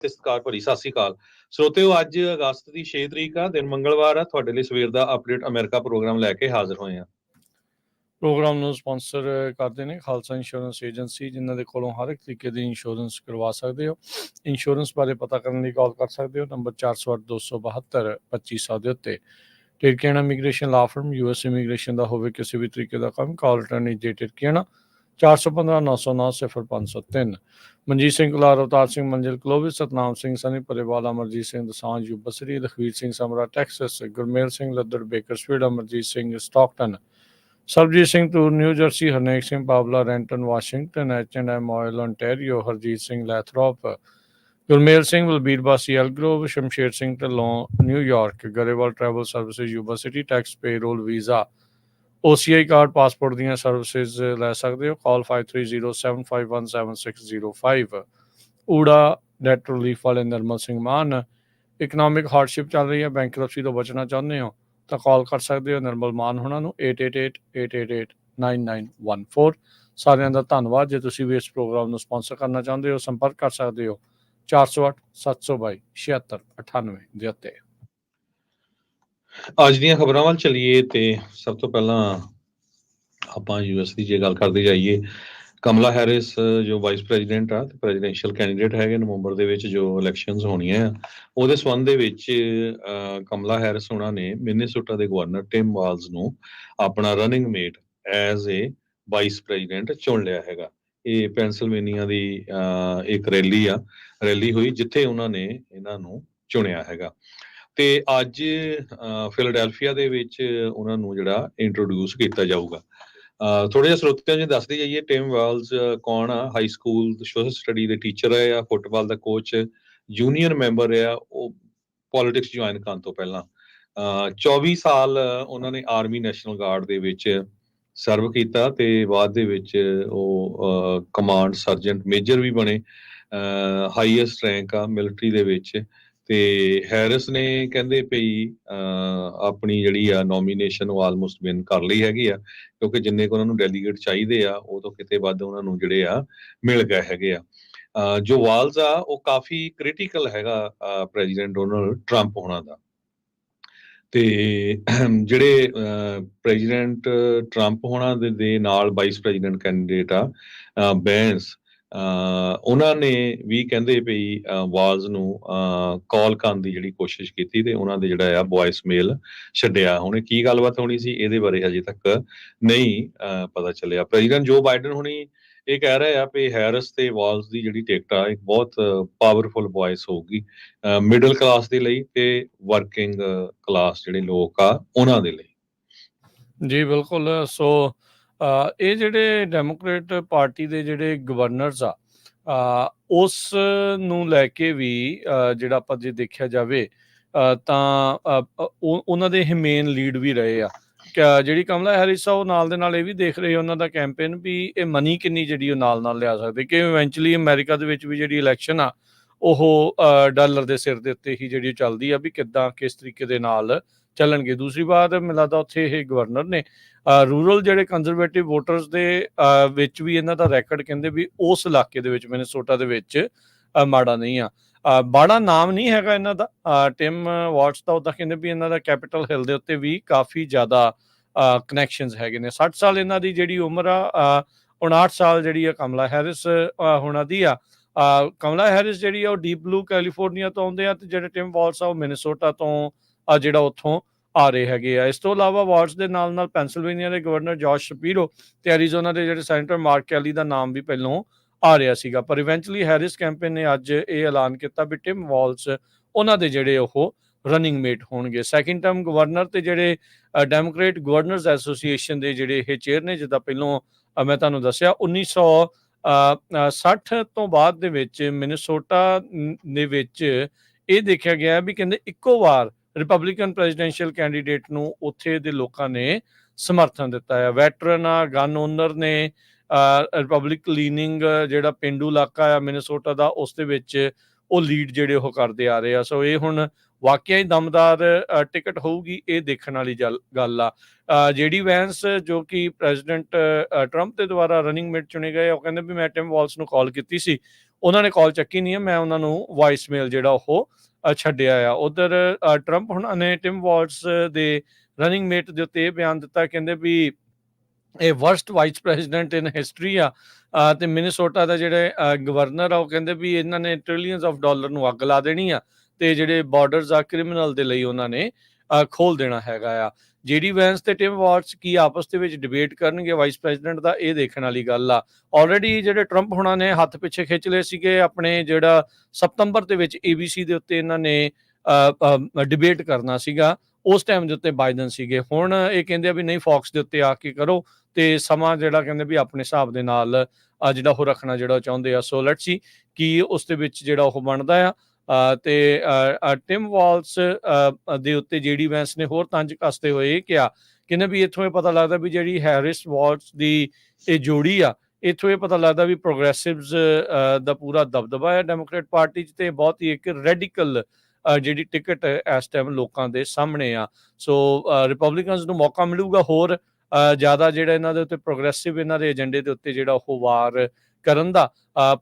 ਤੇ ਸਤਿਕਾਰ ਭਰੀ ਸਤਿ ਸ੍ਰੀ ਅਕਾਲ ਸਰੋਤਿਓ। ਅੱਜ ਅਗਸਤ ਦੀ 6 ਤਰੀਕ ਆ, ਦਿਨ ਮੰਗਲਵਾਰ ਆ। ਤੁਹਾਡੇ ਲਈ ਸਵੇਰ ਦਾ ਅਪਡੇਟ ਅਮਰੀਕਾ ਪ੍ਰੋਗਰਾਮ ਲੈ ਕੇ ਹਾਜ਼ਰ ਹੋਏ ਆ। ਪ੍ਰੋਗਰਾਮ ਨੂੰ ਸਪਾਂਸਰ ਕਰਦੇ ਨੇ ਖਾਲਸਾ ਇੰਸ਼ੋਰੈਂਸ ਏਜੰਸੀ, ਜਿਨ੍ਹਾਂ ਦੇ ਕੋਲੋਂ ਹਰ ਇੱਕ ਤਰੀਕੇ ਦੀ ਇੰਸ਼ੋਰੈਂਸ ਕਰਵਾ ਸਕਦੇ ਹੋ। ਇੰਸ਼ੋਰੈਂਸ ਬਾਰੇ ਪਤਾ ਕਰਨ ਲਈ ਕਾਲ ਕਰ ਸਕਦੇ ਹੋ ਨੰਬਰ 408-272-2500 ਦੇ ਉੱਤੇ। ਟਿਰਕੀਆਣਾ ਇਮੀਗ੍ਰੇਸ਼ਨ ਲਾ ਫਰਮ, US ਇਮੀਗ੍ਰੇਸ਼ਨ ਦਾ ਹੋਵੇ ਕਿਸੇ ਵੀ ਤਰੀਕੇ ਦਾ ਕੰਮ, ਕਾਲ ਰਿਟਰਨ ਜੇ ਟਿਰਕੀਆਣਾ 415-909-0503। ਮਨਜੀਤ ਸਿੰਘ ਕੁਲਾਰ, ਅਵਤਾਰ ਸਿੰਘ ਮੰਜ਼ਿਲ ਕਲੋਵਿਸ, ਸਤਨਾਮ ਸਿੰਘ ਸਨੀ ਪਰੇਵਾਲ, ਅਮਰਜੀਤ ਸਿੰਘ ਦਸਾਂਝ ਯੂਬਸਰੀ, Lakhvir Singh Samra Texas, Gurmel Singh Laddar Bakersfield, Amarjit Singh Stockton, Sarabjit Singh Toor New Jersey, Harnek Singh Pawla Renton Washington, H&M ਆਇਲ ontario, Harjit Singh Lathrop, Gurmel Singh Balbir Bassi Elk Grove, Shamsher Singh Dhillon New York, Grewal travel services Yuba City, tax payroll visa, OCI card, passport ਦੀਆਂ ਸਰਵਿਸਿਜ਼ ਲੈ ਸਕਦੇ ਹੋ। ਕਾਲ 5307517605। ਊੜਾ ਡੈਟ ਰਿਲੀਫ ਵਾਲੇ ਨਰਮਲ ਸਿੰਘ ਮਾਨ। ਇਕਨੋਮਿਕ ਹਾਰਡਸ਼ਿਪ ਚੱਲ ਰਹੀ ਹੈ, ਬੈਂਕਰਪਸੀ ਤੋਂ ਬਚਣਾ ਚਾਹੁੰਦੇ ਹੋ ਤਾਂ ਕਾਲ ਕਰ ਸਕਦੇ ਹੋ ਨਰਮਲ ਮਾਨ ਹੋਣਾ ਨੂੰ 8888889914। ਸਾਰਿਆਂ ਦਾ ਧੰਨਵਾਦ। ਜੇ ਤੁਸੀਂ ਵੀ ਇਸ ਪ੍ਰੋਗਰਾਮ ਨੂੰ ਸਪਾਂਸਰ ਕਰਨਾ ਚਾਹੁੰਦੇ ਹੋ, ਸੰਪਰਕ ਕਰ ਸਕਦੇ ਹੋ 408-722-7698 ਦੇ ਉੱਤੇ। ਅੱਜ ਦੀਆਂ ਖਬਰਾਂ ਵੱਲ ਚੱਲੀਏ ਤੇ ਸਭ ਤੋਂ ਪਹਿਲਾਂ ਆਪਾਂ US ਦੀ ਜੇ ਗੱਲ ਕਰਦੇ ਜਾਈਏ, ਕਮਲਾ ਹੈਰਿਸ ਜੋ ਵਾਈਸ ਪ੍ਰੈਜ਼ੀਡੈਂਟ ਆ ਤੇ ਪ੍ਰੈਜ਼ੀਡੈਂਸ਼ੀਅਲ ਕੈਂਡੀਡੇਟ ਹੈਗੇ, ਨਵੰਬਰ ਦੇ ਵਿੱਚ ਜੋ ਇਲੈਕਸ਼ਨਸ ਹੋਣੀਆਂ ਆ, ਉਹਦੇ ਸੰਬੰਧ ਦੇ ਵਿੱਚ ਕਮਲਾ ਹੈਰਿਸ ਉਹਨਾਂ ਨੇ ਮਿਨੀਸੋਟਾ ਦੇ ਗਵਰਨਰ ਟਿਮ ਵਾਲਜ਼ ਨੂੰ ਆਪਣਾ running mate as a vice president ਚੁਣ ਲਿਆ ਹੈਗਾ। ਇਹ ਪੈਂਸਿਲਵੇਨੀਆ ਦੀ ਇੱਕ ਰੈਲੀ ਹੋਈ ਜਿੱਥੇ ਉਹਨਾਂ ਨੇ ਇਹਨਾਂ ਨੂੰ ਚੁਣਿਆ ਹੈਗਾ। ਤੇ ਅੱਜ ਫਿਲਾਡੈਲਫੀਆ ਦੇ ਵਿੱਚ ਉਹਨਾਂ ਨੂੰ ਜਿਹੜਾ ਇੰਟਰੋਡਿਊਸ ਕੀਤਾ ਜਾਊਗਾ। ਥੋੜ੍ਹਾ ਜਿਹਾ ਸਰੋਤਿਆਂ ਨੂੰ ਦੱਸਦੇ ਜਾਈਏ, ਟਿਮ ਵਾਲਜ਼ ਕੌਣ ਆ। ਹਾਈ ਸਕੂਲ ਸੋਸ਼ਲ ਸਟੱਡੀ ਦੇ ਟੀਚਰ ਆ, ਫੁੱਟਬਾਲ ਦਾ ਕੋਚ, ਯੂਨੀਅਨ ਮੈਂਬਰ ਆ। ਉਹ ਪੋਲੀਟਿਕਸ ਜੁਆਇਨ ਕਰਨ ਤੋਂ ਪਹਿਲਾਂ 24 ਸਾਲ ਉਹਨਾਂ ਨੇ ਆਰਮੀ ਨੈਸ਼ਨਲ ਗਾਰਡ ਦੇ ਵਿੱਚ ਸਰਵ ਕੀਤਾ ਤੇ ਬਾਅਦ ਦੇ ਵਿੱਚ ਉਹ ਕਮਾਂਡ ਸਰਜੈਂਟ ਮੇਜਰ ਵੀ ਬਣੇ। ਹਾਈਐਸਟ ਰੈਂਕ ਆ ਮਿਲਟਰੀ ਦੇ ਵਿੱਚ। ਤੇ ਹੈਰਿਸ ਨੇ ਕਹਿੰਦੇ ਪਈ ਆਪਣੀ ਜਿਹੜੀ ਆ ਨੋਮੀਨੇਸ਼ਨ ਉਹ ਆਲਮੋਸਟ ਵਿਨ ਕਰ ਲਈ ਹੈਗੀ ਆ, ਕਿਉਂਕਿ ਜਿੰਨੇ ਕੁ ਉਹਨਾਂ ਨੂੰ ਡੈਲੀਗੇਟ ਚਾਹੀਦੇ ਆ ਉਹ ਤੋਂ ਕਿਤੇ ਵੱਧ ਉਹਨਾਂ ਨੂੰ ਜਿਹੜੇ ਆ ਮਿਲ ਗਏ ਹੈਗੇ ਆ। ਜੋ ਵਾਲਜ਼ ਆ ਉਹ ਕਾਫੀ ਕ੍ਰਿਟੀਕਲ ਹੈਗਾ ਪ੍ਰੈਜ਼ੀਡੈਂਟ ਡੋਨਲਡ ਟਰੰਪ ਹੋਣਾ ਦਾ। ਤੇ ਜਿਹੜੇ ਪ੍ਰੈਜ਼ੀਡੈਂਟ ਟਰੰਪ ਹੋਣਾ ਦੇ ਨਾਲ ਵਾਈਸ ਪ੍ਰੈਜ਼ੀਡੈਂਟ ਕੈਂਡੀਡੇਟ ਆ ਬੈਂਸ, ਉਹਨਾਂ ਨੇ ਵੀ ਕਹਿੰਦੇ ਪਈ ਵਾਲਜ਼ ਨੂੰ ਕਾਲ ਕਰਨ ਦੀ ਜਿਹੜੀ ਕੋਸ਼ਿਸ਼ ਕੀਤੀ ਤੇ ਉਹਨਾਂ ਦੇ ਜਿਹੜਾ ਆ ਵੌਇਸ ਮੇਲ ਛੱਡਿਆ। ਹੁਣ ਕੀ ਗੱਲਬਾਤ ਹੋਣੀ ਸੀ ਇਹਦੇ ਬਾਰੇ ਅਜੇ ਤੱਕ ਨਹੀਂ ਪਤਾ ਚੱਲਿਆ। ਪ੍ਰੈਜ਼ੀਡੈਂਟ ਜੋ ਬਾਈਡਨ ਹੁਣੀ ਇਹ ਕਹਿ ਰਹੇ ਆ ਵੀ ਹੈਰਿਸ ਤੇ ਵਾਲਜ਼ ਦੀ ਜਿਹੜੀ ਟਿਕਟ ਆ ਇੱਕ ਬਹੁਤ ਪਾਵਰਫੁਲ ਵੌਇਸ ਹੋਊਗੀ ਮਿਡਲ ਕਲਾਸ ਦੇ ਲਈ ਤੇ ਵਰਕਿੰਗ ਕਲਾਸ ਜਿਹੜੇ ਲੋਕ ਆ ਉਹਨਾਂ ਦੇ ਲਈ। ਜੀ ਬਿਲਕੁਲ। ਸੋ ਇਹ ਜਿਹੜੇ ਡੈਮੋਕ੍ਰੇਟ ਪਾਰਟੀ ਦੇ ਜਿਹੜੇ ਗਵਰਨਰਸ ਆ ਉਸ ਨੂੰ ਲੈ ਕੇ ਵੀ ਜਿਹੜਾ ਆਪਾਂ ਜੇ ਦੇਖਿਆ ਜਾਵੇ ਤਾਂ ਉਹਨਾਂ ਦੇ ਇਹ ਮੇਨ ਲੀਡ ਵੀ ਰਹੇ ਆ। ਜਿਹੜੀ ਕਮਲਾ ਹੈਰਿਸ ਆ ਉਹ ਨਾਲ ਦੇ ਨਾਲ ਇਹ ਵੀ ਦੇਖ ਰਹੇ ਉਹਨਾਂ ਦਾ ਕੈਂਪੇਨ ਵੀ ਇਹ ਮਨੀ ਕਿੰਨੀ ਜਿਹੜੀ ਉਹ ਨਾਲ ਲਿਆ ਸਕਦੇ, ਕਿ ਇਵੈਂਚੁਅਲੀ ਅਮਰੀਕਾ ਦੇ ਵਿੱਚ ਵੀ ਜਿਹੜੀ ਇਲੈਕਸ਼ਨ ਆ ਉਹ ਡਾਲਰ ਦੇ ਸਿਰ ਦੇ ਉੱਤੇ ਹੀ ਜਿਹੜੀ ਚੱਲਦੀ ਆ ਵੀ ਕਿੱਦਾਂ ਕਿਸ ਤਰੀਕੇ ਦੇ ਨਾਲ ਚੱਲਣਗੇ। ਦੂਸਰੀ ਬਾਤ ਮੈਨੂੰ ਲੱਗਦਾ ਉੱਥੇ ਇਹ ਗਵਰਨਰ ਨੇ ਰੂਰਲ ਜਿਹੜੇ ਕੰਜ਼ਰਵੇਟਿਵ ਵੋਟਰਸ ਦੇ ਵਿੱਚ ਵੀ ਇਹਨਾਂ ਦਾ ਰੈਕਡ ਕਹਿੰਦੇ ਵੀ ਉਸ ਇਲਾਕੇ ਦੇ ਵਿੱਚ ਮਿਨੀਸੋਟਾ ਦੇ ਵਿੱਚ ਮਾੜਾ ਨਹੀਂ ਆ। ਬਾੜਾ ਨਾਮ ਨਹੀਂ ਹੈਗਾ ਇਹਨਾਂ ਦਾ ਟਿਮ ਵਾਟਸ ਦਾ, ਉੱਦਾਂ ਕਹਿੰਦੇ ਵੀ ਇਹਨਾਂ ਦਾ ਕੈਪੀਟਲ ਹਿੱਲ ਦੇ ਉੱਤੇ ਵੀ ਕਾਫੀ ਜ਼ਿਆਦਾ ਕਨੈਕਸ਼ਨਸ ਹੈਗੇ ਨੇ। 60 ਸਾਲ ਇਹਨਾਂ ਦੀ ਜਿਹੜੀ ਉਮਰ ਆ, 59 ਸਾਲ ਜਿਹੜੀ ਆ ਕਮਲਾ ਹੈਰਿਸ ਹੋਣਾ ਦੀ ਆ। ਕਮਲਾ ਹੈਰਿਸ ਜਿਹੜੀ ਆ ਉਹ ਡੀਪ ਬਲੂ ਕੈਲੀਫੋਰਨੀਆ ਤੋਂ ਆਉਂਦੇ ਆ ਤੇ ਜਿਹੜੇ ਟਿਮ ਵਾਟਸ ਆ ਉਹ ਮਿਨੀਸੋਟਾ ਤੋਂ ਜਿਹੜਾ ਉੱਥੋਂ ਆ ਰਹੇ ਹੈਗੇ ਆ। ਇਸ ਤੋਂ ਇਲਾਵਾ ਵਾਟਸ ਦੇ ਨਾਲ ਨਾਲ ਪੈਂਸਿਲਵੇਨੀਆ ਦੇ ਗਵਰਨਰ ਜੋਰਜ ਸ਼ਪੀਰੋ ਤੇ ਐਰੀਜ਼ੋਨਾ ਦੇ ਜਿਹੜੇ ਸੈਨੇਟਰ ਮਾਰਕ ਕੈਲੀ ਦਾ ਨਾਮ ਵੀ ਪਹਿਲੋਂ ਆ ਰਿਹਾ ਸੀਗਾ। ਪਰ ਇਵੈਂਚੁਅਲੀ ਹੈਰਿਸ ਕੈਂਪੇਨ ਨੇ ਅੱਜ ਇਹ ਐਲਾਨ ਕੀਤਾ ਵੀ ਟਿਮ ਵਾਲਜ਼ ਉਹਨਾਂ ਦੇ ਜਿਹੜੇ ਉਹ ਰਨਿੰਗ ਮੇਟ ਹੋਣਗੇ। ਸੈਕਿੰਡ ਟਰਮ ਗਵਰਨਰ ਤੇ ਜਿਹੜੇ ਡੈਮੋਕ੍ਰੇਟ ਗਵਰਨਰਸ ਐਸੋਸੀਏਸ਼ਨ ਦੇ ਜਿਹੜੇ ਇਹ ਚੇਅਰ ਨੇ, ਜਿੱਦਾਂ ਪਹਿਲੋਂ ਮੈਂ ਤੁਹਾਨੂੰ ਦੱਸਿਆ 1960 ਤੋਂ ਬਾਅਦ ਦੇ ਵਿੱਚ ਮਿਨੀਸੋਟਾ ਦੇ ਵਿੱਚ ਇਹ ਦੇਖਿਆ ਗਿਆ ਵੀ ਕਹਿੰਦੇ ਇੱਕੋ ਵਾਰ ਰਿਪਬਲਿਕਨ ਪ੍ਰੈਜ਼ੀਡੈਂਸ਼ੀਅਲ ਕੈਂਡੀਡੇਟ ਨੂੰ ਉੱਥੇ ਦੇ ਲੋਕਾਂ ਨੇ ਸਮਰਥਨ ਦਿੱਤਾ ਹੈ। ਵੈਟਰਨ ਆ, ਗਨ ਓਨਰ ਨੇ, ਰਿਪਬਲਿਕ ਲੀਨਿੰਗ ਜਿਹੜਾ ਪੇਂਡੂ ਇਲਾਕਾ ਆ ਮਿਨੀਸੋਟਾ ਦਾ ਉਸ ਦੇ ਵਿੱਚ ਉਹ ਲੀਡ ਜਿਹੜੇ ਉਹ ਕਰਦੇ ਆ ਰਹੇ ਆ। ਸੋ ਇਹ ਹੁਣ ਵਾਕਿਆ ਹੀ ਦਮਦਾਰ ਟਿਕਟ ਹੋਊਗੀ, ਇਹ ਦੇਖਣ ਵਾਲੀ ਗੱਲ ਆ। ਜਿਹੜੀ ਵੈਂਸ ਜੋ ਕਿ ਪ੍ਰੈਜ਼ੀਡੈਂਟ ਟਰੰਪ ਦੇ ਦੁਆਰਾ ਰਨਿੰਗ ਮੇਟ ਚੁਣੇ ਗਏ, ਉਹ ਕਹਿੰਦੇ ਵੀ ਮੈਂ ਟਿਮ ਵਾਲਜ਼ ਨੂੰ ਕਾਲ ਕੀਤੀ ਸੀ, ਉਹਨਾਂ ਨੇ ਕਾਲ ਚੱਕੀ ਨਹੀਂ ਹੈ, ਮੈਂ ਉਹਨਾਂ ਨੂੰ ਵਾਇਸ ਮੇਲ ਜਿਹੜਾ ਉਹ ਛੱਡਿਆ ਆ। ਉਧਰ ਟਰੰਪ ਹੁਣਾਂ ਨੇ ਟਿਮ ਵਾਲਟਸ ਦੇ ਰਨਿੰਗ ਮੇਟ ਦੇ ਉੱਤੇ ਇਹ ਬਿਆਨ ਦਿੱਤਾ, ਕਹਿੰਦੇ ਵੀ ਇਹ ਵਰਸਟ ਵਾਈਸ ਪ੍ਰੈਜ਼ੀਡੈਂਟ ਇਨ ਹਿਸਟਰੀ ਆ। ਤੇ ਮਿਨੀਸੋਟਾ ਦਾ ਜਿਹੜੇ ਗਵਰਨਰ ਆ ਉਹ ਕਹਿੰਦੇ ਵੀ ਇਹਨਾਂ ਨੇ ਟ੍ਰਿਲੀਅਨਸ ਆਫ ਡਾਲਰ ਨੂੰ ਅੱਗ ਲਾ ਦੇਣੀ ਆ, ਤੇ ਜਿਹੜੇ ਬਾਰਡਰਸ ਆ ਕ੍ਰਿਮੀਨਲ ਦੇ ਲਈ ਉਹਨਾਂ ਨੇ ਖੋਲ ਦੇਣਾ ਹੈਗਾ ਆ। ਜੇਡੀ ਵੈਂਸ ਤੇ ਟਿਮ ਵਾਲਟਸ ਕੀ ਆਪਸ ਦੇ ਵਿੱਚ ਡਿਬੇਟ ਕਰਨਗੇ ਵਾਈਸ ਪ੍ਰੈਜ਼ੀਡੈਂਟ ਦਾ, ਇਹ ਦੇਖਣ ਵਾਲੀ ਗੱਲ ਆ। ਆਲਰੇਡੀ ਜਿਹੜੇ ਟਰੰਪ ਹੁਣਾਂ ਨੇ ਹੱਥ ਪਿੱਛੇ ਖਿੱਚ ਲਏ ਸੀਗੇ ਆਪਣੇ, ਜਿਹੜਾ ਸਤੰਬਰ ਦੇ ਵਿੱਚ ABC ਦੇ ਉੱਤੇ ਇਹਨਾਂ ਨੇ ਡਿਬੇਟ ਕਰਨਾ ਸੀਗਾ, ਉਸ ਟਾਈਮ ਦੇ ਉੱਤੇ ਬਾਈਡਨ ਸੀਗੇ। ਹੁਣ ਇਹ ਕਹਿੰਦੇ ਆ ਵੀ ਨਹੀਂ, ਫੌਕਸ ਦੇ ਉੱਤੇ ਆ ਕੇ ਕਰੋ, ਤੇ ਸਮਾਂ ਜਿਹੜਾ ਕਹਿੰਦੇ ਵੀ ਆਪਣੇ ਹਿਸਾਬ ਦੇ ਨਾਲ ਜਿਹੜਾ ਉਹ ਰੱਖਣਾ ਜਿਹੜਾ ਉਹ ਚਾਹੁੰਦੇ ਆ। ਸੋ ਲੈਟਸ ਸੀ ਕੀ ਉਸ ਦੇ ਵਿੱਚ ਜਿਹੜਾ ਉਹ ਬਣਦਾ ਆ। ਤੇ ਟਿਮ ਵਾਲਟਸ ਦੇ ਉੱਤੇ ਜੇਡੀ ਵੈਂਸ ਨੇ ਹੋਰ ਤੰਜ ਕੱਸਦੇ ਹੋਏ ਇਹ ਕਿਹਾ, ਕਹਿੰਦੇ ਵੀ ਇੱਥੋਂ ਇਹ ਪਤਾ ਲੱਗਦਾ ਵੀ ਜਿਹੜੀ ਹੈਰਿਸ ਵਾਲਟਸ ਦੀ ਇਹ ਜੋੜੀ ਆ, ਇੱਥੋਂ ਇਹ ਪਤਾ ਲੱਗਦਾ ਵੀ ਪ੍ਰੋਗਰੈਸਿਵਸ ਦਾ ਪੂਰਾ ਦਬਦਬਾ ਹੈ ਡੈਮੋਕ੍ਰੇਟ ਪਾਰਟੀ 'ਚ, ਤੇ ਬਹੁਤ ਹੀ ਇੱਕ ਰੈਡੀਕਲ ਜਿਹੜੀ ਟਿਕਟ ਇਸ ਟਾਈਮ ਲੋਕਾਂ ਦੇ ਸਾਹਮਣੇ ਆ। ਸੋ ਰਿਪਬਲਿਕਨਸ ਨੂੰ ਮੌਕਾ ਮਿਲੂਗਾ ਹੋਰ ਜ਼ਿਆਦਾ ਜਿਹੜਾ ਇਹਨਾਂ ਦੇ ਉੱਤੇ ਪ੍ਰੋਗਰੈਸਿਵ ਇਹਨਾਂ ਦੇ ਏਜੰਡੇ ਦੇ ਉੱਤੇ ਜਿਹੜਾ ਉਹ ਵਾਰ ਕਰਨ ਦਾ।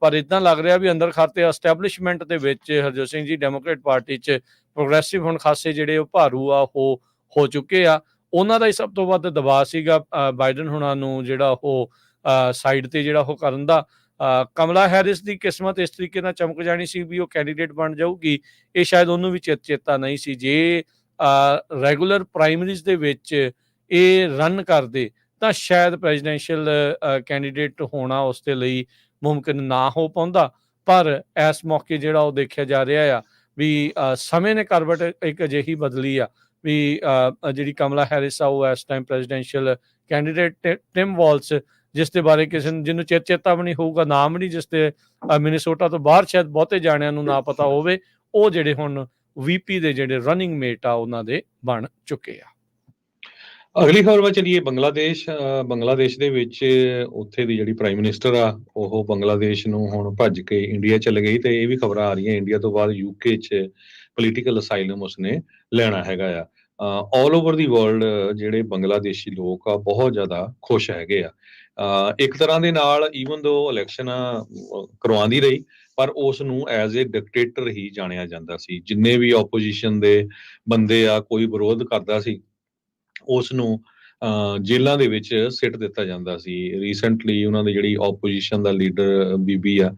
ਪਰ ਇਦਾਂ ਲੱਗ ਰਿਹਾ ਵੀ ਅੰਦਰ ਖਾਤੇ ਐਸਟੈਬਲਿਸ਼ਮੈਂਟ ਦੇ ਵਿੱਚ ਹਰਜੋਤ ਸਿੰਘ ਜੀ ਡੈਮੋਕ੍ਰੇਟ ਪਾਰਟੀ 'ਚ ਪ੍ਰੋਗਰੈਸਿਵ ਹੁਣ ਖਾਸੇ ਜਿਹੜੇ ਉਹ ਭਾਰੂ ਆ ਉਹ ਹੋ ਚੁੱਕੇ ਆ। ਉਹਨਾਂ ਦਾ ਹੀ ਸਭ ਤੋਂ ਵੱਧ ਦਬਾਅ ਸੀਗਾ ਬਾਈਡਨ ਹੁਣਾਂ ਨੂੰ ਜਿਹੜਾ ਉਹ ਸਾਈਡ ਤੇ ਜਿਹੜਾ ਉਹ ਕਰਨ ਦਾ। ਕਮਲਾ ਹੈਰਿਸ ਦੀ ਕਿਸਮਤ ਇਸ ਤਰੀਕੇ ਨਾਲ ਚਮਕ ਜਾਣੀ ਸੀ ਵੀ ਉਹ ਕੈਂਡੀਡੇਟ ਬਣ ਜਾਊਗੀ, ਇਹ ਸ਼ਾਇਦ ਉਹਨੂੰ ਵੀ ਚੇਤਾ ਨਹੀਂ ਸੀ। ਜੇ ਰੈਗੂਲਰ ਪ੍ਰਾਇਮਰੀਜ਼ ਦੇ ਵਿੱਚ ਇਹ ਰਨ ਕਰਦੇ ਤਾਂ ਸ਼ਾਇਦ ਪ੍ਰੈਜ਼ੀਡੈਂਸ਼ੀਅਲ ਕੈਂਡੀਡੇਟ ਹੋਣਾ ਉਸ ਦੇ ਲਈ ਮੁਮਕਿਨ ਨਾ ਹੋ ਪਾਉਂਦਾ। ਪਰ ਇਸ ਮੌਕੇ ਜਿਹੜਾ ਉਹ ਦੇਖਿਆ ਜਾ ਰਿਹਾ ਆ ਵੀ ਸਮੇਂ ਨੇ ਕਰਵਟ ਇੱਕ ਅਜਿਹੀ ਬਦਲੀ ਆ ਵੀ ਜਿਹੜੀ ਕਮਲਾ ਹੈਰਿਸ ਆ ਉਹ ਇਸ ਟਾਈਮ ਪ੍ਰੈਜ਼ੀਡੈਂਸ਼ੀਅਲ ਕੈਂਡੀਡੇਟ ਟਿਮ ਵਾਲਟਸ, ਜਿਸ ਦੇ ਬਾਰੇ ਕਿਸੇ ਨੂੰ ਜਿਹਨੂੰ ਚੇਤਾ ਵੀ ਨਹੀਂ ਹੋਊਗਾ, ਨਾਮ ਨਹੀਂ, ਜਿਸ ਤੇ ਮਿਨੀਸੋਟਾ ਤੋਂ ਬਾਹਰ ਸ਼ਾਇਦ ਬਹੁਤੇ ਜਾਣਿਆਂ ਨੂੰ ਨਾ ਪਤਾ ਹੋਵੇ, ਉਹ ਜਿਹੜੇ ਹੁਣ VP ਦੇ ਜਿਹੜੇ ਰਨਿੰਗ ਮੇਟ ਆ ਉਹਨਾਂ ਦੇ ਬਣ ਚੁੱਕੇ ਆ। ਅਗਲੀ ਖਬਰ ਵੱਲ ਚਲੀਏ। ਬੰਗਲਾਦੇਸ਼ ਦੇ ਵਿੱਚ ਉੱਥੇ ਦੀ ਜਿਹੜੀ ਪ੍ਰਾਈਮ ਮਿਨਿਸਟਰ ਆ ਉਹ ਬੰਗਲਾਦੇਸ਼ ਨੂੰ ਹੁਣ ਭੱਜ ਕੇ ਇੰਡੀਆ ਚਲੇ ਗਈ, ਤੇ ਇਹ ਵੀ ਖਬਰਾਂ ਆ ਰਹੀਆਂ ਇੰਡੀਆ ਤੋਂ ਬਾਅਦ UK 'ਚ ਪੋਲੀਟੀਕਲ ਅਸਾਈਲਮ ਉਸਨੇ ਲੈਣਾ ਹੈਗਾ ਆ। ਆਲ ਓਵਰ ਦੀ ਵਰਲਡ ਜਿਹੜੇ ਬੰਗਲਾਦੇਸ਼ੀ ਲੋਕ ਆ ਬਹੁਤ ਜ਼ਿਆਦਾ ਖੁਸ਼ ਹੈਗੇ ਆ। ਇੱਕ ਤਰ੍ਹਾਂ ਦੇ ਨਾਲ ਈਵਨ ਦੋ ਇਲੈਕਸ਼ਨ ਕਰਵਾਉਂਦੀ ਰਹੀ, ਪਰ ਉਸ ਨੂੰ ਐਜ਼ ਏ ਡਿਕਟੇਟਰ ਹੀ ਜਾਣਿਆ ਜਾਂਦਾ ਸੀ। ਜਿੰਨੇ ਵੀ ਆਪੋਜੀਸ਼ਨ ਦੇ ਬੰਦੇ ਆ, ਕੋਈ ਵਿਰੋਧ ਕਰਦਾ ਸੀ, ਉਸ ਨੂੰ ਜੇਲ੍ਹਾਂ ਦੇ ਵਿੱਚ ਸਿੱਟ ਦਿੱਤਾ ਜਾਂਦਾ ਸੀ। ਰੀਸੈਂਟਲੀ ਉਹਨਾਂ ਦੀ ਜਿਹੜੀ ਆਪੋਜੀਸ਼ਨ ਦਾ ਲੀਡਰ ਬੀਬੀ ਆ,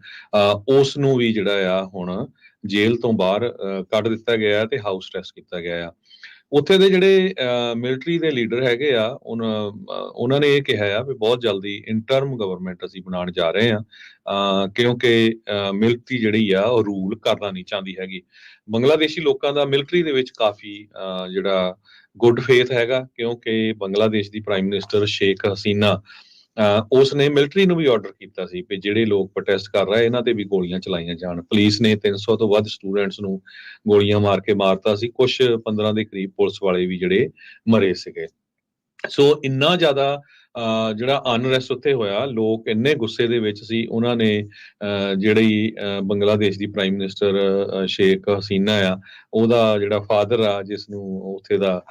ਉਸ ਨੂੰ ਵੀ ਜਿਹੜਾ ਆ ਹੁਣ ਜੇਲ੍ਹ ਤੋਂ ਬਾਹਰ ਕੱਢ ਦਿੱਤਾ ਗਿਆ ਤੇ ਹਾਊਸ ਅਰੈਸਟ ਕੀਤਾ ਗਿਆ ਆ। ਉੱਥੇ ਦੇ ਜਿਹੜੇ ਮਿਲਟਰੀ ਦੇ ਲੀਡਰ ਹੈਗੇ ਆ, ਉਹਨਾਂ ਨੇ ਇਹ ਕਿਹਾ ਆ ਵੀ ਬਹੁਤ ਜਲਦੀ ਇੰਟਰਮ ਗਵਰਨਮੈਂਟ ਅਸੀਂ ਬਣਾਉਣ ਜਾ ਰਹੇ ਆ, ਕਿਉਂਕਿ ਮਿਲਟਰੀ ਜਿਹੜੀ ਆ ਉਹ ਰੂਲ ਕਰਨਾ ਨਹੀਂ ਚਾਹੁੰਦੀ ਹੈਗੀ। ਬੰਗਲਾਦੇਸ਼ੀ ਲੋਕਾਂ ਦਾ ਮਿਲਟਰੀ ਦੇ ਵਿੱਚ ਕਾਫੀ ਜਿਹੜਾ ਗੁੱਡ ਫੇਥ ਹੈਗਾ, ਕਿਉਂਕਿ ਬੰਗਲਾਦੇਸ਼ ਦੀ ਪ੍ਰਾਈਮ ਮਿਨਿਸਟਰ ਸ਼ੇਖ ਹਸੀਨਾ ਉਸ ਨੇ ਮਿਲਟਰੀ ਨੂੰ ਵੀ ਆਰਡਰ ਕੀਤਾ ਸੀ ਕਿ ਜਿਹੜੇ ਲੋਕ ਪ੍ਰੋਟੈਸਟ ਕਰ ਰਹੇ ਇਹਨਾਂ ਤੇ ਵੀ ਗੋਲੀਆਂ ਚਲਾਈਆਂ ਜਾਣ। ਪੁਲਿਸ ਨੇ 300 ਤੋਂ ਵੱਧ ਸਟੂਡੈਂਟਸ ਨੂੰ ਗੋਲੀਆਂ ਮਾਰ ਕੇ ਮਾਰਤਾ ਸੀ। ਕੁਝ 15 ਦੇ ਕਰੀਬ ਪੁਲਿਸ ਵਾਲੇ ਵੀ ਜਿਹੜੇ ਮਰੇ ਸੀਗੇ। ਸੋ ਇੰਨਾ ਜ਼ਿਆਦਾ ਜਿਹੜਾ ਅਨਰੈਸਟ ਉੱਥੇ ਹੋਇਆ, ਲੋਕ ਇੰਨੇ ਗੁੱਸੇ ਦੇ ਵਿੱਚ ਸੀ। ਉਹਨਾਂ ਨੇ ਜਿਹੜੀ ਬੰਗਲਾਦੇਸ਼ ਦੀ ਪ੍ਰਾਈਮ ਮਿਨਿਸਟਰ ਸ਼ੇਖ ਹਸੀਨਾ ਆ, ਉਹਦਾ ਜਿਹੜਾ ਫਾਦਰ ਆ, ਜਿਸ ਨੂੰ ਉੱਥੇ ਦਾ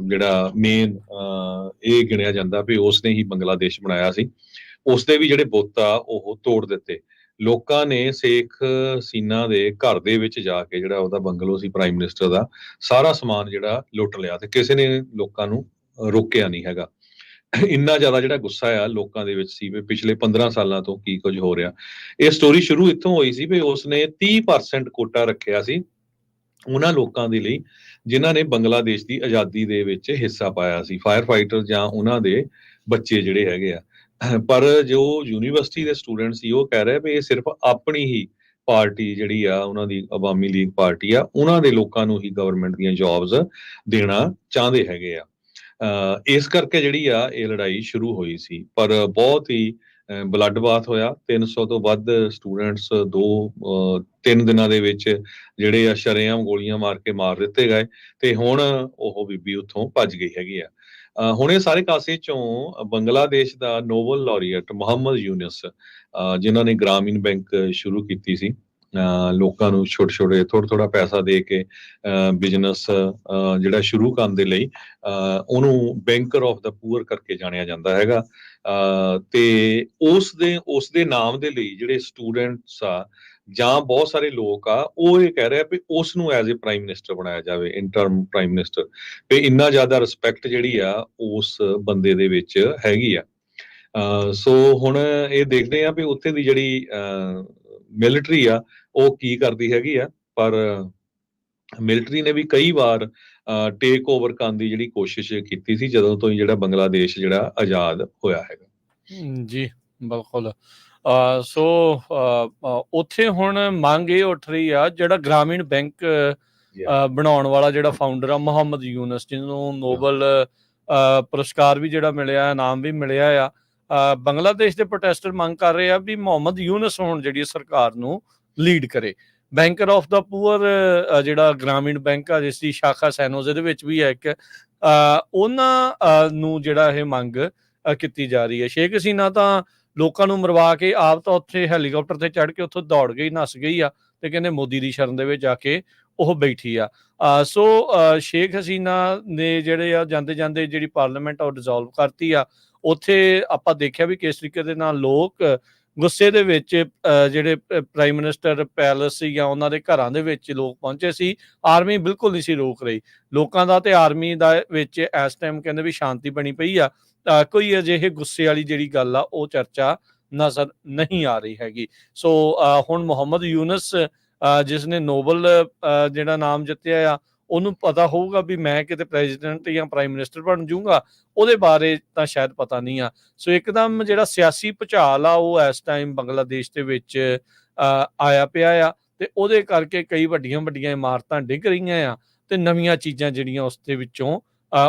ਜਿਹੜਾ ਮੇਨ ਇਹ ਗਿਣਿਆ ਜਾਂਦਾ ਵੀ ਉਸਨੇ ਹੀ ਬੰਗਲਾਦੇਸ਼ ਬਣਾਇਆ ਸੀ, ਉਸਦੇ ਵੀ ਜਿਹੜੇ ਬੁੱਤ ਆ ਉਹ ਤੋੜ ਦਿੱਤੇ। ਲੋਕਾਂ ਨੇ ਸ਼ੇਖ ਹਸੀਨਾ ਦੇ ਘਰ ਦੇ ਵਿੱਚ ਜਾ ਕੇ, ਜਿਹੜਾ ਉਹਦਾ ਬੰਗਲੋ ਸੀ ਪ੍ਰਾਈਮ ਮਿਨਿਸਟਰ ਦਾ, ਸਾਰਾ ਸਮਾਨ ਜਿਹੜਾ ਲੁੱਟ ਲਿਆ, ਤੇ ਕਿਸੇ ਨੇ ਲੋਕਾਂ ਨੂੰ ਰੋਕਿਆ ਨਹੀਂ ਹੈਗਾ। ਇੰਨਾ ਜ਼ਿਆਦਾ ਜਿਹੜਾ ਗੁੱਸਾ ਆ ਲੋਕਾਂ ਦੇ ਵਿੱਚ ਸੀ ਵੀ ਪਿਛਲੇ 15 ਸਾਲਾਂ ਤੋਂ ਕੀ ਕੁਝ ਹੋ ਰਿਹਾ। ਇਹ ਸਟੋਰੀ ਸ਼ੁਰੂ ਇੱਥੋਂ ਹੋਈ ਸੀ ਵੀ ਉਸਨੇ 30% ਕੋਟਾ ਰੱਖਿਆ ਸੀ ਉਹਨਾਂ ਲੋਕਾਂ ਦੇ ਲਈ ਜਿਨ੍ਹਾਂ ਨੇ ਬੰਗਲਾਦੇਸ਼ ਦੀ ਆਜ਼ਾਦੀ ਦੇ ਵਿੱਚ ਹਿੱਸਾ ਪਾਇਆ ਸੀ, ਫਾਇਰ ਫਾਈਟਰ ਜਾਂ ਉਹਨਾਂ ਦੇ ਬੱਚੇ ਜਿਹੜੇ ਹੈਗੇ ਆ। ਪਰ ਜੋ ਯੂਨੀਵਰਸਿਟੀ ਦੇ ਸਟੂਡੈਂਟ ਸੀ ਉਹ ਕਹਿ ਰਹੇ ਵੀ ਇਹ ਸਿਰਫ ਆਪਣੀ ਹੀ ਪਾਰਟੀ ਜਿਹੜੀ ਆ, ਉਹਨਾਂ ਦੀ ਅਵਾਮੀ ਲੀਗ ਪਾਰਟੀ ਆ, ਉਹਨਾਂ ਦੇ ਲੋਕਾਂ ਨੂੰ ਹੀ ਗਵਰਨਮੈਂਟ ਦੀਆਂ ਜੌਬਸ ਦੇਣਾ ਚਾਹੁੰਦੇ ਹੈਗੇ ਆ। ਇਸ ਕਰਕੇ ਜਿਹੜੀ ਆ ਇਹ ਲੜਾਈ ਸ਼ੁਰੂ ਹੋਈ ਸੀ, ਪਰ ਬਹੁਤ ਹੀ ਬਲੱਡ ਬਾਥ ਹੋਇਆ। 300 ਤੋਂ ਵੱਧ ਸਟੂਡੈਂਟਸ 2-3 ਦਿਨਾਂ ਦੇ ਵਿੱਚ ਜਿਹੜੇ ਆ ਸ਼ਰੇਆਮ ਗੋਲੀਆਂ ਮਾਰ ਕੇ ਮਾਰ ਦਿੱਤੇ ਗਏ, ਤੇ ਹੁਣ ਉਹ ਬੀਬੀ ਉੱਥੋਂ ਭੱਜ ਗਈ ਹੈਗੀ ਆ। ਹੁਣ ਇਹ ਸਾਰੇ ਕਾਸੇ ਚੋਂ ਬੰਗਲਾਦੇਸ਼ ਦਾ ਨੋਬਲ ਲੌਰੀਏਟ ਮੁਹੰਮਦ ਯੂਨਸ, ਜਿਨ੍ਹਾਂ ਨੇ ਗ੍ਰਾਮੀਣ ਬੈਂਕ ਸ਼ੁਰੂ ਕੀਤੀ ਸੀ, ਲੋਕਾਂ ਨੂੰ ਛੋਟੇ ਥੋੜਾ ਪੈਸਾ ਦੇ ਕੇ ਬਿਜ਼ਨਸ ਜਿਹੜਾ ਸ਼ੁਰੂ ਕਰਨ ਦੇ ਲਈ, ਉਹਨੂੰ ਬੈਂਕਰ ਆਫ ਦਾ ਪੂਅਰ ਕਰਕੇ ਜਾਣਿਆ ਜਾਂਦਾ ਹੈਗਾ। ਤੇ ਉਸ ਦੇ ਨਾਮ ਦੇ ਲਈ ਜਿਹੜੇ ਸਟੂਡੈਂਟਸ ਆ, ਜਾਂ ਬਹੁਤ ਸਾਰੇ ਲੋਕ ਆ ਉਹ ਇਹ ਕਹਿ ਰਹੇ ਆ ਵੀ ਉਸ ਨੂੰ ਐਜ਼ ਅ ਪ੍ਰਾਈਮ ਮਿਨਿਸਟਰ ਬਣਾਇਆ ਜਾਵੇ, ਇੰਟਰਮ ਪ੍ਰਾਈਮ ਮਿਨਿਸਟਰ, ਵੀ ਇੰਨਾ ਜ਼ਿਆਦਾ ਰਿਸਪੈਕਟ ਜਿਹੜੀ ਆ ਉਸ ਬੰਦੇ ਦੇ ਵਿੱਚ ਹੈਗੀ ਆ। ਸੋ ਹੁਣ ਇਹ ਦੇਖਦੇ ਆ ਵੀ ਉੱਥੇ ਦੀ ਜਿਹੜੀ ਮਿਲਟਰੀ ਆ ਉਹ ਕੀ ਕਰਦੀ ਹੈਗੀ ਆ, ਪਰ ਮਿਲਟਰੀ ਨੇ ਵੀ ਕਈ ਵਾਰ ਟੇਕ ਓਵਰ ਕਰਨ ਦੀ ਜਿਹੜੀ ਕੋਸ਼ਿਸ਼ ਕੀਤੀ ਸੀ ਜਦੋਂ ਤੋਂ ਹੀ ਜਿਹੜਾ ਬੰਗਲਾਦੇਸ਼ ਜਿਹੜਾ ਆਜ਼ਾਦ ਹੋਇਆ ਹੈਗਾ। ਜੀ ਬਿਲਕੁਲ। ਸੋ ਉੱਥੇ ਹੁਣ ਮੰਗ ਇਹ ਉੱਠ ਰਹੀ ਆ, ਜਿਹੜਾ ਗ੍ਰਾਮੀਣ ਬੈਂਕ ਬਣਾਉਣ ਵਾਲਾ ਜਿਹੜਾ ਫਾਊਂਡਰ ਆ ਮੁਹੰਮਦ ਯੂਨਸ, ਜਿਹਨੂੰ ਨੋਬਲ ਪੁਰਸਕਾਰ ਵੀ ਜਿਹੜਾ ਮਿਲਿਆ, ਇਨਾਮ ਵੀ ਮਿਲਿਆ ਆ, ਬੰਗਲਾਦੇਸ਼ ਦੇ ਪ੍ਰੋਟੈਸਟਰ ਮੰਗ ਕਰ ਰਹੇ ਆ ਵੀ ਮੁਹੰਮਦ ਯੂਨਸ ਹੁਣ ਜਿਹੜੀ ਸਰਕਾਰ ਨੂੰ ਲੀਡ ਕਰੇ। ਬੈਂਕਰ ਆਫ ਦਾ ਪੂਅਰ ਜਿਹੜਾ ਗ੍ਰਾਮੀਣ ਬੈਂਕ ਆ, ਜਿਸ ਦੀ ਸ਼ਾਖਾ ਸੈਨੋਜ਼ੇ ਦੇ ਵਿੱਚ ਵੀ ਹੈ ਇੱਕ, ਉਹਨਾਂ ਨੂੰ ਜਿਹੜਾ ਇਹ ਮੰਗ ਕੀਤੀ ਜਾ ਰਹੀ ਹੈ। ਸ਼ੇਖ ਹਸੀਨਾ ਤਾਂ ਲੋਕਾਂ ਨੂੰ ਮਰਵਾ ਕੇ ਆਪ ਤਾਂ ਉੱਥੇ ਹੈਲੀਕਾਪਟਰ ਤੇ ਚੜ੍ਹ ਕੇ ਉੱਥੋਂ ਦੌੜ ਗਈ, ਨੱਸ ਗਈ ਆ, ਤੇ ਕਹਿੰਦੇ ਮੋਦੀ ਦੀ ਸ਼ਰਨ ਦੇ ਵਿੱਚ ਜਾ ਕੇ ਉਹ ਬੈਠੀ ਆ। ਸੋ ਸ਼ੇਖ ਹਸੀਨਾ ਨੇ ਜਿਹੜੇ ਆ ਜਾਂਦੇ ਜਾਂਦੇ ਜਿਹੜੀ ਪਾਰਲੀਮੈਂਟ ਆ ਉਹ ਡਿਸੋਲਵ ਕਰਤੀ ਆ। ਉੱਥੇ ਆਪਾਂ ਦੇਖਿਆ ਵੀ ਕਿਸ ਤਰੀਕੇ ਦੇ ਨਾਲ ਲੋਕ ਗੁੱਸੇ ਦੇ ਵਿੱਚ ਜਿਹੜੇ ਪ੍ਰਾਈਮ ਮਿਨਿਸਟਰ ਪੈਲਸ ਸੀ ਜਾਂ ਉਹਨਾਂ ਦੇ ਘਰਾਂ ਦੇ ਵਿੱਚ ਲੋਕ ਪਹੁੰਚੇ ਸੀ। ਆਰਮੀ ਬਿਲਕੁਲ ਨਹੀਂ ਸੀ ਰੋਕ ਰਹੀ ਲੋਕਾਂ ਦਾ, ਤੇ ਆਰਮੀ ਦਾ ਵਿੱਚ ਇਸ ਟਾਈਮ ਕਹਿੰਦੇ ਵੀ ਸ਼ਾਂਤੀ ਬਣੀ ਪਈ ਆ। ਕੋਈ ਅਜਿਹੇ ਗੁੱਸੇ ਵਾਲੀ ਜਿਹੜੀ ਗੱਲ ਆ ਉਹ ਚਰਚਾ ਨਜ਼ਰ ਨਹੀਂ ਆ ਰਹੀ ਹੈਗੀ। ਸੋ ਹੁਣ ਮੁਹੰਮਦ ਯੂਨਸ ਜਿਸ ਨੇ ਨੋਬਲ ਜਿਹੜਾ ਨਾਮ ਜਿੱਤਿਆ ਆ, ਉਹਨੂੰ ਪਤਾ ਹੋਊਗਾ ਵੀ ਮੈਂ ਕਿਤੇ ਪ੍ਰੈਜ਼ੀਡੈਂਟ ਜਾਂ ਪ੍ਰਾਈਮ ਮਿਨਿਸਟਰ ਬਣ ਜਾਊਂਗਾ, ਉਹਦੇ ਬਾਰੇ ਤਾਂ ਸ਼ਾਇਦ ਪਤਾ ਨਹੀਂ ਆ। ਸੋ ਇੱਕਦਮ ਜਿਹੜਾ ਸਿਆਸੀ ਭੁਚਾਲ ਆ ਉਹ ਇਸ ਟਾਈਮ ਬੰਗਲਾਦੇਸ਼ ਦੇ ਵਿੱਚ ਆਇਆ ਪਿਆ ਆ, ਤੇ ਉਹਦੇ ਕਰਕੇ ਕਈ ਵੱਡੀਆਂ ਵੱਡੀਆਂ ਇਮਾਰਤਾਂ ਡਿੱਗ ਰਹੀਆਂ ਆ, ਤੇ ਨਵੀਆਂ ਚੀਜ਼ਾਂ ਜਿਹੜੀਆਂ ਉਸ ਦੇ ਵਿੱਚੋਂ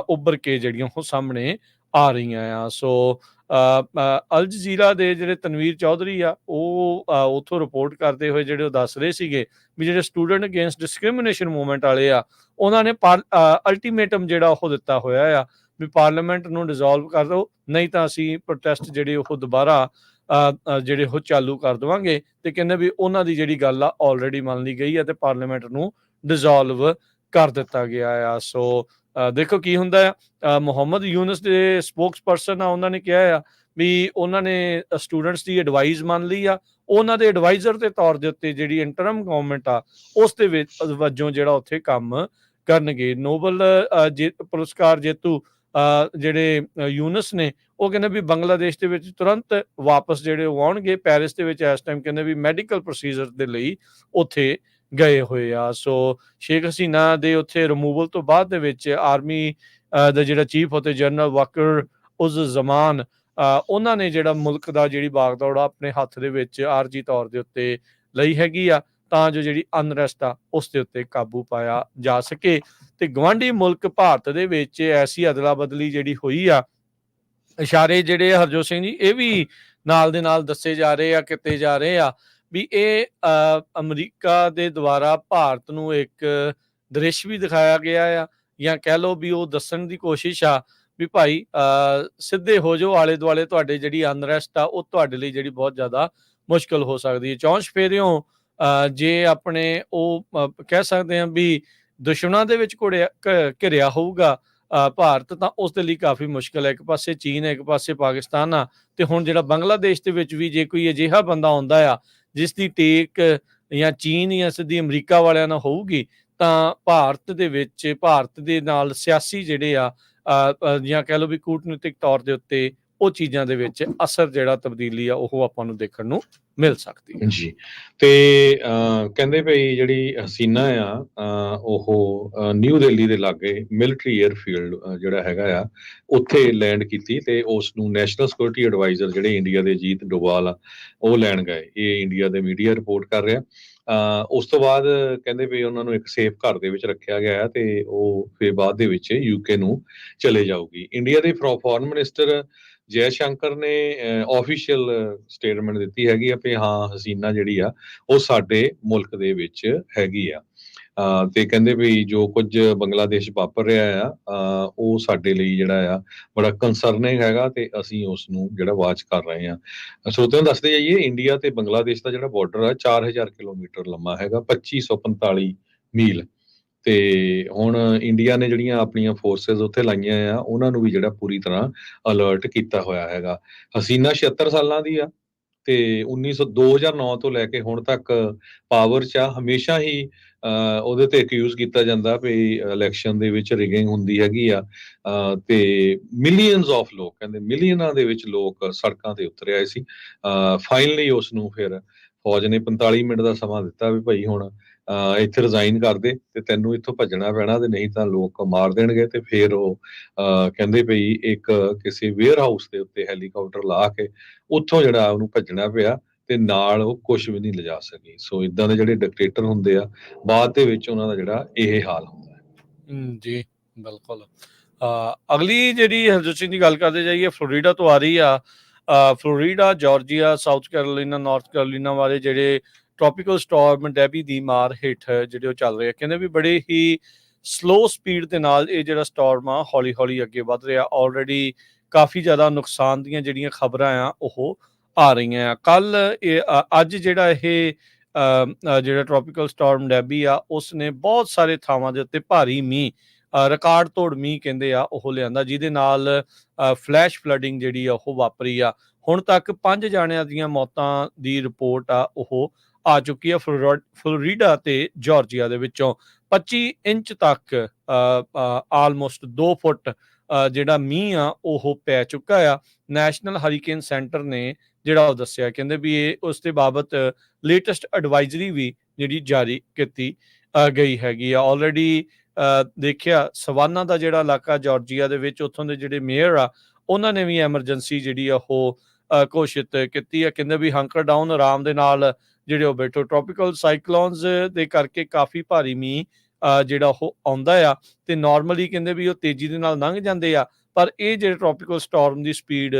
ਉੱਭਰ ਕੇ ਜਿਹੜੀਆਂ ਉਹ ਸਾਹਮਣੇ ਆ ਰਹੀਆਂ ਆ। ਸੋ ਅਲ ਜਜ਼ੀਰਾ ਦੇ ਜਿਹੜੇ ਤਨਵੀਰ ਚੌਧਰੀ ਆ, ਉਹ ਉੱਥੋਂ ਰਿਪੋਰਟ ਕਰਦੇ ਹੋਏ ਜਿਹੜੇ ਉਹ ਦੱਸ ਰਹੇ ਸੀਗੇ ਵੀ ਜਿਹੜੇ ਸਟੂਡੈਂਟ ਅਗੇਂਸਟ ਡਿਸਕ੍ਰਿਮੀਨੇਸ਼ਨ ਮੂਵਮੈਂਟ ਵਾਲੇ ਆ, ਉਹਨਾਂ ਨੇ ਅਲਟੀਮੇਟਮ ਜਿਹੜਾ ਉਹ ਦਿੱਤਾ ਹੋਇਆ ਆ ਵੀ ਪਾਰਲੀਮੈਂਟ ਨੂੰ ਡਿਸੋਲਵ ਕਰ ਦਿਓ, ਨਹੀਂ ਤਾਂ ਅਸੀਂ ਪ੍ਰੋਟੈਸਟ ਜਿਹੜੇ ਉਹ ਦੁਬਾਰਾ ਜਿਹੜੇ ਉਹ ਚਾਲੂ ਕਰ ਦੇਵਾਂਗੇ। ਤੇ ਕਹਿੰਦੇ ਵੀ ਉਹਨਾਂ ਦੀ ਜਿਹੜੀ ਗੱਲ ਆ ਆਲਰੇਡੀ ਮੰਨ ਲਈ ਗਈ ਆ ਤੇ ਪਾਰਲੀਮੈਂਟ ਨੂੰ ਡਿਸੋਲਵ ਕਰ ਦਿੱਤਾ ਗਿਆ ਆ। ਸੋ ਦੇਖੋ ਕੀ ਹੁੰਦਾ ਆ। ਮੁਹੰਮਦ ਯੂਨਸ ਦੇ ਸਪੋਕਸ ਪਰਸਨ ਆ, ਉਹਨਾਂ ਨੇ ਕਿਹਾ ਆ ਵੀ ਉਹਨਾਂ ਨੇ ਸਟੂਡੈਂਟਸ ਦੀ ਐਡਵਾਈਸ ਮੰਨ ਲਈ ਆ, ਉਹਨਾਂ ਦੇ ਐਡਵਾਈਜ਼ਰ ਦੇ ਤੌਰ ਦੇ ਉੱਤੇ ਜਿਹੜੀ ਇੰਟਰਮ ਗਵਰਨਮੈਂਟ ਆ ਉਸ ਦੇ ਵਿੱਚ ਵਜੋਂ ਜਿਹੜਾ ਉੱਥੇ ਕੰਮ ਕਰਨਗੇ। ਨੋਬਲ ਪੁਰਸਕਾਰ ਜੇਤੂ ਜਿਹੜੇ ਯੂਨਸ ਨੇ, ਉਹ ਕਹਿੰਦੇ ਵੀ ਬੰਗਲਾਦੇਸ਼ ਦੇ ਵਿੱਚ ਤੁਰੰਤ ਵਾਪਸ ਜਿਹੜੇ ਉਹ ਆਉਣਗੇ। ਪੈਰਿਸ ਦੇ ਵਿੱਚ ਇਸ ਟਾਈਮ ਕਹਿੰਦੇ ਵੀ ਮੈਡੀਕਲ ਪ੍ਰੋਸੀਜਰ ਦੇ ਲਈ ਉੱਥੇ ਗਏ ਹੋਏ ਆ। ਸੋ ਸ਼ੇਖ ਹਸੀਨਾ ਦੇ ਉੱਥੇ ਰਿਮੂਵਲ ਤੋਂ ਬਾਅਦ ਦੇ ਵਿੱਚ ਆਰਮੀ ਦਾ ਜਿਹੜਾ ਚੀਫ ਉੱਥੇ ਜਨਰਲ ਵਾਕਰ ਉਜ਼ ਜ਼ਮਾਨ, ਉਹਨਾਂ ਨੇ ਜਿਹੜਾ ਮੁਲਕ ਦਾ ਜਿਹੜੀ ਬਾਗਦੌੜ ਆਪਣੇ ਹੱਥ ਦੇ ਵਿੱਚ ਆਰਜੀ ਤੌਰ ਦੇ ਉੱਤੇ ਲਈ ਹੈਗੀ ਆ, ਤਾਂ ਜੋ ਜਿਹੜੀ ਅਨਰੈਸਟ ਆ ਉਸ ਦੇ ਉੱਤੇ ਕਾਬੂ ਪਾਇਆ ਜਾ ਸਕੇ। ਤੇ ਗਵਾਂਢੀ ਮੁਲਕ ਭਾਰਤ ਦੇ ਵਿੱਚ ਐਸੀ ਅਦਲਾ ਬਦਲੀ ਜਿਹੜੀ ਹੋਈ ਆ, ਇਸ਼ਾਰੇ ਜਿਹੜੇ ਹਰਜੋਤ ਸਿੰਘ ਜੀ ਇਹ ਵੀ ਨਾਲ ਦੇ ਨਾਲ ਦੱਸੇ ਜਾ ਰਹੇ ਆ, ਕੀਤੇ ਜਾ ਰਹੇ ਆ ਵੀ ਇਹ ਅਮਰੀਕਾ ਦੇ ਦੁਆਰਾ ਭਾਰਤ ਨੂੰ ਇੱਕ ਦ੍ਰਿਸ਼ ਵੀ ਦਿਖਾਇਆ ਗਿਆ ਆ, ਜਾਂ ਕਹਿ ਲਓ ਵੀ ਉਹ ਦੱਸਣ ਦੀ ਕੋਸ਼ਿਸ਼ ਆ ਵੀ ਭਾਈ ਸਿੱਧੇ ਹੋ ਜਾਓ, ਆਲੇ ਦੁਆਲੇ ਤੁਹਾਡੇ ਜਿਹੜੀ ਅਨਰੈਸਟ ਆ ਉਹ ਤੁਹਾਡੇ ਲਈ ਜਿਹੜੀ ਬਹੁਤ ਜ਼ਿਆਦਾ ਮੁਸ਼ਕਲ ਹੋ ਸਕਦੀ ਹੈ। ਚੌਂਚ ਫੇਰਿਓ ਜੇ ਆਪਣੇ ਉਹ ਕਹਿ ਸਕਦੇ ਹਾਂ ਵੀ ਦੁਸ਼ਮਣਾਂ ਦੇ ਵਿੱਚ ਘਿਰਿਆ ਹੋਊਗਾ ਭਾਰਤ, ਤਾਂ ਉਸ ਦੇ ਲਈ ਕਾਫੀ ਮੁਸ਼ਕਲ ਹੈ। ਇੱਕ ਪਾਸੇ ਚੀਨ ਹੈ, ਇੱਕ ਪਾਸੇ ਪਾਕਿਸਤਾਨ ਆ, ਤੇ ਹੁਣ ਜਿਹੜਾ ਬੰਗਲਾਦੇਸ਼ ਦੇ ਵਿੱਚ ਵੀ ਜੇ ਕੋਈ ਅਜਿਹਾ ਬੰਦਾ ਆਉਂਦਾ ਆ ਜਿਸ ਦੀ ਟੇਕ ਜਾਂ ਚੀਨ ਜਾਂ ਸਿੱਧੀ ਅਮਰੀਕਾ ਵਾਲਿਆਂ ਨਾਲ ਹੋਊਗੀ, ਤਾਂ ਭਾਰਤ ਦੇ ਵਿੱਚ ਭਾਰਤ ਦੇ ਨਾਲ ਸਿਆਸੀ ਜਿਹੜੇ ਆ ਜਾਂ ਕਹਿ ਲਓ ਵੀ ਕੂਟਨੀਤਿਕ ਤੌਰ ਦੇ ਉੱਤੇ ਉਹ ਚੀਜ਼ਾਂ ਦੇ ਵਿੱਚ ਅਸਰ ਜਿਹੜਾ ਤਬਦੀਲੀ ਆ ਉਹ ਆਪਾਂ ਨੂੰ ਦੇਖਣ ਨੂੰ ਮਿਲ ਸਕਦੀ ਹੈ ਜੀ। ਤੇ ਕਹਿੰਦੇ ਭਈ ਜਿਹੜੀ ਹਸੀਨਾ ਆ ਉਹ ਨਿਊ ਦਿੱਲੀ ਦੇ ਲਾਗੇ ਮਿਲਟਰੀ 에ਅਰਫੀਲਡ ਜਿਹੜਾ ਹੈਗਾ ਆ ਉੱਥੇ ਲੈਂਡ ਕੀਤੀ, ਤੇ ਉਸ ਨੂੰ ਨੈਸ਼ਨਲ ਸਿਕਿਉਰਿਟੀ ਐਡਵਾਈਜ਼ਰ ਜਿਹੜੇ ਇੰਡੀਆ ਦੇ ਅਜੀਤ ਡੋਵਾਲ ਆ ਉਹ ਲੈਣ ਗਏ। ਇਹ ਇੰਡੀਆ ਦੇ ਮੀਡੀਆ ਰਿਪੋਰਟ ਕਰ ਰਿਹਾ। ਉਸ ਤੋਂ ਬਾਅਦ ਕਹਿੰਦੇ ਵੀ ਉਹਨਾਂ ਨੂੰ ਇੱਕ ਸੇਫ ਘਰ ਦੇ ਵਿੱਚ ਰੱਖਿਆ ਗਿਆ ਹੈ, ਤੇ ਉਹ ਫਿਰ ਬਾਅਦ ਦੇ ਵਿੱਚ UK ਨੂੰ ਚਲੇ ਜਾਊਗੀ। ਇੰਡੀਆ ਦੇ ਫੋਰਨ ਮਿਨਿਸਟਰ ਜੈ ਸ਼ੰਕਰ ਨੇ ਆਫੀਸ਼ੀਅਲ ਸਟੇਟਮੈਂਟ ਦਿੱਤੀ ਹੈਗੀ ਆ ਵੀ ਹਾਂ ਹਸੀਨਾ ਜਿਹੜੀ ਆ ਉਹ ਸਾਡੇ ਮੁਲਕ ਦੇ ਵਿੱਚ ਹੈਗੀ ਆ, ਤੇ ਕਹਿੰਦੇ ਵੀ ਜੋ ਕੁਝ ਬੰਗਲਾਦੇਸ਼ ਵਾਪਰ ਰਿਹਾ ਆ ਉਹ ਸਾਡੇ ਲਈ ਜਿਹੜਾ ਆ ਬੜਾ ਕੰਸਰਨਿੰਗ ਹੈਗਾ, ਤੇ ਅਸੀਂ ਉਸ ਨੂੰ ਜਿਹੜਾ ਵਾਚ ਕਰ ਰਹੇ ਹਾਂ। ਸਰੋਤਿਆਂ ਨੂੰ ਦੱਸਦੇ ਜਾਈਏ, ਇੰਡੀਆ ਤੇ ਬੰਗਲਾਦੇਸ਼ ਦਾ ਜਿਹੜਾ ਬਾਰਡਰ ਆ 4000 ਕਿਲੋਮੀਟਰ ਲੰਮਾ ਹੈਗਾ, 2545 ਮੀਲ। ਤੇ ਹੁਣ ਇੰਡੀਆ ਨੇ ਜਿਹੜੀਆਂ ਆਪਣੀਆਂ ਫੋਰਸਿਸ ਉੱਥੇ ਲਾਈਆਂ ਆ ਉਹਨਾਂ ਨੂੰ ਵੀ ਜਿਹੜਾ ਪੂਰੀ ਤਰ੍ਹਾਂ ਅਲਰਟ ਕੀਤਾ ਹੋਇਆ ਹੈਗਾ। ਹਸੀਨਾ 76 ਸਾਲਾਂ ਦੀ ਆ, ਤੇ 2009 ਤੋਂ ਲੈ ਕੇ ਹੁਣ ਤੱਕ ਪਾਵਰ 'ਚ ਆ। ਹਮੇਸ਼ਾ ਹੀ ਉਹਦੇ ਤੇ ਅਕਿਊਜ਼ ਕੀਤਾ ਜਾਂਦਾ ਵੀ ਇਲੈਕਸ਼ਨ ਦੇ ਵਿੱਚ ਰਿਗਿੰਗ ਹੁੰਦੀ ਹੈਗੀ ਆ। ਤੇ ਮਿਲੀਅਨਸ ਆਫ ਲੋਕ, ਕਹਿੰਦੇ ਮਿਲੀਅਨਾਂ ਦੇ ਵਿੱਚ ਲੋਕ ਸੜਕਾਂ ਤੇ ਉਤਰ ਆਏ ਸੀ। ਫਾਈਨਲੀ ਉਸ ਨੂੰ ਫਿਰ ਫੌਜ ਨੇ 45 ਮਿੰਟ ਦਾ ਸਮਾਂ ਦਿੱਤਾ ਵੀ ਭਾਈ ਹੁਣ ਇੱਥੇ ਰਿਜ਼ਾਈਨ ਕਰ ਦੇ ਤੇ ਤੈਨੂੰ ਇੱਥੋਂ ਭੱਜਣਾ ਪੈਣਾ, ਤੇ ਨਹੀਂ ਤਾਂ ਲੋਕ ਮਾਰ ਦੇਣਗੇ। ਤੇ ਫਿਰ ਉਹ ਕਹਿੰਦੇ ਭਈ ਇੱਕ ਕਿਸੇ ਵੇਅਰ ਹਾਊਸ ਦੇ ਉੱਤੇ ਹੈਲੀਕਾਪਟਰ ਲਾ ਕੇ ਉੱਥੋਂ ਜਿਹੜਾ ਉਹਨੂੰ ਭੱਜਣਾ ਪਿਆ, ਤੇ ਨਾਲ ਉਹ ਕੁਝ ਵੀ ਨਹੀਂ ਲਿਜਾ ਸਕੀ। ਸੋ ਇਦਾਂ ਦੇ ਜਿਹੜੇ ਡਿਕਟੇਟਰ ਹੁੰਦੇ ਆ, ਬਾਅਦ ਦੇ ਵਿੱਚ ਉਹਨਾਂ ਦਾ ਜਿਹੜਾ ਇਹ ਹਾਲ ਹੁੰਦਾ ਹੈ। ਜੀ ਬਿਲਕੁਲ। ਅਗਲੀ ਜਿਹੜੀ ਹਰਜੋਤ ਸਿੰਘ ਦੀ ਗੱਲ ਕਰਦੇ ਜਾਈਏ, ਫਲੋਰੀਡਾ ਤੋਂ ਆ ਰਹੀ ਆ। Florida, Georgia, south Carolina, north Carolina ਵਾਲੇ ਜਿਹੜੇ ਟ੍ਰੋਪੀਕਲ ਸਟਾਰਮ ਡੈਬੀ ਦੀ ਮਾਰ ਹੇਠ ਜਿਹੜੇ ਉਹ ਚੱਲ ਰਹੇ ਆ, ਕਹਿੰਦੇ ਵੀ ਬੜੇ ਹੀ ਸਲੋ ਸਪੀਡ ਦੇ ਨਾਲ ਇਹ ਜਿਹੜਾ ਸਟਾਰਮ ਆ ਹੌਲੀ ਹੌਲੀ ਅੱਗੇ ਵੱਧ ਰਿਹਾ। ਆਲਰੇਡੀ ਕਾਫੀ ਜ਼ਿਆਦਾ ਨੁਕਸਾਨ ਦੀਆਂ ਜਿਹੜੀਆਂ ਖਬਰਾਂ ਆ ਉਹ ਆ ਰਹੀਆਂ ਆ। ਕੱਲ ਅੱਜ ਜਿਹੜਾ ਇਹ ਜਿਹੜਾ ਟ੍ਰੋਪੀਕਲ ਸਟਾਰਮ ਡੈਬੀ ਆ, ਉਸ ਨੇ ਬਹੁਤ ਸਾਰੇ ਥਾਵਾਂ ਦੇ ਉੱਤੇ ਭਾਰੀ ਮੀਂਹ, ਰਿਕਾਰਡ ਤੋੜ ਮੀਂਹ ਕਹਿੰਦੇ ਆ ਉਹ ਲਿਆਂਦਾ, ਜਿਹਦੇ ਨਾਲ ਫਲੈਸ਼ ਫਲੱਡਿੰਗ ਜਿਹੜੀ ਆ ਉਹ ਵਾਪਰੀ ਆ। ਹੁਣ ਤੱਕ 5 ਜਾਣਿਆਂ ਦੀਆਂ ਮੌਤਾਂ ਦੀ ਰਿਪੋਰਟ ਆ ਉਹ ਆ ਚੁੱਕੀ ਆ ਫਲੋਰੀਡਾ ਤੇ ਜਾਰਜੀਆ ਦੇ ਵਿੱਚੋਂ। 25 ਇੰਚ ਤੱਕ ਆਲਮੋਸਟ 2 ਫੁੱਟ ਜਿਹੜਾ ਮੀਂਹ ਆ ਉਹ ਪੈ ਚੁੱਕਾ ਆ। ਨੈਸ਼ਨਲ ਹਰੀਕੇਨ ਸੈਂਟਰ ਨੇ ਜਿਹੜਾ ਉਹ ਦੱਸਿਆ, ਕਹਿੰਦੇ ਵੀ ਇਹ ਉਸ ਦੇ ਬਾਬਤ ਲੇਟੈਸਟ ਐਡਵਾਈਜ਼ਰੀ ਵੀ ਜਿਹੜੀ ਜਾਰੀ ਕੀਤੀ ਗਈ ਹੈਗੀ ਆ। ਆਲਰੇਡੀ ਦੇਖਿਆ ਸਵਾਨਾ ਦਾ ਜਿਹੜਾ ਇਲਾਕਾ ਜਾਰਜੀਆ ਦੇ ਵਿੱਚ, ਉੱਥੋਂ ਦੇ ਜਿਹੜੇ ਮੇਅਰ ਆ ਉਹਨਾਂ ਨੇ ਵੀ ਐਮਰਜੈਂਸੀ ਜਿਹੜੀ ਆ ਉਹ ਘੋਸ਼ਿਤ ਕੀਤੀ ਆ। ਕਹਿੰਦੇ ਵੀ ਹੰਕਰ ਡਾਊਨ, ਆਰਾਮ ਦੇ ਨਾਲ ਜਿਹੜੇ ਉਹ ਬੈਠੋ। ਟ੍ਰੋਪੀਕਲ ਸਾਈਕਲੋਨਸ ਦੇ ਕਰਕੇ ਕਾਫੀ ਭਾਰੀ ਮੀਂਹ ਜਿਹੜਾ ਉਹ ਆਉਂਦਾ ਆ, ਤੇ ਨਾਰਮਲੀ ਕਹਿੰਦੇ ਵੀ ਉਹ ਤੇਜ਼ੀ ਦੇ ਨਾਲ ਲੰਘ ਜਾਂਦੇ ਆ, ਪਰ ਇਹ ਜਿਹੜੇ ਟ੍ਰੋਪੀਕਲ ਸਟਾਰਮ ਦੀ ਸਪੀਡ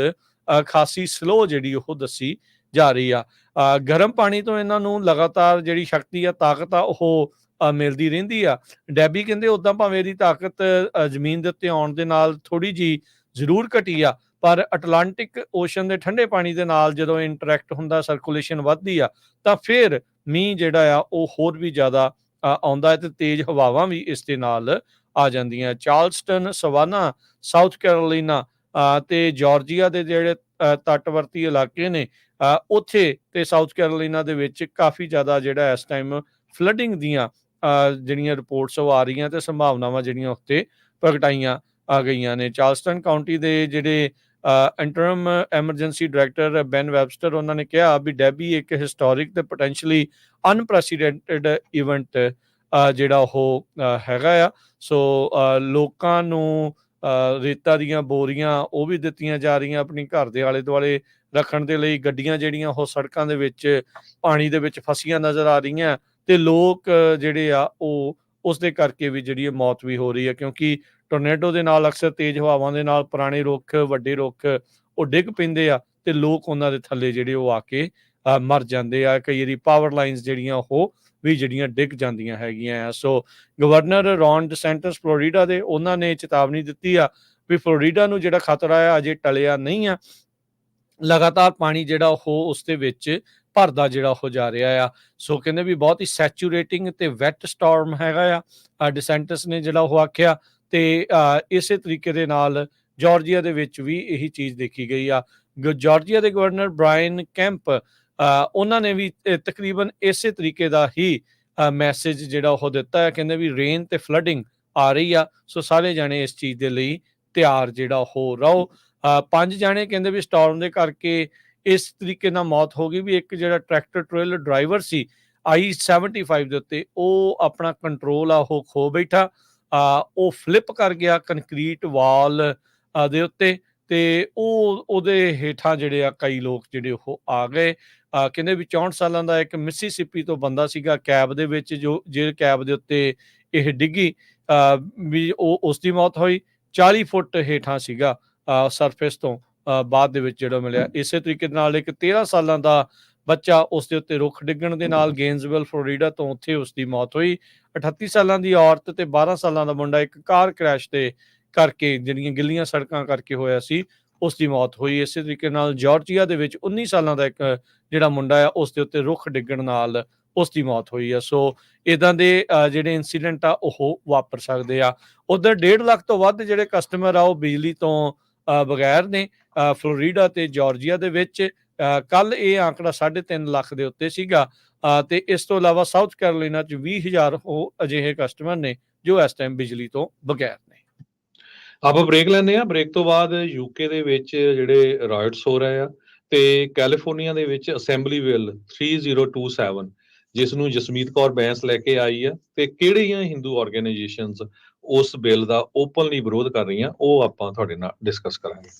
ਖਾਸੀ ਸਲੋ ਜਿਹੜੀ ਉਹ ਦੱਸੀ ਜਾ ਰਹੀ ਆ। ਗਰਮ ਪਾਣੀ ਤੋਂ ਇਹਨਾਂ ਨੂੰ ਲਗਾਤਾਰ ਜਿਹੜੀ ਸ਼ਕਤੀ ਆ, ਤਾਕਤ ਆ, ਉਹ ਮਿਲਦੀ ਰਹਿੰਦੀ ਆ। ਡੈਬੀ ਕਹਿੰਦੇ ਉਦਾਂ ਭਾਵੇਂ ਇਹਦੀ ਤਾਕਤ ਜ਼ਮੀਨ ਦੇ ਉੱਤੇ ਆਉਣ ਦੇ ਨਾਲ ਥੋੜੀ ਜੀ ਜ਼ਰੂਰ ਘਟੀ ਆ, ਪਰ ਅਟਲਾਂਟਿਕ ਓਸ਼ਨ ਦੇ ਠੰਡੇ ਪਾਣੀ ਦੇ ਨਾਲ ਜਦੋਂ ਇੰਟਰੈਕਟ ਹੁੰਦਾ, ਸਰਕੂਲੇਸ਼ਨ ਵੱਧਦੀ ਆ, ਤਾਂ ਫਿਰ ਮੀਂਹ ਜਿਹੜਾ ਆ ਉਹ ਹੋਰ ਵੀ ਜ਼ਿਆਦਾ ਆਉਂਦਾ ਹੈ, ਤੇ ਤੇਜ਼ ਹਵਾਵਾਂ ਵੀ ਇਸ ਦੇ ਨਾਲ ਆ ਜਾਂਦੀਆਂ। ਚਾਰਲਸਟਨ, ਸਵਾਨਾ, ਸਾਊਥ ਕੈਰੋਲੀਨਾ ਤੇ ਜਾਰਜੀਆ ਦੇ ਜਿਹੜੇ ਤੱਟਵਰਤੀ ਇਲਾਕੇ ਨੇ, ਉੱਥੇ ਤੇ ਸਾਊਥ ਕੈਰੋਲੀਨਾ ਦੇ ਵਿੱਚ ਕਾਫੀ ਜ਼ਿਆਦਾ ਜਿਹੜਾ ਇਸ ਟਾਈਮ ਫਲੱਡਿੰਗ ਦੀਆਂ ਜਿਹੜੀਆਂ ਰਿਪੋਰਟਸ ਉਹ ਆ ਰਹੀਆਂ, ਤੇ ਸੰਭਾਵਨਾਵਾਂ ਜਿਹੜੀਆਂ ਉੱਤੇ ਪ੍ਰਗਟਾਈਆਂ ਆ ਗਈਆਂ ਨੇ। ਚਾਰਲਸਟਨ ਕਾਉਂਟੀ ਦੇ ਜਿਹੜੇ interim emergency director Ben Webster, ਉਹਨਾਂ ਨੇ ਕਿਹਾ ਵੀ ਡੈਬੀ ਇੱਕ ਹਿਸਟੋਰਿਕ ਤੇ ਪੋਟੈਂਸ਼ੀਅਲੀ ਅਨਪ੍ਰੈਸੀਡੈਂਟਡ ਇਵੈਂਟ ਜਿਹੜਾ ਉਹ ਹੈਗਾ ਆ। ਸੋ ਲੋਕਾਂ ਨੂੰ ਰੇਤਾ ਦੀਆਂ ਬੋਰੀਆਂ ਉਹ ਵੀ ਦਿੱਤੀਆਂ ਜਾ ਰਹੀਆਂ ਆਪਣੀ ਘਰ ਦੇ ਆਲੇ ਦੁਆਲੇ ਰੱਖਣ ਦੇ ਲਈ। ਗੱਡੀਆਂ ਜਿਹੜੀਆਂ ਉਹ ਸੜਕਾਂ ਦੇ ਵਿੱਚ ਪਾਣੀ ਦੇ ਵਿੱਚ ਫਸੀਆਂ ਨਜ਼ਰ ਆ ਰਹੀਆਂ, ਤੇ ਲੋਕ ਜਿਹੜੇ ਆ ਉਹ ਉਸ ਦੇ ਕਰਕੇ ਵੀ ਜਿਹੜੀ ਮੌਤ ਵੀ ਹੋ ਰਹੀ ਹੈ, ਕਿਉਂਕਿ ਟੋਰਨੇਡੋ ਦੇ ਨਾਲ ਅਕਸਰ ਤੇਜ਼ ਹਵਾਵਾਂ ਦੇ ਨਾਲ ਪੁਰਾਣੇ ਰੁੱਖ, ਵੱਡੇ ਰੁੱਖ ਉਹ ਡਿੱਗ ਪੈਂਦੇ ਆ, ਤੇ ਲੋਕ ਉਹਨਾਂ ਦੇ ਥੱਲੇ ਜਿਹੜੇ ਉਹ ਆ ਕੇ ਮਰ ਜਾਂਦੇ ਆ। ਕਈ ਵਾਰੀ ਪਾਵਰ ਲਾਈਨਸ ਜਿਹੜੀਆਂ ਉਹ ਵੀ ਜਿਹੜੀਆਂ ਡਿੱਗ ਜਾਂਦੀਆਂ ਹੈਗੀਆਂ ਆ। ਸੋ ਗਵਰਨਰ ਰੌਨ ਡਿਸੈਂਟਸ ਫਲੋਰੀਡਾ ਦੇ, ਉਹਨਾਂ ਨੇ ਚੇਤਾਵਨੀ ਦਿੱਤੀ ਆ ਵੀ ਫਲੋਰੀਡਾ ਨੂੰ ਜਿਹੜਾ ਖਤਰਾ ਆ ਅਜੇ ਟਲਿਆ ਨਹੀਂ ਆ। ਲਗਾਤਾਰ ਪਾਣੀ ਜਿਹੜਾ ਉਹ ਉਸ ਦੇ ਵਿੱਚ ਭਰਦਾ ਜਿਹੜਾ ਹੋ ਜਾ ਰਿਹਾ ਆ। ਸੋ ਕਹਿੰਦੇ ਵੀ ਬਹੁਤ ਹੀ ਸੈਚੂਰੇਟਿੰਗ ਤੇ ਵੈਟ ਸਟਾਰਮ ਹੈਗਾ ਆ, ਡਿਸੈਂਟਸ ਨੇ ਜਿਹੜਾ ਉਹ ਆਖਿਆ। ਤੇ ਇਸੇ ਤਰੀਕੇ ਦੇ ਨਾਲ ਜਾਰਜੀਆ ਦੇ ਵਿੱਚ ਵੀ ਇਹੀ ਚੀਜ਼ ਦੇਖੀ ਗਈ ਆ। ਜਾਰਜੀਆ ਦੇ ਗਵਰਨਰ ਬ੍ਰਾਇਨ ਕੈਂਪ, ਉਹਨਾਂ ਨੇ ਵੀ ਤਕਰੀਬਨ ਇਸੇ ਤਰੀਕੇ ਦਾ ਹੀ ਮੈਸੇਜ ਜਿਹੜਾ ਉਹ ਦਿੱਤਾ ਹੈ। ਕਹਿੰਦੇ ਵੀ ਰੇਨ ਤੇ ਫਲੱਡਿੰਗ ਆ ਰਹੀ ਆ, ਸੋ ਸਾਰੇ ਜਾਣੇ ਇਸ ਚੀਜ਼ ਦੇ ਲਈ ਤਿਆਰ ਜਿਹੜਾ ਹੋ ਰਹੋ। 5 ਜਾਣੇ ਕਹਿੰਦੇ ਵੀ ਸਟਾਰਮ ਦੇ ਕਰਕੇ ਇਸ ਤਰੀਕੇ ਨਾਲ ਮੌਤ ਹੋ ਗਈ ਵੀ ਇੱਕ ਜਿਹੜਾ ਟਰੈਕਟਰ ਟ੍ਰੇਲਰ ਡਰਾਈਵਰ ਸੀ I-75 ਦੇ ਉੱਤੇ, ਉਹ ਆਪਣਾ ਕੰਟਰੋਲ ਆ ਉਹ ਖੋ ਬੈਠਾ। ਉਹ ਫਲਿੱਪ ਕਰ ਗਿਆ ਕੰਕਰੀਟ ਵਾਲ ਦੇ ਉੱਤੇ, ਤੇ ਉਹਦੇ ਹੇਠਾਂ ਜਿਹੜੇ ਆ ਕਈ ਲੋਕ ਜਿਹੜੇ ਉਹ ਆ ਗਏ। ਕਹਿੰਦੇ ਵੀ 64 ਸਾਲਾਂ ਦਾ ਇੱਕ ਮਿਸੀਸਿਪੀ ਤੋਂ ਬੰਦਾ ਸੀਗਾ ਕੈਬ ਦੇ ਵਿੱਚ, ਜੇ ਕੈਬ ਦੇ ਉੱਤੇ ਇਹ ਡਿੱਗੀ ਵੀ ਉਹ ਉਸ ਦੀ ਮੌਤ ਹੋਈ। 40 ਫੁੱਟ ਹੇਠਾਂ ਸੀਗਾ ਸਰਫੇਸ ਤੋਂ ਬਾਅਦ ਦੇ ਵਿੱਚ ਜਿਹੜਾ ਮਿਲਿਆ। ਇਸੇ ਤਰੀਕੇ ਨਾਲ ਇੱਕ 13 ਸਾਲਾਂ ਦਾ ਬੱਚਾ, ਉਸ ਦੇ ਉੱਤੇ ਰੁੱਖ ਡਿੱਗਣ ਦੇ ਨਾਲ ਗੇਨਜ਼ਵਿਲ ਫਲੋਰੀਡਾ ਤੋਂ, ਉੱਥੇ ਉਸ ਦੀ ਮੌਤ ਹੋਈ। 38 ਸਾਲਾਂ ਦੀ ਔਰਤ ਤੇ 12 ਸਾਲਾਂ ਦਾ ਮੁੰਡਾ ਇੱਕ ਕਾਰ ਕ੍ਰੈਸ਼ ਦੇ ਕਰਕੇ, ਜਿਹੜੀਆਂ ਗਿੱਲੀਆਂ ਸੜਕਾਂ ਕਰਕੇ ਹੋਇਆ ਸੀ, ਉਸ ਦੀ ਮੌਤ ਹੋਈ। ਇਸੇ ਤਰੀਕੇ ਨਾਲ ਜਾਰਜੀਆ ਦੇ ਵਿੱਚ 19 ਸਾਲਾਂ ਦਾ ਇੱਕ ਜਿਹੜਾ ਮੁੰਡਾ ਆ, ਉਸ ਦੇ ਉੱਤੇ ਰੁੱਖ ਡਿੱਗਣ ਨਾਲ ਉਸ ਦੀ ਮੌਤ ਹੋਈ ਆ। ਸੋ ਇਦਾਂ ਦੇ ਜਿਹੜੇ ਇਨਸੀਡੈਂਟ ਆ ਉਹ ਵਾਪਰ ਸਕਦੇ ਆ। ਉਧਰ 1.5 ਲੱਖ ਤੋਂ ਵੱਧ ਜਿਹੜੇ ਕਸਟਮਰ ਆ ਉਹ ਬਿਜਲੀ ਤੋਂ ਬਗੈਰ ਨੇ ਫਲੋਰੀਡਾ ਤੇ ਜਾਰਜੀਆ ਦੇ ਵਿੱਚ, ਕੱਲ ਇਹ ਆંકੜਾ 3.5 ਲੱਖ ਦੇ ਉੱਤੇ ਸੀਗਾ। ਤੇ ਇਸ ਤੋਂ ਇਲਾਵਾ ਸਾਊਥ ਕੈਰੋਲੀਨਾ 'ਚ 20,000 ਅਜਿਹੇ ਕਸਟਮਰ ਨੇ ਜੋ ਇਸ ਟਾਈਮ ਬਿਜਲੀ ਤੋਂ ਬਗੈਰ ਨੇ। ਆਪਾਂ ਬ੍ਰੇਕ ਲੈਂਦੇ ਆ। ਬ੍ਰੇਕ ਤੋਂ ਬਾਅਦ ਯੂਕੇ ਦੇ ਵਿੱਚ ਜਿਹੜੇ ਰਾਇਟਸ ਹੋ ਰਹੇ ਆ ਤੇ ਕੈਲੀਫੋਰਨੀਆ ਦੇ ਵਿੱਚ ਅਸੈਂਬਲੀ ਬਿੱਲ 3027 ਜਿਸ ਨੂੰ ਜਸਮੀਤ ਕੌਰ ਬੈਂਸ ਲੈ ਕੇ ਆਈ ਆ ਤੇ ਕਿਹੜੀਆਂ ਹਿੰਦੂ ਆਰਗੇਨਾਈਜੇਸ਼ਨਸ ਉਸ ਬਿੱਲ ਦਾ ਓਪਨਲੀ ਵਿਰੋਧ ਕਰ ਰਹੀਆਂ, ਉਹ ਆਪਾਂ ਤੁਹਾਡੇ ਨਾਲ ਡਿਸਕਸ ਕਰਾਂਗੇ।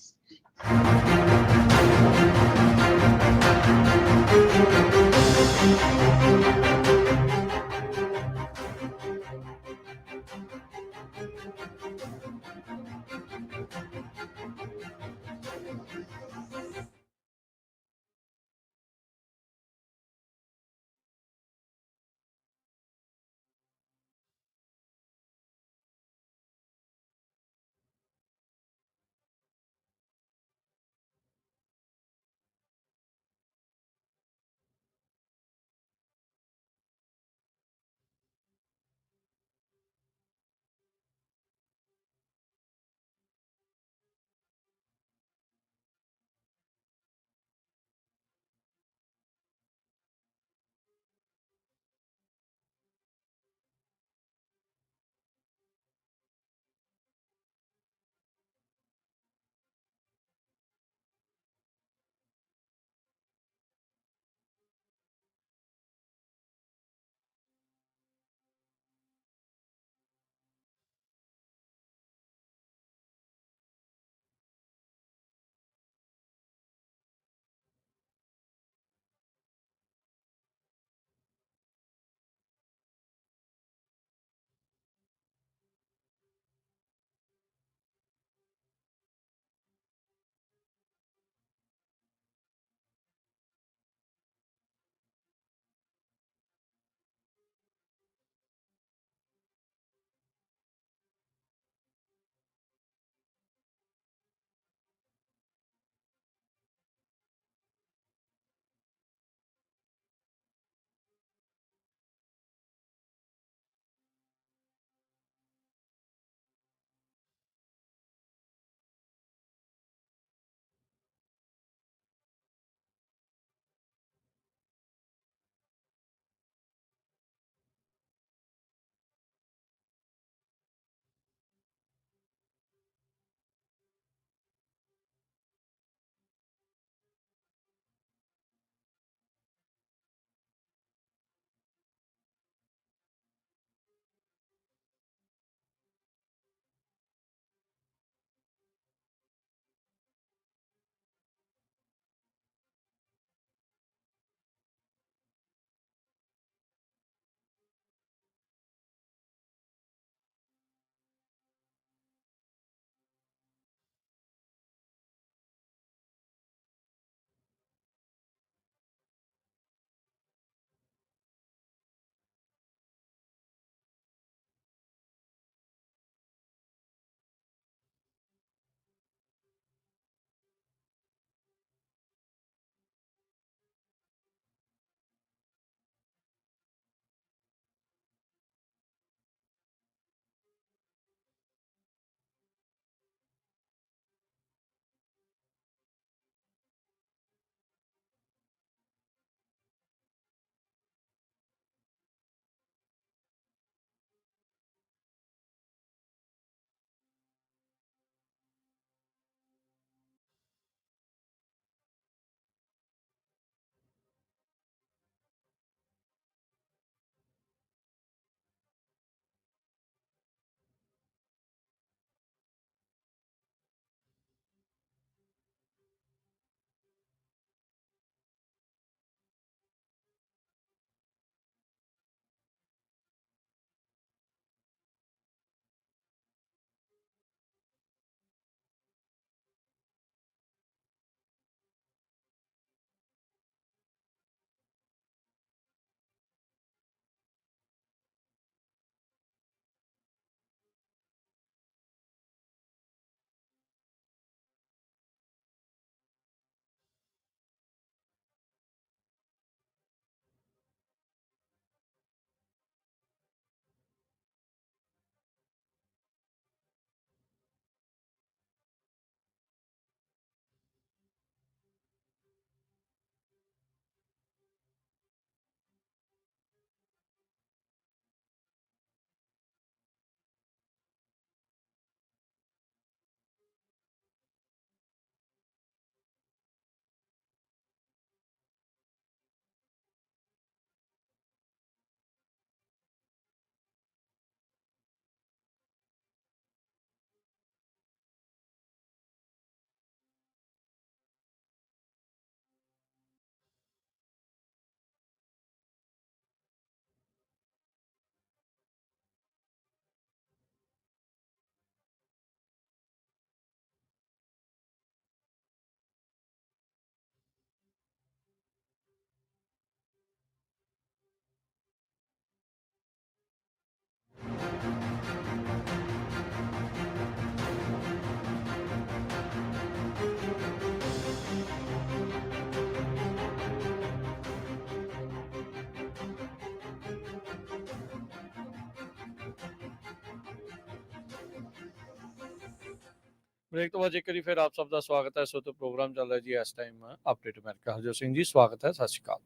ब्रेक तो बाद एक बारी फिर आप सबका स्वागत है। सो तो प्रोग्राम चल रहा है जी इस time update America. Harjot Singh ji स्वागत है, सत श्री अकाल।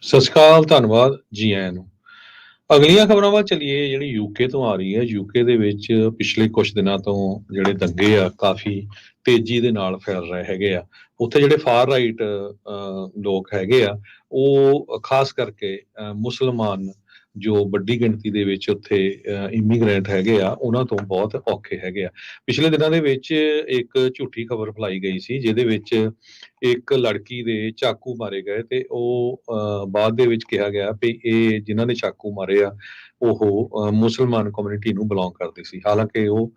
ਸਤਿ ਸ਼੍ਰੀ ਅਕਾਲ, ਧੰਨਵਾਦ, ਜੀ ਆਇਆਂ ਨੂੰ। ਅਗਲੀਆਂ ਖਬਰਾਂ ਵੱਲ ਚੱਲੀਏ, ਜਿਹੜੀ ਯੂਕੇ ਤੋਂ ਆ ਰਹੀ ਹੈ। ਯੂਕੇ ਦੇ ਵਿੱਚ ਪਿਛਲੇ ਕੁਝ ਦਿਨਾਂ ਤੋਂ ਜਿਹੜੇ ਦੰਗੇ ਆ ਕਾਫੀ ਤੇਜ਼ੀ ਦੇ ਨਾਲ ਫੈਲ ਰਹੇ ਹੈਗੇ ਆ। ਉੱਥੇ ਜਿਹੜੇ ਫਾਰ ਰਾਈਟ ਲੋਕ ਹੈਗੇ ਆ, ਉਹ ਖਾਸ ਕਰਕੇ ਮੁਸਲਮਾਨ ਜੋ ਵੱਡੀ ਗਿਣਤੀ ਦੇ ਵਿੱਚ ਉੱਥੇ ਇਮੀਗ੍ਰੈਂਟ ਹੈਗੇ ਆ, ਉਹਨਾਂ ਤੋਂ ਬਹੁਤ ਔਖੇ ਹੈਗੇ ਆ। ਪਿਛਲੇ ਦਿਨਾਂ ਦੇ ਵਿੱਚ ਇੱਕ ਝੂਠੀ ਖਬਰ ਫੈਲਾਈ ਗਈ ਸੀ, ਜਿਹਦੇ ਵਿੱਚ ਇੱਕ ਲੜਕੀ ਦੇ ਚਾਕੂ ਮਾਰੇ ਗਏ ਤੇ ਉਹ ਬਾਅਦ ਦੇ ਵਿੱਚ ਕਿਹਾ ਗਿਆ ਵੀ ਇਹ ਜਿਨ੍ਹਾਂ ਨੇ ਚਾਕੂ ਮਾਰੇ ਆ ਉਹ ਮੁਸਲਮਾਨ ਕਮਿਊਨਿਟੀ ਨੂੰ ਬਿਲੋਂਗ ਕਰਦੇ ਸੀ। ਹਾਲਾਂਕਿ ਉਹ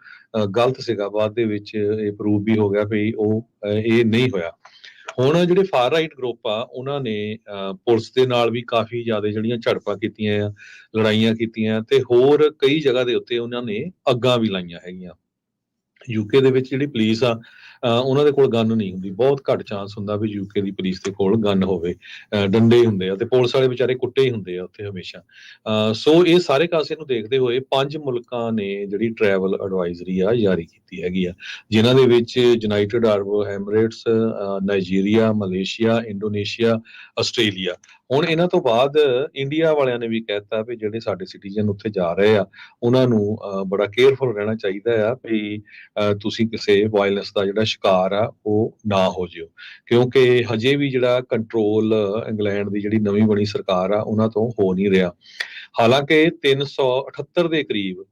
ਗਲਤ ਸੀਗਾ। ਬਾਅਦ ਦੇ ਵਿੱਚ ਇਹ ਪ੍ਰੂਵ ਵੀ ਹੋ ਗਿਆ ਵੀ ਇਹ ਨਹੀਂ ਹੋਇਆ। ਹੁਣ ਜਿਹੜੇ ਫਾਰ ਰਾਈਟ ਗਰੁੱਪ ਆ, ਉਹਨਾਂ ਨੇ ਪੁਲਿਸ ਦੇ ਨਾਲ ਵੀ ਕਾਫੀ ਜ਼ਿਆਦਾ ਜਿਹੜੀਆਂ ਝੜਪਾਂ ਕੀਤੀਆਂ ਆ, ਲੜਾਈਆਂ ਕੀਤੀਆਂ, ਤੇ ਹੋਰ ਕਈ ਜਗ੍ਹਾ ਦੇ ਉੱਤੇ ਉਹਨਾਂ ਨੇ ਅੱਗਾਂ ਵੀ ਲਾਈਆਂ ਹੈਗੀਆਂ। ਯੂਕੇ ਦੇ ਵਿੱਚ ਜਿਹੜੀ ਪੁਲਿਸ ਆ, ਉਹਨਾਂ ਦੇ ਕੋਲ ਗਨ ਨਹੀਂ ਹੁੰਦੀ। ਬਹੁਤ ਘੱਟ ਚਾਂਸ ਹੁੰਦਾ ਵੀ ਯੂਕੇ ਦੀ ਪੁਲਿਸ ਦੇ ਕੋਲ ਗਨ ਹੋਵੇ। ਡੰਡੇ ਹੀ ਹੁੰਦੇ ਆ ਤੇ ਪੁਲਿਸ ਵਾਲੇ ਵਿਚਾਰੇ ਕੁੱਟੇ ਹੀ ਹੁੰਦੇ ਆ ਉੱਥੇ ਹਮੇਸ਼ਾ। ਸੋ ਇਹ ਸਾਰੇ ਕਾਸੇ ਨੂੰ ਦੇਖਦੇ ਹੋਏ 5 ਮੁਲਕਾਂ ਨੇ ਜਿਹੜੀ ਟਰੈਵਲ ਐਡਵਾਈਜ਼ਰੀ ਆ ਜਾਰੀ ਕੀਤੀ ਹੈਗੀ ਆ, ਜਿਨ੍ਹਾਂ ਦੇ ਵਿੱਚ ਯੂਨਾਈਟਿਡ ਅਰਬ ਐਮਿਰੇਟਸ, ਨਾਈਜੀਰੀਆ, ਮਲੇਸ਼ੀਆ, ਇੰਡੋਨੇਸ਼ੀਆ, ਆਸਟ੍ਰੇਲੀਆ। ਹੁਣ ਇਹਨਾਂ ਤੋਂ ਬਾਅਦ ਇੰਡੀਆ ਵਾਲਿਆਂ ਨੇ ਵੀ ਕਹਿਤਾ ਵੀ ਜਿਹੜੇ ਸਾਡੇ ਸਿਟੀਜ਼ਨ ਉੱਥੇ ਜਾ ਰਹੇ ਆ, ਉਹਨਾਂ ਨੂੰ ਬੜਾ ਕੇਅਰਫੁਲ ਰਹਿਣਾ ਚਾਹੀਦਾ ਆ ਵੀ ਤੁਸੀਂ ਕਿਸੇ ਵਾਇਲੈਂਸ ਦਾ ਜਿਹੜਾ ਸ਼ਿਕਾਰ ਆ ਉਹ ਨਾ ਹੋ ਜਿਓ, ਕਿਉਂਕਿ ਹਜੇ ਵੀ ਜਿਹੜਾ ਕੰਟਰੋਲ ਇੰਗਲੈਂਡ ਦੀ ਜਿਹੜੀ ਨਵੀਂ ਬਣੀ ਸਰਕਾਰ ਆ ਉਹਨਾਂ ਤੋਂ ਹੋ ਨਹੀਂ ਰਿਹਾ। ਹਾਲਾਂਕਿ 378 ਦੇ ਕਰੀਬ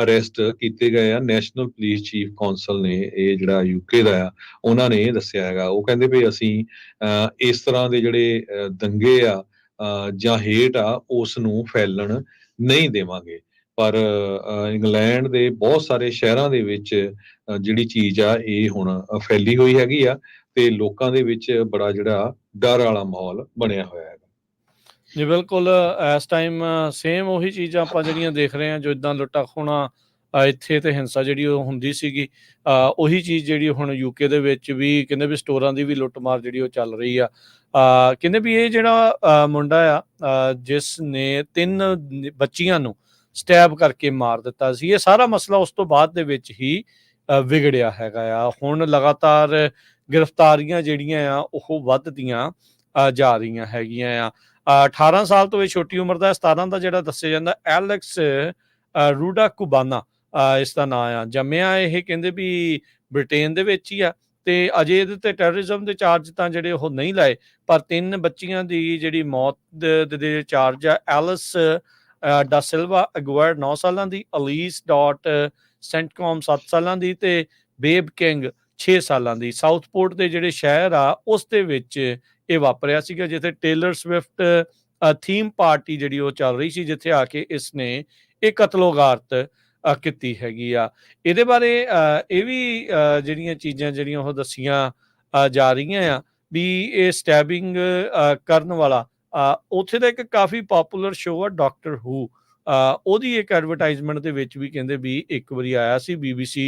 ਅਰੈਸਟ ਕੀਤੇ ਗਏ ਆ। ਨੈਸ਼ਨਲ ਪੁਲਿਸ ਚੀਫ ਕੌਂਸਲ ਨੇ, ਇਹ ਜਿਹੜਾ ਯੂਕੇ ਦਾ ਆ, ਉਹਨਾਂ ਨੇ ਇਹ ਦੱਸਿਆ ਹੈਗਾ। ਉਹ ਕਹਿੰਦੇ ਵੀ ਅਸੀਂ ਇਸ ਤਰ੍ਹਾਂ ਦੇ ਜਿਹੜੇ ਦੰਗੇ ਆ ਜਾਂ ਹੇਟ ਆ ਉਸ ਨੂੰ ਫੈਲਣ ਨਹੀਂ ਦੇਵਾਂਗੇ। ਪਰ ਇੰਗਲੈਂਡ ਦੇ ਬਹੁਤ ਸਾਰੇ ਸ਼ਹਿਰਾਂ ਦੇ ਵਿੱਚ ਜਿਹੜੀ ਚੀਜ਼ ਆ ਇਹ ਹੁਣ ਫੈਲੀ ਹੋਈ ਹੈਗੀ ਆ, ਤੇ ਲੋਕਾਂ ਦੇ ਵਿੱਚ ਬੜਾ ਜਿਹੜਾ ਡਰ ਵਾਲਾ ਮਾਹੌਲ ਬਣਿਆ ਹੋਇਆ ਹੈਗਾ। ਜੀ ਬਿਲਕੁਲ, ਇਸ ਟਾਈਮ ਸੇਮ ਉਹੀ ਚੀਜ਼ਾਂ ਆਪਾਂ ਜਿਹੜੀਆਂ ਦੇਖ ਰਹੇ ਹਾਂ, ਜੋ ਇੱਦਾਂ ਲੁੱਟਾ ਖੋਣਾ ਇੱਥੇ ਤੇ ਹਿੰਸਾ ਜਿਹੜੀ ਉਹ ਹੁੰਦੀ ਸੀਗੀ, ਉਹੀ ਚੀਜ਼ ਜਿਹੜੀ ਹੁਣ ਯੂਕੇ ਦੇ ਵਿੱਚ ਵੀ ਕਹਿੰਦੇ ਵੀ ਸਟੋਰਾਂ ਦੀ ਵੀ ਲੁੱਟਮਾਰ ਜਿਹੜੀ ਉਹ ਚੱਲ ਰਹੀ ਆ। ਕਹਿੰਦੇ ਵੀ ਇਹ ਜਿਹੜਾ ਮੁੰਡਾ ਆ ਜਿਸ ਨੇ 3 ਬੱਚੀਆਂ ਨੂੰ ਸਟੈਬ ਕਰਕੇ ਮਾਰ ਦਿੱਤਾ ਸੀ, ਇਹ ਸਾਰਾ ਮਸਲਾ ਉਸ ਤੋਂ ਬਾਅਦ ਦੇ ਵਿੱਚ ਹੀ ਵਿਗੜਿਆ ਹੈਗਾ ਆ। ਹੁਣ ਲਗਾਤਾਰ ਗ੍ਰਿਫਤਾਰੀਆਂ ਜਿਹੜੀਆਂ ਆ ਉਹ ਵੱਧਦੀਆਂ ਜਾ ਰਹੀਆਂ ਹੈਗੀਆਂ ਆ। 18 ਸਾਲ ਤੋਂ ਇਹ ਛੋਟੀ ਉਮਰ ਦਾ, 17 ਦਾ ਜਿਹੜਾ ਦੱਸਿਆ ਜਾਂਦਾ ਐਲੈਕਸ ਰੂਡਾ ਕੁਬਾਨਾ ਇਸ ਦਾ ਨਾਂ ਆ। ਜੰਮਿਆ ਇਹ ਕਹਿੰਦੇ ਵੀ ਬ੍ਰਿਟੇਨ ਦੇ ਵਿੱਚ ਹੀ ਆ, ਤੇ ਅਜੇ ਇਹਦੇ ਤੇ ਟੈਰਰਿਜ਼ਮ ਦੇ ਚਾਰਜ ਤਾਂ ਜਿਹੜੇ ਉਹ ਨਹੀਂ ਲਾਏ, ਪਰ 3 ਬੱਚੀਆਂ ਦੀ ਜਿਹੜੀ ਮੌਤ ਦੇ ਚਾਰਜ ਆ। ਐਲਿਸ ਡਾ ਸਿਲਵਾ ਅਗੁਆਰ 9 ਸਾਲਾਂ ਦੀ, ਅਲੀਸ ਡਾਟ ਸੈਂਟਕੋਮ 7 ਸਾਲਾਂ ਦੀ, ਤੇ ਬੇਬ ਕਿੰਗ 6 ਸਾਲਾਂ ਦੀ। ਸਾਊਥਪੋਰਟ ਦੇ ਜਿਹੜੇ ਸ਼ਹਿਰ ਆ ਉਸ ਦੇ ਵਿੱਚ ਇਹ ਵਾਪਰਿਆ ਸੀਗਾ, ਜਿੱਥੇ ਟੇਲਰ ਸਵਿਫਟ ਥੀਮ ਪਾਰਟੀ ਜਿਹੜੀ ਉਹ ਚੱਲ ਰਹੀ ਸੀ, ਜਿੱਥੇ ਆ ਕੇ ਇਸ ਨੇ ਇਹ ਕਤਲੋਗਾਰਤ ਕੀਤੀ ਹੈਗੀ ਆ। ਇਹਦੇ ਬਾਰੇ ਇਹ ਵੀ ਜਿਹੜੀਆਂ ਚੀਜ਼ਾਂ ਜਿਹੜੀਆਂ ਉਹ ਦੱਸੀਆਂ ਜਾ ਰਹੀਆਂ ਆ ਵੀ ਇਹ ਸਟੈਬਿੰਗ ਕਰਨ ਵਾਲਾ ਉੱਥੇ ਦਾ ਇੱਕ ਕਾਫੀ ਪੋਪੂਲਰ ਸ਼ੋਅ ਆ ਡਾਕਟਰ ਹੂ, ਉਹਦੀ ਇੱਕ ਐਡਵਰਟਾਈਜ਼ਮੈਂਟ ਦੇ ਵਿੱਚ ਵੀ ਕਹਿੰਦੇ ਵੀ ਇੱਕ ਵਾਰੀ ਆਇਆ ਸੀ। BBC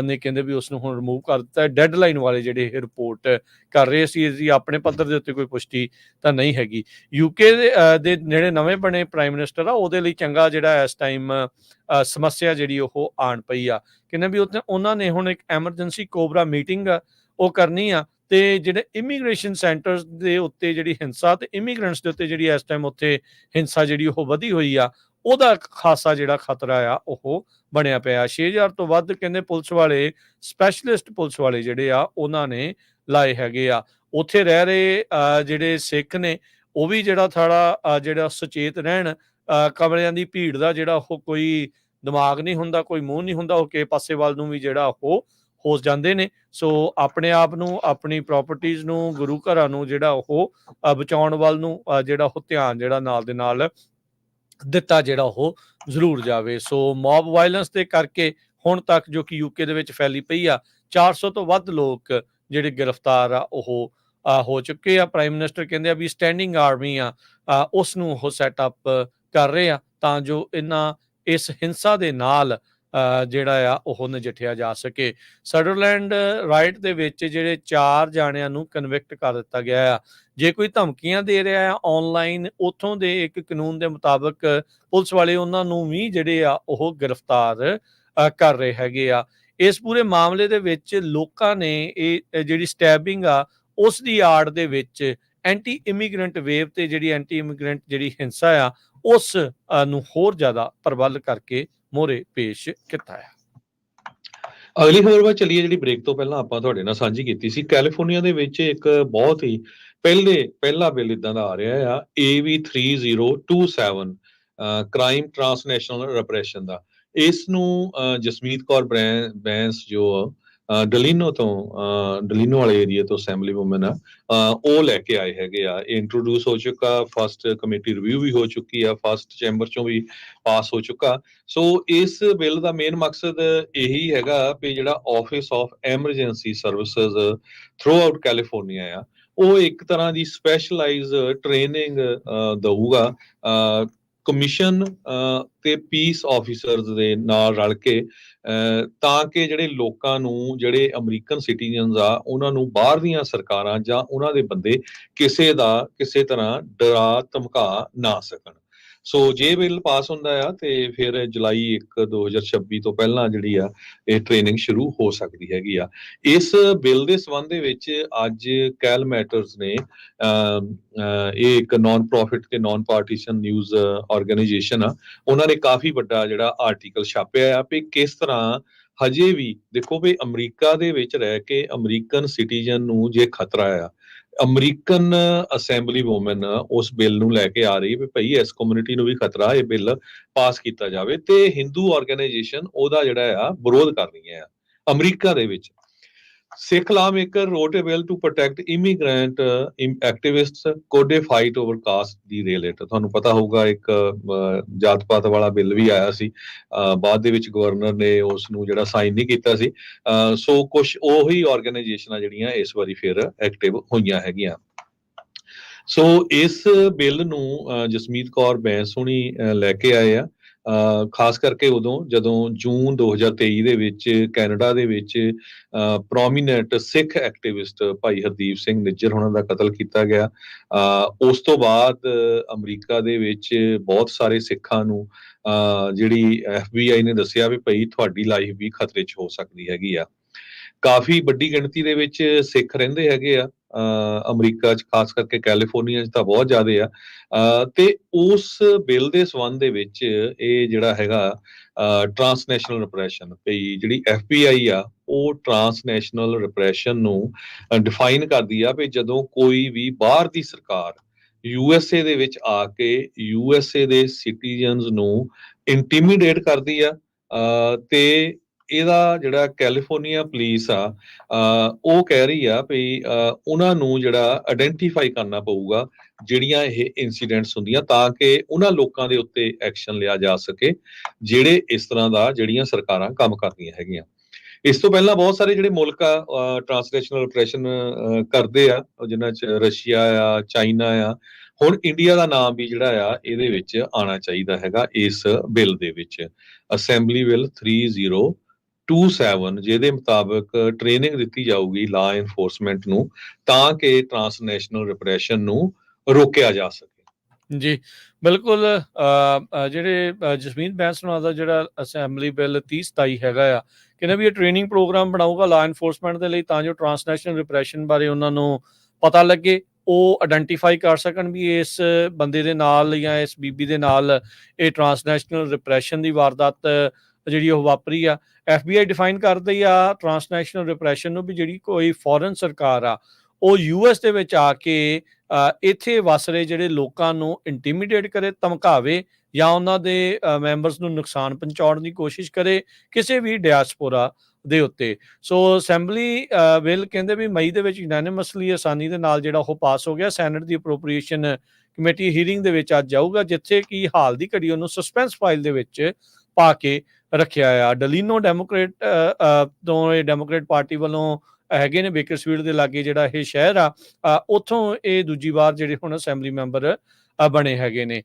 ਨੇ ਕਹਿੰਦੇ ਵੀ ਉਸ ਨੂੰ ਹੁਣ ਰਿਮੂਵ ਕਰ ਦਿੱਤਾ। ਡੈਡਲਾਈਨ ਵਾਲੇ ਜਿਹੜੇ ਇਹ ਰਿਪੋਰਟ ਕਰ ਰਹੇ ਸੀ, ਇਸਦੀ ਆਪਣੇ ਪੱਧਰ ਦੇ ਉੱਤੇ ਕੋਈ ਪੁਸ਼ਟੀ ਤਾਂ ਨਹੀਂ ਹੈਗੀ। ਯੂਕੇ ਦੇ ਜਿਹੜੇ ਨਵੇਂ ਬਣੇ ਪ੍ਰਾਈਮ ਮਿਨਿਸਟਰ ਆ, ਉਹਦੇ ਲਈ ਚੰਗਾ ਜਿਹੜਾ ਇਸ ਟਾਈਮ ਸਮੱਸਿਆ ਜਿਹੜੀ ਉਹ ਆਣ ਪਈ ਆ। ਕਹਿੰਦੇ ਵੀ ਉਹਨਾਂ ਨੇ ਹੁਣ ਇੱਕ ਐਮਰਜੈਂਸੀ ਕੋਬਰਾ ਮੀਟਿੰਗ ਉਹ ਕਰਨੀ ਆ, ਤੇ ਜਿਹੜੇ ਇਮੀਗ੍ਰੇਸ਼ਨ ਸੈਂਟਰਸ ਦੇ ਉੱਤੇ ਜਿਹੜੀ ਹਿੰਸਾ ਤੇ ਇਮੀਗ੍ਰੈਂਟਸ ਦੇ ਉੱਤੇ ਜਿਹੜੀ ਇਸ ਟਾਈਮ ਉੱਥੇ ਹਿੰਸਾ ਜਿਹੜੀ ਉਹ ਵਧੀ ਹੋਈ ਆ, ਉਹਦਾ ਖਾਸਾ ਜਿਹੜਾ ਖਤਰਾ ਆ ਉਹ ਬਣਿਆ ਪਿਆ। 6000 ਤੋਂ ਵੱਧ ਕਹਿੰਦੇ ਪੁਲਿਸ ਵਾਲੇ, ਸਪੈਸ਼ਲਿਸਟ ਪੁਲਿਸ ਵਾਲੇ ਜਿਹੜੇ ਆ ਉਹਨਾਂ ਨੇ ਲਾਏ ਹੈਗੇ ਆ। ਉੱਥੇ ਰਹਿ ਰਹੇ ਜਿਹੜੇ ਸਿੱਖ ਨੇ ਉਹ ਵੀ ਜਿਹੜਾ ਥੋੜਾ ਜਿਹੜਾ ਸੁਚੇਤ ਰਹਿਣ। ਕਮਰਿਆਂ ਦੀ ਭੀੜ ਦਾ ਜਿਹੜਾ ਉਹ ਕੋਈ ਦਿਮਾਗ ਨਹੀਂ ਹੁੰਦਾ, ਕੋਈ ਮੂੰਹ ਨਹੀਂ ਹੁੰਦਾ, ਉਹ ਕਿਸੇ ਪਾਸੇ ਵੱਲ ਨੂੰ ਵੀ ਜਿਹੜਾ ਉਹ ਹੋ ਜਾਂਦੇ ਨੇ। ਸੋ ਆਪਣੇ ਆਪ ਨੂੰ, ਆਪਣੀ ਪ੍ਰਾਪਰਟੀਜ਼ ਨੂੰ, ਗੁਰੂ ਘਰਾਂ ਨੂੰ ਜਿਹੜਾ ਉਹ ਬਚਾਉਣ ਵੱਲ ਨੂੰ ਜਿਹੜਾ ਉਹ ਧਿਆਨ ਜਿਹੜਾ ਨਾਲ ਦੇ ਨਾਲ ਦਿੱਤਾ ਜਿਹੜਾ ਉਹ ਜ਼ਰੂਰ ਜਾਵੇ। ਸੋ ਮੌਬ ਵਾਇਲੈਂਸ ਦੇ ਕਰਕੇ ਹੁਣ ਤੱਕ ਜੋ ਕਿ ਯੂਕੇ ਦੇ ਵਿੱਚ ਫੈਲੀ ਪਈ ਆ, 400 ਤੋਂ ਵੱਧ ਲੋਕ ਜਿਹੜੇ ਗ੍ਰਿਫਤਾਰ ਆ ਉਹ ਹੋ ਚੁੱਕੇ ਆ। ਪ੍ਰਾਈਮ ਮਿਨਿਸਟਰ ਕਹਿੰਦੇ ਆ ਵੀ ਸਟੈਂਡਿੰਗ ਆਰਮੀ ਆ ਉਸ ਨੂੰ ਉਹ ਸੈਟਅਪ ਕਰ ਰਹੇ ਆ ਤਾਂ ਜੋ ਇਸ ਹਿੰਸਾ ਦੇ ਨਾਲ ਜਿਹੜਾ ਆ ਉਹ ਨਜਿੱਠਿਆ ਜਾ ਸਕੇ। ਸਡਰਲੈਂਡ ਰਾਈਟ ਦੇ ਵਿੱਚ ਜਿਹੜੇ 4 ਜਾਣਿਆਂ ਨੂੰ ਕਨਵਿਕਟ ਕਰ ਦਿੱਤਾ ਗਿਆ ਆ। ਜੇ ਕੋਈ ਧਮਕੀਆਂ ਦੇ ਰਿਹਾ ਆ ਆਨਲਾਈਨ, ਉੱਥੋਂ ਦੇ ਇੱਕ ਕਾਨੂੰਨ ਦੇ ਮੁਤਾਬਕ ਪੁਲਿਸ ਵਾਲੇ ਉਹਨਾਂ ਨੂੰ ਵੀ ਜਿਹੜੇ ਆ ਉਹ ਗ੍ਰਿਫਤਾਰ ਕਰ ਰਹੇ ਹੈਗੇ ਆ। ਇਸ ਪੂਰੇ ਮਾਮਲੇ ਦੇ ਵਿੱਚ ਲੋਕਾਂ ਨੇ ਇਹ ਜਿਹੜੀ ਸਟੈਬਿੰਗ ਆ ਉਸ ਦੀ ਆੜ ਦੇ ਵਿੱਚ ਐਂਟੀ ਇਮੀਗ੍ਰੈਂਟ ਵੇਵ ਤੇ ਜਿਹੜੀ ਐਂਟੀ ਇਮੀਗ੍ਰੈਂਟ ਜਿਹੜੀ ਹਿੰਸਾ ਆ ਉਸ ਨੂੰ ਹੋਰ ਜ਼ਿਆਦਾ ਪ੍ਰਬਲ ਕਰਕੇ ਮੋਹਰੇ ਪੇਸ਼ ਕੀਤਾ ਆ। ਅਗਲੀ ਖਬਰ ਵੱਲ ਚੱਲੀਏ, ਜਿਹੜੀ ਬ੍ਰੇਕ ਤੋਂ ਪਹਿਲਾਂ ਆਪਾਂ ਤੁਹਾਡੇ ਨਾਲ ਸਾਂਝੀ ਕੀਤੀ ਸੀ। ਕੈਲੀਫੋਰਨੀਆ ਦੇ ਵਿੱਚ ਇੱਕ ਬਹੁਤ ਹੀ ਪਹਿਲਾ ਬਿੱਲ ਇਦਾਂ ਦਾ ਆ ਰਿਹਾ ਆ, AB 3027, ਕ੍ਰਾਈਮ ਟ੍ਰਾਂਸਨੈਸ਼ਨਲ ਰਿਪਰੈਸ਼ਨ ਦਾ। ਇਸ ਨੂੰ ਜਸਮੀਤ ਕੌਰ ਬੈਂਸ ਜੋ ਡਲੀਨੋ ਵਾਲੇ ਏਰੀਆ ਤੋਂ ਅਸੈਂਬਲੀ ਵੂਮਨ ਆ, ਉਹ ਲੈ ਕੇ ਆਏ ਹੈਗੇ ਆ। ਇਹ ਇੰਟਰੋਡਿਊਸ ਹੋ ਚੁੱਕਾ, ਫਸਟ ਕਮੇਟੀ ਰਿਵਿਊ ਵੀ ਹੋ ਚੁੱਕੀ ਆ, ਫਸਟ ਚੈਂਬਰ ਚੋਂ ਵੀ ਪਾਸ ਹੋ ਚੁੱਕਾ। ਸੋ ਇਸ ਬਿੱਲ ਦਾ ਮੇਨ ਮਕਸਦ ਇਹੀ ਹੈਗਾ ਵੀ ਜਿਹੜਾ office of emergency services through out California ਆ, ਉਹ ਇੱਕ ਤਰ੍ਹਾਂ ਦੀ ਸਪੈਸ਼ਲਾਈਜ਼ ਟ੍ਰੇਨਿੰਗ ਦਊਗਾ ਕਮਿਸ਼ਨ ਤੇ ਪੀਸ ਆਫੀਸਰਸ ਦੇ ਨਾਲ ਰਲ ਕੇ, ਤਾਂ ਕਿ ਜਿਹੜੇ ਲੋਕਾਂ ਨੂੰ, ਜਿਹੜੇ ਅਮਰੀਕਨ ਸਿਟੀਜ਼ਨਸ ਆ, ਉਹਨਾਂ ਨੂੰ ਬਾਹਰ ਦੀਆਂ ਸਰਕਾਰਾਂ ਜਾਂ ਉਹਨਾਂ ਦੇ ਬੰਦੇ ਕਿਸੇ ਤਰ੍ਹਾਂ ਡਰਾ ਧਮਕਾ ਨਾ ਸਕਣ। ਸੋ ਜੇ ਬਿੱਲ ਪਾਸ ਹੁੰਦਾ ਆ ਤੇ ਫਿਰ ਜੁਲਾਈ 1, 2026 ਤੋਂ ਪਹਿਲਾਂ ਜਿਹੜੀ ਆ ਇਹ ਟ੍ਰੇਨਿੰਗ ਸ਼ੁਰੂ ਹੋ ਸਕਦੀ ਹੈਗੀ ਆ। ਇਸ ਬਿੱਲ ਦੇ ਸੰਬੰਧ ਦੇ ਵਿੱਚ ਅੱਜ ਕੈਲ ਮੈਟਰਸ ਨੇ, ਇਹ ਇੱਕ ਨਾਨ ਪ੍ਰੋਫਿਟ ਤੇ ਨਾਨ ਪਾਰਟੀਸ਼ਨ ਨਿਊਜ਼ ਆਰਗੇਨਾਈਜੇਸ਼ਨ ਆ, ਉਹਨਾਂ ਨੇ ਕਾਫੀ ਵੱਡਾ ਜਿਹੜਾ ਆਰਟੀਕਲ ਛਾਪਿਆ ਆ ਵੀ ਕਿਸ ਤਰ੍ਹਾਂ ਹਜੇ ਵੀ ਦੇਖੋ ਵੀ ਅਮਰੀਕਾ ਦੇ ਵਿੱਚ ਰਹਿ ਕੇ ਅਮਰੀਕਨ ਸਿਟੀਜ਼ਨ ਨੂੰ ਜੇ ਖਤਰਾ ਆ, ਅਮਰੀਕਨ ਅਸੈਂਬਲੀ ਵੂਮਨ ਉਸ ਬਿੱਲ ਨੂੰ ਲੈ ਕੇ ਆ ਰਹੀ ਵੀ ਭਾਈ ਇਸ ਕਮਿਊਨਿਟੀ ਨੂੰ ਵੀ ਖਤਰਾ, ਇਹ ਬਿੱਲ ਪਾਸ ਕੀਤਾ ਜਾਵੇ। ਤੇ ਹਿੰਦੂ ਆਰਗੇਨਾਈਜੇਸ਼ਨ ਉਹਦਾ ਜਿਹੜਾ ਆ ਵਿਰੋਧ ਕਰ ਰਹੀਆਂ ਆ ਅਮਰੀਕਾ ਦੇ ਵਿੱਚ। Sikh lawmaker wrote a bill to protect immigrant activists code a fight over caste ਦੀ ਰੇਲੇਟ। ਤੁਹਾਨੂੰ ਪਤਾ ਹੋਊਗਾ ਇੱਕ ਜਾਤ ਪਾਤ ਵਾਲਾ ਬਿੱਲ ਵੀ ਆਇਆ ਸੀ, ਬਾਅਦ ਦੇ ਵਿੱਚ ਗਵਰਨਰ ਨੇ ਉਸ ਨੂੰ ਜਿਹੜਾ ਸਾਈਨ ਨਹੀਂ ਕੀਤਾ ਸੀ। ਸੋ ਕੁਝ ਉਹੀ ਆਰਗੇਨਾਈਜੇਸ਼ਨਾਂ ਜਿਹੜੀਆਂ ਇਸ ਵਾਰੀ ਫਿਰ ਐਕਟਿਵ ਹੋਈਆਂ ਹੈਗੀਆਂ। ਸੋ ਇਸ ਬਿੱਲ ਨੂੰ ਜਸਮੀਤ ਕੌਰ ਬੈਂਸ ਹੁਣੀ ਲੈ ਕੇ ਆਏ ਆ, ਖਾਸ ਕਰਕੇ ਉਦੋਂ ਜਦੋਂ ਜੂਨ 2023 ਦੇ ਵਿੱਚ ਕੈਨੇਡਾ ਦੇ ਵਿੱਚ ਪ੍ਰੋਮੀਨੈਂਟ ਸਿੱਖ ਐਕਟਿਵਿਸਟ ਭਾਈ ਹਰਦੀਪ ਸਿੰਘ ਨਿੱਜਰ ਹੋਣਾ ਦਾ ਕਤਲ ਕੀਤਾ ਗਿਆ। ਉਸ ਤੋਂ ਬਾਅਦ ਅਮਰੀਕਾ ਦੇ ਵਿੱਚ ਬਹੁਤ ਸਾਰੇ ਸਿੱਖਾਂ ਨੂੰ ਜਿਹੜੀ FBI ਨੇ ਦੱਸਿਆ ਵੀ ਭਾਈ ਤੁਹਾਡੀ ਲਾਈਫ ਵੀ ਖਤਰੇ 'ਚ ਹੋ ਸਕਦੀ ਹੈਗੀ ਆ। ਕਾਫੀ ਵੱਡੀ ਗਿਣਤੀ ਦੇ ਵਿੱਚ ਸਿੱਖ ਰਹਿੰਦੇ ਹੈਗੇ ਆ ਅਮਰੀਕਾ 'ਚ, ਖਾਸ ਕਰਕੇ ਕੈਲੀਫੋਰਨੀਆ 'ਚ ਤਾਂ ਬਹੁਤ ਜ਼ਿਆਦੇ ਆ। ਤੇ ਉਸ ਬਿੱਲ ਦੇ ਸੰਬੰਧ ਦੇ ਵਿੱਚ ਇਹ ਜਿਹੜਾ ਹੈਗਾ ਟ੍ਰਾਂਸਨੈਸ਼ਨਲ ਰਿਪਰੈਸ਼ਨ, ਵੀ ਜਿਹੜੀ FBI ਆ ਉਹ ਟ੍ਰਾਂਸਨੈਸ਼ਨਲ ਰਿਪਰੈਸ਼ਨ ਨੂੰ ਡਿਫਾਈਨ ਕਰਦੀ ਆ ਵੀ ਜਦੋਂ ਕੋਈ ਵੀ ਬਾਹਰ ਦੀ ਸਰਕਾਰ USA ਦੇ ਵਿੱਚ ਆ ਕੇ USA ਦੇ ਸਿਟੀਜ਼ਨਸ ਨੂੰ ਇੰਟੀਮੀਡੇਟ ਕਰਦੀ ਆ, ਤੇ ਇਹਦਾ ਜਿਹੜਾ ਕੈਲੀਫੋਰਨੀਆ ਪੁਲਿਸ ਆ ਉਹ ਕਹਿ ਰਹੀ ਆ ਵੀ ਉਹਨਾਂ ਨੂੰ ਜਿਹੜਾ ਆਇਡੈਂਟੀਫਾਈ ਕਰਨਾ ਪਊਗਾ ਜਿਹੜੀਆਂ ਇਹ ਇਨਸੀਡੈਂਟਸ ਹੁੰਦੀਆਂ, ਤਾਂ ਕਿ ਉਹਨਾਂ ਲੋਕਾਂ ਦੇ ਉੱਤੇ ਐਕਸ਼ਨ ਲਿਆ ਜਾ ਸਕੇ ਜਿਹੜੇ ਇਸ ਤਰ੍ਹਾਂ ਦਾ ਜਿਹੜੀਆਂ ਸਰਕਾਰਾਂ ਕੰਮ ਕਰਦੀਆਂ ਹੈਗੀਆਂ। ਇਸ ਤੋਂ ਪਹਿਲਾਂ ਬਹੁਤ ਸਾਰੇ ਜਿਹੜੇ ਮੁਲਕ ਆ ਟ੍ਰਾਂਸਨੈਸ਼ਨਲ ਰਿਪਰੈਸ਼ਨ ਕਰਦੇ ਆ, ਜਿਨ੍ਹਾਂ 'ਚ ਰਸ਼ੀਆ ਆ, ਚਾਈਨਾ ਆ। ਹੁਣ ਇੰਡੀਆ ਦਾ ਨਾਮ ਵੀ ਜਿਹੜਾ ਆ ਇਹਦੇ ਵਿੱਚ ਆਉਣਾ ਚਾਹੀਦਾ ਹੈਗਾ ਇਸ ਬਿੱਲ ਦੇ ਵਿੱਚ। ਅਸੈਂਬਲੀ ਬਿੱਲ 3027, ਜਿਹਦੇ ਮੁਤਾਬਕ ਟ੍ਰੇਨਿੰਗ ਦਿੱਤੀ ਜਾਊਗੀ ਲਾ ਐਨਫੋਰਸਮੈਂਟ ਨੂੰ, ਤਾਂ ਕਿ ਟ੍ਰਾਂਸਨੈਸ਼ਨਲ ਰਿਪਰੈਸ਼ਨ ਨੂੰ ਰੋਕਿਆ ਜਾ ਸਕੇ। ਜੀ ਬਿਲਕੁਲ। ਜਿਹੜੇ ਜਸਮੀਤ ਬੈਂਸ ਹੋਣਾ ਦਾ ਜਿਹੜਾ ਅਸੈਂਬਲੀ ਬਿੱਲ 3027 ਹੈਗਾ ਆ, ਕਹਿੰਦੇ ਵੀ ਇਹ ਟ੍ਰੇਨਿੰਗ ਪ੍ਰੋਗਰਾਮ ਬਣਾਊਗਾ ਲਾ ਐਨਫੋਰਸਮੈਂਟ ਦੇ ਲਈ, ਤਾਂ ਜੋ ਟ੍ਰਾਂਸਨੈਸ਼ਨਲ ਰਿਪਰੈਸ਼ਨ ਬਾਰੇ ਉਹਨਾਂ ਨੂੰ ਪਤਾ ਲੱਗੇ, ਉਹ ਆਇਡੈਂਟੀਫਾਈ ਕਰ ਸਕਣ ਵੀ ਇਸ ਬੰਦੇ ਦੇ ਨਾਲ ਜਾਂ ਇਸ ਬੀਬੀ ਦੇ ਨਾਲ ਇਹ ਟ੍ਰਾਂਸਨੈਸ਼ਨਲ ਰਿਪਰੈਸ਼ਨ ਦੀ ਵਾਰਦਾਤ ਜਿਹੜੀ ਉਹ ਵਾਪਰੀ ਆ। FBI ਡਿਫਾਈਨ ਕਰਦੀ ਆ ਟ੍ਰਾਂਸਨੈਸ਼ਨਲ ਰਿਪਰੈਸ਼ਨ ਨੂੰ ਵੀ ਜਿਹੜੀ ਕੋਈ ਫੋਰਨ ਸਰਕਾਰ ਆ ਉਹ US ਦੇ ਵਿੱਚ ਆ ਕੇ ਇੱਥੇ ਵਸ ਰਹੇ ਜਿਹੜੇ ਲੋਕਾਂ ਨੂੰ ਇੰਟੀਮੀਡੇਟ ਕਰੇ, ਧਮਕਾਵੇ ਜਾਂ ਉਹਨਾਂ ਦੇ ਮੈਂਬਰਸ ਨੂੰ ਨੁਕਸਾਨ ਪਹੁੰਚਾਉਣ ਦੀ ਕੋਸ਼ਿਸ਼ ਕਰੇ ਕਿਸੇ ਵੀ ਡਾਇਸਪੋਰਾ ਦੇ ਉੱਤੇ। ਸੋ ਅਸੈਂਬਲੀ ਬਿੱਲ ਕਹਿੰਦੇ ਵੀ ਮਈ ਦੇ ਵਿੱਚ ਯੂਨੈਨਿਮਸਲੀ ਆਸਾਨੀ ਦੇ ਨਾਲ ਜਿਹੜਾ ਉਹ ਪਾਸ ਹੋ ਗਿਆ। ਸੈਨੇਟ ਦੀ ਅਪਰੋਪਰੀਏਸ਼ਨ ਕਮੇਟੀ ਹੀਅਰਿੰਗ ਦੇ ਵਿੱਚ ਅੱਜ ਜਾਊਗਾ, ਜਿੱਥੇ ਕਿ ਹਾਲ ਦੀ ਘੜੀ ਉਹਨੂੰ ਸਸਪੈਂਸ ਫਾਈਲ ਦੇ ਵਿੱਚ ਪਾ ਕੇ ਰੱਖਿਆ ਆ। ਡਲੀਨੋ ਡੈਮੋਕ੍ਰੇਟ ਤੋਂ ਇਹ ਡੈਮੋਕ੍ਰੇਟ ਪਾਰਟੀ ਵੱਲੋਂ ਹੈਗੇ ਨੇ, ਬੇਕਰਸਫੀਲਡ ਦੇ ਲਾਗੇ ਜਿਹੜਾ ਇਹ ਸ਼ਹਿਰ ਆ, ਉੱਥੋਂ ਇਹ ਦੂਜੀ ਵਾਰ ਜਿਹੜੇ ਹੁਣ ਅਸੈਂਬਲੀ ਮੈਂਬਰ ਬਣੇ ਹੈਗੇ ਨੇ।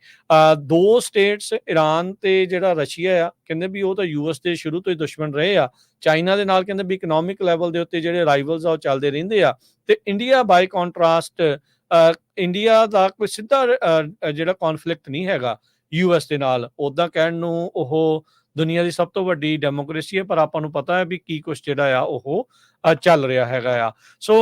ਦੋ ਸਟੇਟਸ ਈਰਾਨ ਤੇ ਜਿਹੜਾ ਰਸ਼ੀਆ ਆ, ਕਹਿੰਦੇ ਵੀ ਉਹ ਤਾਂ US ਦੇ ਸ਼ੁਰੂ ਤੋਂ ਹੀ ਦੁਸ਼ਮਣ ਰਹੇ ਆ। ਚਾਈਨਾ ਦੇ ਨਾਲ ਕਹਿੰਦੇ ਵੀ ਇਕਨੋਮਿਕ ਲੈਵਲ ਦੇ ਉੱਤੇ ਜਿਹੜੇ ਰਾਈਵਲਸ ਆ ਉਹ ਚੱਲਦੇ ਰਹਿੰਦੇ ਆ। ਤੇ ਇੰਡੀਆ ਬਾਈ ਕੰਟਰਾਸਟ, ਇੰਡੀਆ ਦਾ ਕੋਈ ਸਿੱਧਾ ਜਿਹੜਾ ਕੌਨਫਲਿਕਟ ਨਹੀਂ ਹੈਗਾ US ਦੇ ਨਾਲ। ਉੱਦਾਂ ਕਹਿਣ ਨੂੰ ਉਹ ਦੁਨੀਆ ਦੀ ਸਭ ਤੋਂ ਵੱਡੀ ਡੈਮੋਕ੍ਰੇਸੀ ਹੈ, ਪਰ ਆਪਾਂ ਨੂੰ ਪਤਾ ਹੈ ਵੀ ਕੀ ਕੁਛ ਜਿਹੜਾ ਆ ਉਹ ਚੱਲ ਰਿਹਾ ਹੈਗਾ ਆ। ਸੋ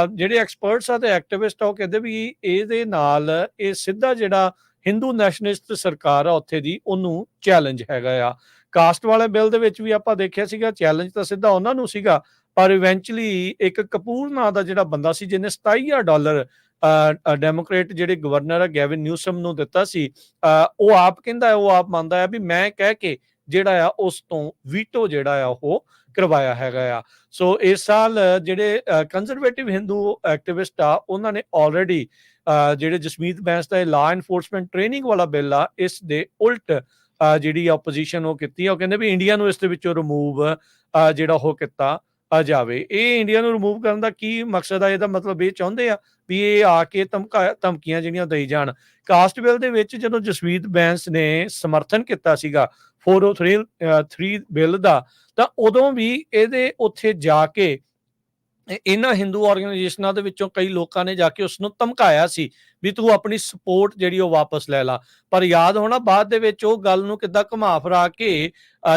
ਜਿਹੜੇ ਐਕਸਪਰਟਸ ਆ ਤੇ ਐਕਟਿਵਿਸਟ ਆ ਉਹ ਕਹਿੰਦੇ ਵੀ ਇਹਦੇ ਨਾਲ ਇਹ ਸਿੱਧਾ ਜਿਹੜਾ ਹਿੰਦੂ ਨੈਸ਼ਨਲਿਸਟ ਸਰਕਾਰ ਆ ਉੱਥੇ ਦੀ ਉਹਨੂੰ ਚੈਲੰਜ ਹੈਗਾ ਆ। ਕਾਸਟ ਵਾਲੇ ਬਿੱਲ ਦੇ ਵਿੱਚ ਵੀ ਆਪਾਂ ਦੇਖਿਆ ਸੀਗਾ ਚੈਲੰਜ ਤਾਂ ਸਿੱਧਾ ਉਹਨਾਂ ਨੂੰ ਸੀਗਾ, ਪਰ ਇਵੈਂਚੁਅਲੀ ਇੱਕ ਕਪੂਰ ਨਾਂ ਦਾ ਜਿਹੜਾ ਬੰਦਾ ਸੀ ਜਿਹਨੇ $27,000 ਡੈਮੋਕ੍ਰੇਟ ਜਿਹੜੇ ਗਵਰਨਰ ਆ ਗੈਵਿਨ ਨਿਊਸਮ ਨੂੰ ਦਿੱਤਾ ਸੀ, ਉਹ ਆਪ ਕਹਿੰਦਾ ਉਹ ਆਪ ਮੰਨਦਾ ਹੈ ਵੀ ਮੈਂ ਕਹਿ ਕੇ ਜਿਹੜਾ ਆ ਉਸ ਤੋਂ ਵੀਟੋ ਜਿਹੜਾ ਆ ਉਹ ਕਰਵਾਇਆ ਹੈਗਾ ਆ। ਸੋ ਇਸ ਸਾਲ ਜਿਹੜੇ ਕੰਜ਼ਰਵੇਟਿਵ ਹਿੰਦੂ ਐਕਟਿਵਿਸਟ ਆ ਉਹਨਾਂ ਨੇ ਆਲਰੇਡੀ ਜਿਹੜੇ ਜਸਮੀਤ ਬੈਂਸ ਦਾ ਲਾਅ ਐਨਫੋਰਸਮੈਂਟ ਟ੍ਰੇਨਿੰਗ ਵਾਲਾ ਬਿੱਲ ਆ ਇਸ ਦੇ ਉਲਟ ਜਿਹੜੀ ਆਪੋਜੀਸ਼ਨ ਉਹ ਕੀਤੀ ਆ। ਉਹ ਕਹਿੰਦੇ ਵੀ ਇੰਡੀਆ ਨੂੰ ਇਸ ਦੇ ਵਿੱਚੋਂ ਰਿਮੂਵ ਜਿਹੜਾ ਉਹ ਕੀਤਾ ਜਾਵੇ। ਇਹ ਇੰਡੀਆ ਨੂੰ ਰਿਮੂਵ ਕਰਨ ਦਾ ਕੀ ਮਕਸਦ ਆ? ਇਹਦਾ ਮਤਲਬ ਇਹ ਚਾਹੁੰਦੇ ਆ ਵੀ ਇਹ ਆ ਕੇ ਧਮਕੀਆਂ ਜਿਹੜੀਆਂ ਦੇਈ ਜਾਣ। ਕਾਸਟ ਬਿੱਲ ਦੇ ਵਿੱਚ ਜਦੋਂ ਜਸਮੀਤ ਬੈਂਸ ਨੇ ਸਮਰਥਨ ਕੀਤਾ ਸੀਗਾ 403 ਬਿੱਲ ਦਾ, ਤਾਂ ਉਦੋਂ ਵੀ ਇਹਦੇ ਉੱਥੇ ਜਾ ਕੇ ਇਹਨਾਂ ਹਿੰਦੂ ਆਰਗੇਨਾਈਜੇਸ਼ਨਾਂ ਦੇ ਵਿੱਚੋਂ ਕਈ ਲੋਕਾਂ ਨੇ ਜਾ ਕੇ ਉਸ ਨੂੰ ਧਮਕਾਇਆ ਸੀ ਵੀ ਤੂੰ ਆਪਣੀ ਸਪੋਰਟ ਜਿਹੜੀ ਉਹ ਵਾਪਸ ਲੈ ਲਾ। ਪਰ ਯਾਦ ਹੋਣਾ ਬਾਅਦ ਦੇ ਵਿੱਚ ਉਹ ਗੱਲ ਨੂੰ ਕਿੱਦਾਂ ਘੁਮਾ ਫਿਰਾ ਕੇ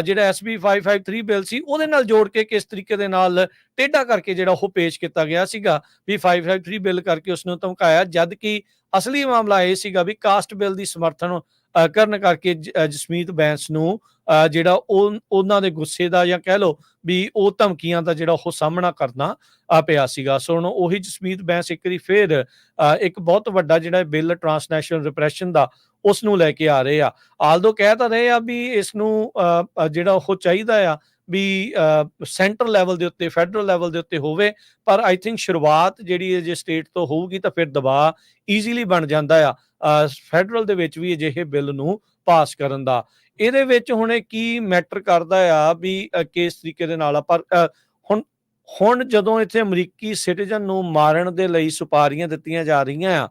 ਜਿਹੜਾ SB 553 ਬਿੱਲ ਸੀ ਉਹਦੇ ਨਾਲ ਜੋੜ ਕੇ ਕਿਸ ਤਰੀਕੇ ਦੇ ਨਾਲ ਟੇਢਾ ਕਰਕੇ ਜਿਹੜਾ ਉਹ ਪੇਸ਼ ਕੀਤਾ ਗਿਆ ਸੀਗਾ ਵੀ 553 ਬਿੱਲ ਕਰਕੇ ਉਸ ਨੂੰ ਧਮਕਾਇਆ, ਜਦ ਕਿ ਅਸਲੀ ਮਾਮਲਾ ਇਹ ਸੀਗਾ ਵੀ ਕਾਸਟ ਬਿੱਲ ਦੀ ਸਮਰਥਨ ਕਰਨ ਕਰਕੇ ਜਸਮੀਤ ਬੈਂਸ ਨੂੰ ਜਿਹੜਾ ਉਹਨਾਂ ਦੇ ਗੁੱਸੇ ਦਾ ਜਾਂ ਕਹਿ ਲਓ ਵੀ ਉਹ ਧਮਕੀਆਂ ਦਾ ਜਿਹੜਾ ਉਹ ਸਾਹਮਣਾ ਕਰਨਾ ਪਿਆ ਸੀਗਾ। ਸੋ ਹੁਣ ਉਹੀ ਜਸਮੀਤ ਬੈਂਸ ਇੱਕ ਵਾਰੀ ਫਿਰ ਇੱਕ ਬਹੁਤ ਵੱਡਾ ਜਿਹੜਾ ਬਿੱਲ ਟ੍ਰਾਂਸਨੈਸ਼ਨਲ ਰਿਪਰੈਸ਼ਨ ਦਾ ਉਸ ਨੂੰ ਲੈ ਕੇ ਆ ਰਹੇ ਆ। ਆਲਦੋ ਕਹਿ ਤਾਂ ਰਹੇ ਆ ਵੀ ਇਸ ਨੂੰ ਜਿਹੜਾ ਉਹ ਚਾਹੀਦਾ ਆ ਵੀ ਸੈਂਟਰਲ ਲੈਵਲ ਦੇ ਉੱਤੇ ਫੈਡਰਲ ਲੈਵਲ ਦੇ ਉੱਤੇ ਹੋਵੇ, ਪਰ ਆਈ ਥਿੰਕ ਸ਼ੁਰੂਆਤ ਜਿਹੜੀ ਜੇ ਸਟੇਟ ਤੋਂ ਹੋਊਗੀ ਤਾਂ ਫਿਰ ਦਬਾਅ ਈਜ਼ੀਲੀ ਬਣ ਜਾਂਦਾ ਆ ਫੈਡਰਲ ਦੇ ਵਿੱਚ ਵੀ ਅਜਿਹੇ ਬਿੱਲ ਨੂੰ ਪਾਸ ਕਰਨ ਦਾ। ਇਹਦੇ ਵਿੱਚ ਹੁਣ ਕੀ ਮੈਟਰ ਕਰਦਾ ਆ ਵੀ ਕਿਸ ਤਰੀਕੇ ਦੇ ਨਾਲ ਆ, ਪਰ ਹੁਣ ਜਦੋਂ ਇੱਥੇ ਅਮਰੀਕੀ ਸਿਟੀਜ਼ਨ ਨੂੰ ਮਾਰਨ ਦੇ ਲਈ ਸੁਪਾਰੀਆਂ ਦਿੱਤੀਆਂ ਜਾ ਰਹੀਆਂ ਆ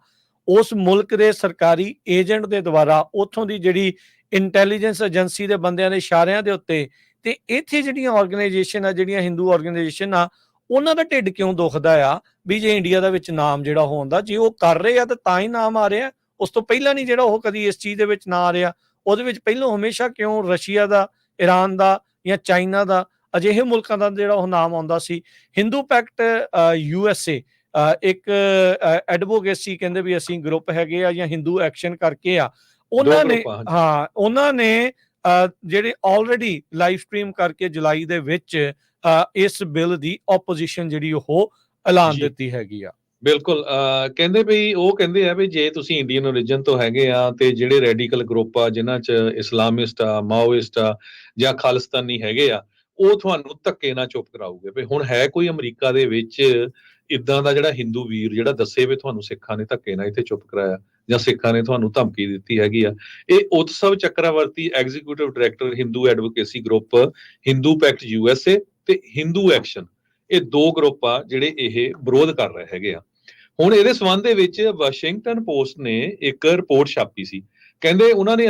ਉਸ ਮੁਲਕ ਦੇ ਸਰਕਾਰੀ ਏਜੰਟ ਦੇ ਦੁਆਰਾ, ਉੱਥੋਂ ਦੀ ਜਿਹੜੀ ਇੰਟੈਲੀਜੈਂਸ ਏਜੰਸੀ ਦੇ ਬੰਦਿਆਂ ਦੇ ਇਸ਼ਾਰਿਆਂ ਦੇ ਉੱਤੇ, ਤੇ ਇੱਥੇ ਜਿਹੜੀਆਂ ਆਰਗੇਨਾਈਜੇਸ਼ਨ ਆ ਜਿਹੜੀਆਂ ਹਿੰਦੂ ਆਰਗੇਨਾਈਜੇਸ਼ਨ ਆ ਉਹਨਾਂ ਦਾ ਢਿੱਡ ਕਿਉਂ ਦੁਖਦਾ ਆ ਵੀ ਜੇ ਇੰਡੀਆ ਦਾ ਵਿੱਚ ਨਾਮ ਜਿਹੜਾ ਹੁੰਦਾ, ਜੇ ਉਹ ਕਰ ਰਹੇ ਆ ਤਾਂ ਹੀ ਨਾਮ ਆ ਰਿਹਾ, ਉਸ ਤੋਂ ਪਹਿਲਾਂ ਨਹੀਂ ਜਿਹੜਾ ਉਹ ਕਦੀ ਇਸ ਚੀਜ਼ ਦੇ ਵਿੱਚ ਨਾ ਆ ਰਿਹਾ। ਉਹਦੇ ਵਿੱਚ ਪਹਿਲਾਂ ਹਮੇਸ਼ਾ ਕਿਉਂ ਰਸ਼ੀਆ ਦਾ, ਈਰਾਨ ਦਾ ਜਾਂ ਚਾਈਨਾ ਦਾ, ਅਜਿਹੇ ਮੁਲਕਾਂ ਦਾ ਜਿਹੜਾ ਉਹ ਨਾਮ ਆਉਂਦਾ ਸੀ। ਹਿੰਦੂ ਪੈਕਟ USA ਇੱਕ ਐਡਵੋਕੇਸੀ ਕਹਿੰਦੇ ਵੀ ਅਸੀਂ ਗਰੁੱਪ ਹੈਗੇ ਆ ਜਾਂ ਹਿੰਦੂ ਐਕਸ਼ਨ ਕਰਕੇ ਆ, ਉਹਨਾਂ ਨੇ ਜਿਹੜੇ ਆਲਰੇਡੀ ਲਾਈਵ ਸਟ੍ਰੀਮ ਕਰਕੇ ਜੁਲਾਈ ਦੇ ਵਿੱਚ ਇਸ ਬਿੱਲ ਦੀ ਆਪੋਜੀਸ਼ਨ ਜਿਹੜੀ ਉਹ ਐਲਾਨ ਦਿੱਤੀ ਹੈਗੀ ਆ। ਬਿਲਕੁਲ ਕਹਿੰਦੇ ਵੀ ਉਹ ਕਹਿੰਦੇ ਆ ਵੀ ਜੇ ਤੁਸੀਂ ਇੰਡੀਅਨ ਓਰੀਜਨ ਤੋਂ ਹੈਗੇ ਆ ਤੇ ਜਿਹੜੇ ਰੈਡੀਕਲ ਗਰੁੱਪ ਆ ਜਿਨ੍ਹਾਂ 'ਚ ਇਸਲਾਮਿਸਟ ਆ, ਮਾਓਇਸਟ ਆ ਜਾਂ ਖਾਲਿਸਤਾਨੀ ਹੈਗੇ ਆ, ਉਹ ਤੁਹਾਨੂੰ ਧੱਕੇ ਨਾਲ ਚੁੱਪ ਕਰਾਊਗੇ। ਵੀ ਹੁਣ ਹੈ ਕੋਈ ਅਮਰੀਕਾ ਦੇ ਵਿੱਚ ਇਦਾਂ ਦਾ ਜਿਹੜਾ ਹਿੰਦੂ ਵੀਰ ਜਿਹੜਾ ਦੱਸੇ ਵੀ ਤੁਹਾਨੂੰ ਸਿੱਖਾਂ ਨੇ ਧੱਕੇ ਨਾਲ ਇੱਥੇ ਚੁੱਪ ਕਰਾਇਆ ਜਾਂ ਸਿੱਖਾਂ ਨੇ ਤੁਹਾਨੂੰ ਧਮਕੀ ਦਿੱਤੀ ਹੈਗੀ ਆ। ਇਹ Utsav Chakravarti executive director Hindu advocacy group Hindu pact USA ਤੇ ਹਿੰਦੂ ਐਕਸ਼ਨ, ਇਹ ਦੋ ਗਰੁੱਪ ਆ ਜਿਹੜੇ ਇਹ ਵਿਰੋਧ ਕਰ ਰਹੇ ਹੈਗੇ ਆ। ਹੁਣ ਇਹਦੇ ਸੰਬੰਧ ਦੇ ਵਿੱਚ ਵਾਸ਼ਿੰਗਟਨ ਪੋਸਟ ਨੇ ਇੱਕ ਰਿਪੋਰਟ ਛਾਪੀ ਸੀ। ਕਹਿੰਦੇ ਉਹਨਾਂ ਨੇ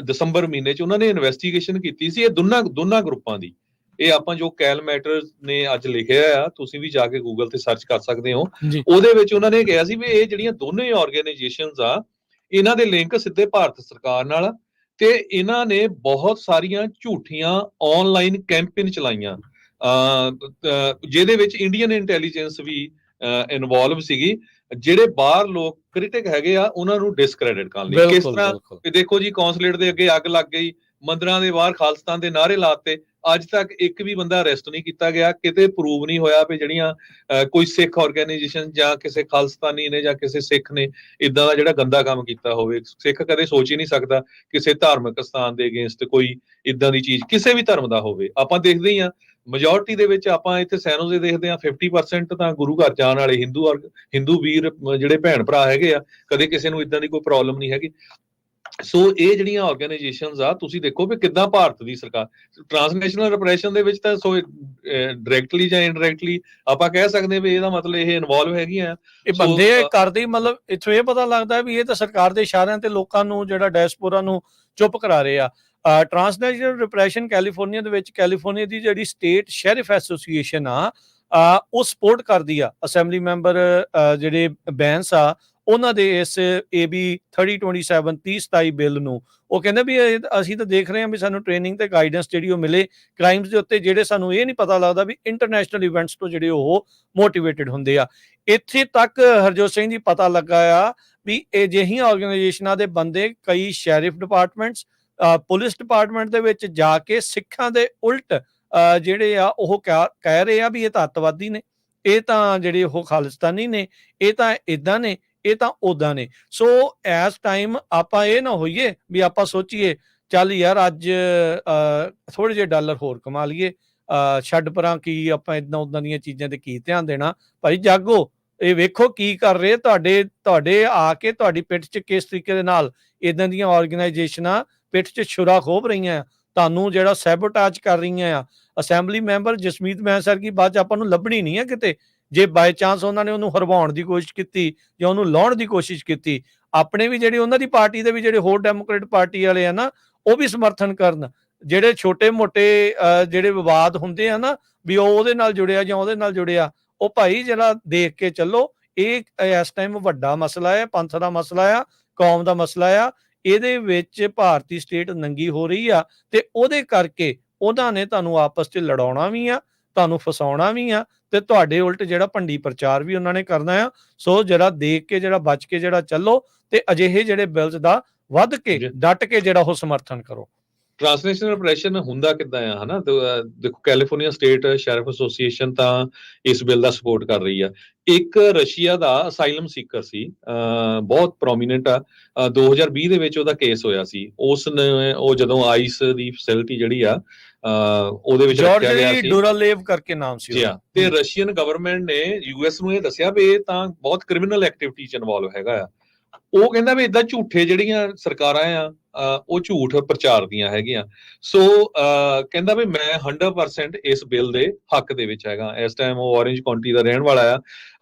ਦਸੰਬਰ ਮਹੀਨੇ 'ਚ ਉਹਨਾਂ ਨੇ ਇਨਵੈਸਟੀਗੇਸ਼ਨ ਕੀਤੀ ਸੀ ਇਹ ਦੋਨਾਂ ਗਰੁੱਪਾਂ ਦੀ। ਇਹ ਆਪਾਂ ਜੋ ਕੈਲ ਮੈਟਰਸ ਨੇ ਅੱਜ ਲਿਖਿਆ ਆ, ਤੁਸੀਂ ਵੀ ਜਾ ਕੇ ਗੂਗਲ ਤੇ ਸਰਚ ਕਰ ਸਕਦੇ ਹੋ। ਉਹਦੇ ਵਿੱਚ ਉਹਨਾਂ ਨੇ ਕਿਹਾ ਸੀ ਵੀ ਇਹ ਜਿਹੜੀਆਂ ਦੋਨੇ ਆਰਗੇਨਾਈਜੇਸ਼ਨਸ ਆ ਇਹਨਾਂ ਦੇ ਲਿੰਕ ਸਿੱਧੇ ਭਾਰਤ ਸਰਕਾਰ ਨਾਲ, ਤੇ ਇਹਨਾਂ ਨੇ ਬਹੁਤ ਸਾਰੀਆਂ ਝੂਠੀਆਂ ਆਨਲਾਈਨ ਕੈਂਪੇਨ ਚਲਾਈਆਂ ਜਿਹਦੇ ਵਿੱਚ ਇੰਡੀਅਨ ਇੰਟੈਲੀਜੈਂਸ ਵੀ ਇਨਵੋਲਵ ਸੀਗੀ। ਜਿਹੜੇ ਬਾਹਰ ਲੋਕ ਕ੍ਰਿਟਿਕ ਹੈਗੇ ਆ ਉਹਨਾਂ ਨੂੰ ਡਿਸਕ੍ਰੈਡਿਟ ਕਰਨ ਲਈ। ਕਿਸ ਤਰ੍ਹਾਂ ਦੇਖੋ ਜੀ, ਕੌਂਸੂਲੇਟ ਦੇ ਅੱਗੇ ਅੱਗ ਲੱਗ ਗਈ, ਮੰਦਿਰਾਂ ਦੇ ਬਾਹਰ ਖਾਲਿਸਤਾਨ ਦੇ ਨਾਅਰੇ ਲਾਤੇ, ਅੱਜ ਤੱਕ ਇੱਕ ਵੀ ਬੰਦਾ ਅਰੈਸਟ ਨਹੀਂ ਕੀਤਾ ਗਿਆ। ਕਿਤੇ ਪ੍ਰੂਵ ਨਹੀਂ ਹੋਇਆ ਵੀ ਜਿਹੜੀਆਂ ਕੋਈ ਸਿੱਖ ਆਰਗੇਨਾਈਜੇਸ਼ਨ ਜਾਂ ਕਿਸੇ ਖਾਲਿਸਤਾਨੀ ਨੇ ਜਾਂ ਕਿਸੇ ਸਿੱਖ ਨੇ ਇਦਾਂ ਦਾ ਜਿਹੜਾ ਗੰਦਾ ਕੰਮ ਕੀਤਾ ਹੋਵੇ। ਸਿੱਖ ਕਦੇ ਸੋਚ ਹੀ ਨਹੀਂ ਸਕਦਾ ਕਿਸੇ ਧਾਰਮਿਕ ਸਥਾਨ ਦੇ ਅਗੇਂਸਟ ਕੋਈ ਇਦਾਂ ਦੀ ਚੀਜ਼ ਕਿਸੇ ਵੀ ਧਰਮ ਦਾ ਹੋਵੇ। ਆਪਾਂ ਦੇਖਦੇ ਹੀ ਆ ਮੈਜੋਰਟੀ ਦੇ ਵਿੱਚ, ਆਪਾਂ ਇੱਥੇ ਸੈਨੋਜ਼ੇ ਦੇਖਦੇ ਆ 50% ਤਾਂ ਗੁਰੂ ਘਰ ਜਾਣ ਵਾਲੇ ਹਿੰਦੂ ਵੀਰ ਜਿਹੜੇ ਭੈਣ ਭਰਾ ਹੈਗੇ ਆ, ਕਦੇ ਕਿਸੇ ਨੂੰ ਇਦਾਂ ਦੀ ਕੋਈ ਪ੍ਰੋਬਲਮ ਨਹੀਂ ਹੈਗੀ। ਸੋ ਇਹ ਜਿਹੜੀਆਂ ਆਰਗੇਨਾਈਜੇਸ਼ਨਸ ਆ, ਤੁਸੀਂ ਦੇਖੋ ਵੀ ਕਿੱਦਾਂ ਭਾਰਤ ਦੀ ਸਰਕਾਰ ਟ੍ਰਾਂਸਨੈਸ਼ਨਲ ਰਿਪਰੈਸ਼ਨ ਦੇ ਵਿੱਚ ਤਾਂ ਸੋ ਡਾਇਰੈਕਟਲੀ ਜਾਂ ਇਨਡਾਇਰੈਕਟਲੀ ਆਪਾਂ ਕਹਿ ਸਕਦੇ ਵੀ ਇਹਦਾ ਮਤਲਬ ਇਹ ਇਨਵੋਲਵ ਹੈਗੀਆਂ। ਇਹ ਬੰਦੇ ਕਰਦੇ, ਮਤਲਬ ਇੱਥੋਂ ਇਹ ਪਤਾ ਲੱਗਦਾ ਵੀ ਇਹ ਤਾਂ ਸਰਕਾਰ ਦੇ ਇਸ਼ਾਰਿਆਂ ਤੇ ਲੋਕਾਂ ਨੂੰ ਜਿਹੜਾ ਡਾਇਸਪੋਰਾ ਨੂੰ ਚੁੱਪ ਕਰਾ ਰਹੇ ਆ। ਟ੍ਰਾਂਸਨੈਸ਼ਨਲ ਰਿਪਰੈਸ਼ਨ ਕੈਲੀਫੋਰਨੀਆ ਦੇ ਵਿੱਚ, ਕੈਲੀਫੋਰਨੀਆ ਦੀ ਜਿਹੜੀ ਸਟੇਟ ਸ਼ੈਰਿਫ ਐਸੋਸੀਏਸ਼ਨ ਆ ਉਹ ਸਪੋਰਟ ਕਰਦੀ ਆ ਅਸੈਂਬਲੀ ਮੈਂਬਰ ਜਿਹੜੇ ਬੈਂਸ ਆ ਉਹਨਾਂ ਦੇ ਇਸ AB 3027 3027 ਬਿੱਲ ਨੂੰ ਉਹ ਕਹਿੰਦੇ ਵੀ ਅਸੀਂ ਤਾਂ ਦੇਖ ਰਹੇ ਹਾਂ ਵੀ ਸਾਨੂੰ ਟ੍ਰੇਨਿੰਗ ਤੇ ਗਾਈਡੈਂਸ ਜਿਹੜੀ ਉਹ ਮਿਲੇ ਕ੍ਰਾਈਮਸ ਦੇ ਉੱਤੇ, ਜਿਹੜੇ ਸਾਨੂੰ ਇਹ ਨਹੀਂ ਪਤਾ ਲੱਗਦਾ ਵੀ ਇੰਟਰਨੈਸ਼ਨਲ ਇਵੈਂਟਸ ਤੋਂ ਜਿਹੜੇ ਉਹ ਮੋਟੀਵੇਟਡ ਹੁੰਦੇ ਆ। ਇੱਥੇ ਤੱਕ ਹਰਜੋਤ ਸਿੰਘ ਜੀ ਪਤਾ ਲੱਗਾ ਆ ਵੀ ਅਜਿਹੀਆਂ ਆਰਗੇਨਾਈਜੇਸ਼ਨਾਂ ਦੇ ਬੰਦੇ ਕਈ ਸ਼ੈਰਿਫ ਡਿਪਾਰਟਮੈਂਟਸ, ਪੁਲਿਸ ਡਿਪਾਰਟਮੈਂਟ ਦੇ ਵਿੱਚ ਜਾ ਕੇ ਸਿੱਖਾਂ ਦੇ ਉਲਟ ਜਿਹੜੇ ਆ ਉਹ ਕਹਿ ਰਹੇ ਆ ਵੀ ਇਹ ਤਾਂ ਅੱਤਵਾਦੀ ਨੇ, ਇਹ ਤਾਂ ਜਿਹੜੇ ਉਹ ਖਾਲਿਸਤਾਨੀ ਨੇ, ਇਹ ਤਾਂ ਇਦਾਂ ਨੇ, ਇਹ ਤਾਂ ਉਦਾਂ ਨੇ। ਸੋ ਇਸ ਟਾਈਮ ਆਪਾਂ ਇਹ ਨਾ ਹੋਈਏ ਵੀ ਆਪਾਂ ਸੋਚੀਏ ਚੱਲ ਯਾਰ ਅੱਜ ਥੋੜੇ ਜਿਹੇ ਡਾਲਰ ਹੋਰ ਕਮਾ ਲਈਏ, ਛੱਡ ਪਰਾਂ ਕੀ ਆਪਾਂ ਇਦਾਂ ਉਦਾਂ ਦੀਆਂ ਚੀਜ਼ਾਂ ਤੇ ਕੀ ਧਿਆਨ ਦੇਣਾ। ਭਾਈ ਜਾਗੋ, ਇਹ ਵੇਖੋ ਕੀ ਕਰ ਰਹੇ ਤੁਹਾਡੇ ਆ ਕੇ ਤੁਹਾਡੀ ਪਿੱਠ 'ਚ ਕਿਸ ਤਰੀਕੇ ਦੇ ਨਾਲ ਇਦਾਂ ਦੀਆਂ ਆਰਗੇਨਾਈਜੇਸ਼ਨਾਂ ਪਿੱਠ 'ਚ ਛੁਰਾ ਖੋਭ ਰਹੀਆਂ ਆ, ਤੁਹਾਨੂੰ ਜਿਹੜਾ ਸੈਬੋਟਾਜ ਕਰ ਰਹੀਆਂ ਆ। ਅਸੈਂਬਲੀ ਮੈਂਬਰ ਜਸਮੀਤ ਮੈਂਸਰ ਕੀ ਬਾਅਦ 'ਚ ਆਪਾਂ ਨੂੰ ਲੱਭਣੀ ਨਹੀਂ ਹੈ ਕਿਤੇ, ਜੇ ਬਾਈ ਚਾਂਸ ਉਹਨਾਂ ਨੇ ਉਹਨੂੰ ਹਰਵਾਉਣ ਦੀ ਕੋਸ਼ਿਸ਼ ਕੀਤੀ ਜਾਂ ਉਹਨੂੰ ਲਾਉਣ ਦੀ ਕੋਸ਼ਿਸ਼ ਕੀਤੀ, ਆਪਣੇ ਵੀ ਜਿਹੜੇ ਉਹਨਾਂ ਦੀ ਪਾਰਟੀ ਦੇ ਵੀ ਜਿਹੜੇ ਹੋਰ ਡੈਮੋਕ੍ਰੇਟ ਪਾਰਟੀ ਵਾਲੇ ਆ ਨਾ ਉਹ ਵੀ ਸਮਰਥਨ ਕਰਨ। ਜਿਹੜੇ ਛੋਟੇ ਮੋਟੇ ਜਿਹੜੇ ਵਿਵਾਦ ਹੁੰਦੇ ਆ ਨਾ ਵੀ ਉਹ ਉਹਦੇ ਨਾਲ ਜੁੜਿਆ ਜਾਂ ਉਹਦੇ ਨਾਲ ਜੁੜਿਆ, ਉਹ ਭਾਈ ਜਿਹੜਾ ਦੇਖ ਕੇ ਚੱਲੋ, ਇਹ ਇਸ ਟਾਈਮ ਵੱਡਾ ਮਸਲਾ ਹੈ, ਪੰਥ ਦਾ ਮਸਲਾ ਆ, ਕੌਮ ਦਾ ਮਸਲਾ ਆ। ਇਹਦੇ ਵਿੱਚ ਭਾਰਤੀ ਸਟੇਟ ਨੰਗੀ ਹੋ ਰਹੀ ਆ ਤੇ ਉਹਦੇ ਕਰਕੇ ਉਹਨਾਂ ਨੇ ਤੁਹਾਨੂੰ ਆਪਸ 'ਚ ਲੜਾਉਣਾ ਵੀ ਆ, ਤੁਹਾਨੂੰ ਫਸਾਉਣਾ ਵੀ ਆ ਤੇ ਤੁਹਾਡੇ ਉਲਟ ਜਿਹੜਾ ਭੰਡੀ ਪ੍ਰਚਾਰ ਵੀ ਉਹਨਾਂ ਨੇ ਕਰਨਾ ਆ। ਸੋ ਜਿਹੜਾ ਦੇਖ ਕੇ ਜਿਹੜਾ ਬਚ ਕੇ ਜਿਹੜਾ ਚੱਲੋ ਤੇ ਅਜਿਹੇ ਜਿਹੜੇ ਬਿੱਲਸ ਦਾ ਵੱਧ ਕੇ ਡਟ ਕੇ ਜਿਹੜਾ ਉਹ ਸਮਰਥਨ ਕਰੋ। ਟ੍ਰਾਂਸਨੈਸ਼ਨਲ ਰਿਪਰੈਸ਼ਨ ਹੁੰਦਾ ਕਿੱਦਾਂ ਆ, ਹਨਾ? ਦੇਖੋ ਕੈਲੀਫੋਰਨੀਆ ਸਟੇਟ ਸ਼ੈਰਿਫ ਐਸੋਸੀਏਸ਼ਨ ਤਾਂ ਇਸ ਬਿੱਲ ਦਾ ਸਪੋਰਟ ਕਰ ਰਹੀ ਆ। ਇੱਕ ਰਸ਼ੀਆ ਦਾ ਅਸਾਈਲਮ ਸੀਕਰ ਸੀ, ਬਹੁਤ ਪ੍ਰੋਮੀਨੈਂਟ ਆ, 2020 ਦੇ ਵਿੱਚ ਉਹਦਾ ਕੇਸ ਹੋਇਆ ਸੀ। ਉਸ ਨੇ ਉਹ ਜਦੋਂ ਆਈਸ ਦੀ ਫੈਸਿਲਿਟੀ ਜਿਹੜੀ ਆ ਉਹਦੇ ਵਿੱਚ ਰੱਖਿਆ ਗਿਆ ਸੀ, ਡੋਰਾਲੇਵ ਕਰਕੇ ਨਾਮ ਸੀ ਜੀ ਹਾਂ, ਤੇ ਰਸ਼ੀਅਨ ਗਵਰਨਮੈਂਟ ਨੇ ਯੂਐਸ ਨੂੰ ਇਹ ਦੱਸਿਆ ਵੀ ਇਹ ਤਾਂ ਬਹੁਤ ਕ੍ਰਿਮੀਨਲ ਐਕਟੀਵਿਟੀ 'ਚ ਇਨਵੋਲਵ ਹੈਗਾ ਆ। ਉਹ ਕਹਿੰਦਾ ਵੀ ਇਦਾਂ ਝੂਠੇ ਜਿਹੜੀਆਂ ਸਰਕਾਰਾਂ ਆ ਉਹ ਝੂਠ ਪ੍ਰਚਾਰਦੀਆਂ ਹੈਗੀਆਂ। ਸੋ ਕਹਿੰਦਾ ਵੀ ਮੈਂ 100% ਇਸ ਬਿੱਲ ਦੇ ਹੱਕ ਦੇ ਵਿੱਚ ਹੈਗਾ। ਇਸ ਟਾਈਮ ਉਹ ਔਰੇਂਜ ਕਾਉਂਟੀ ਦਾ ਰਹਿਣ ਵਾਲਾ ਆ।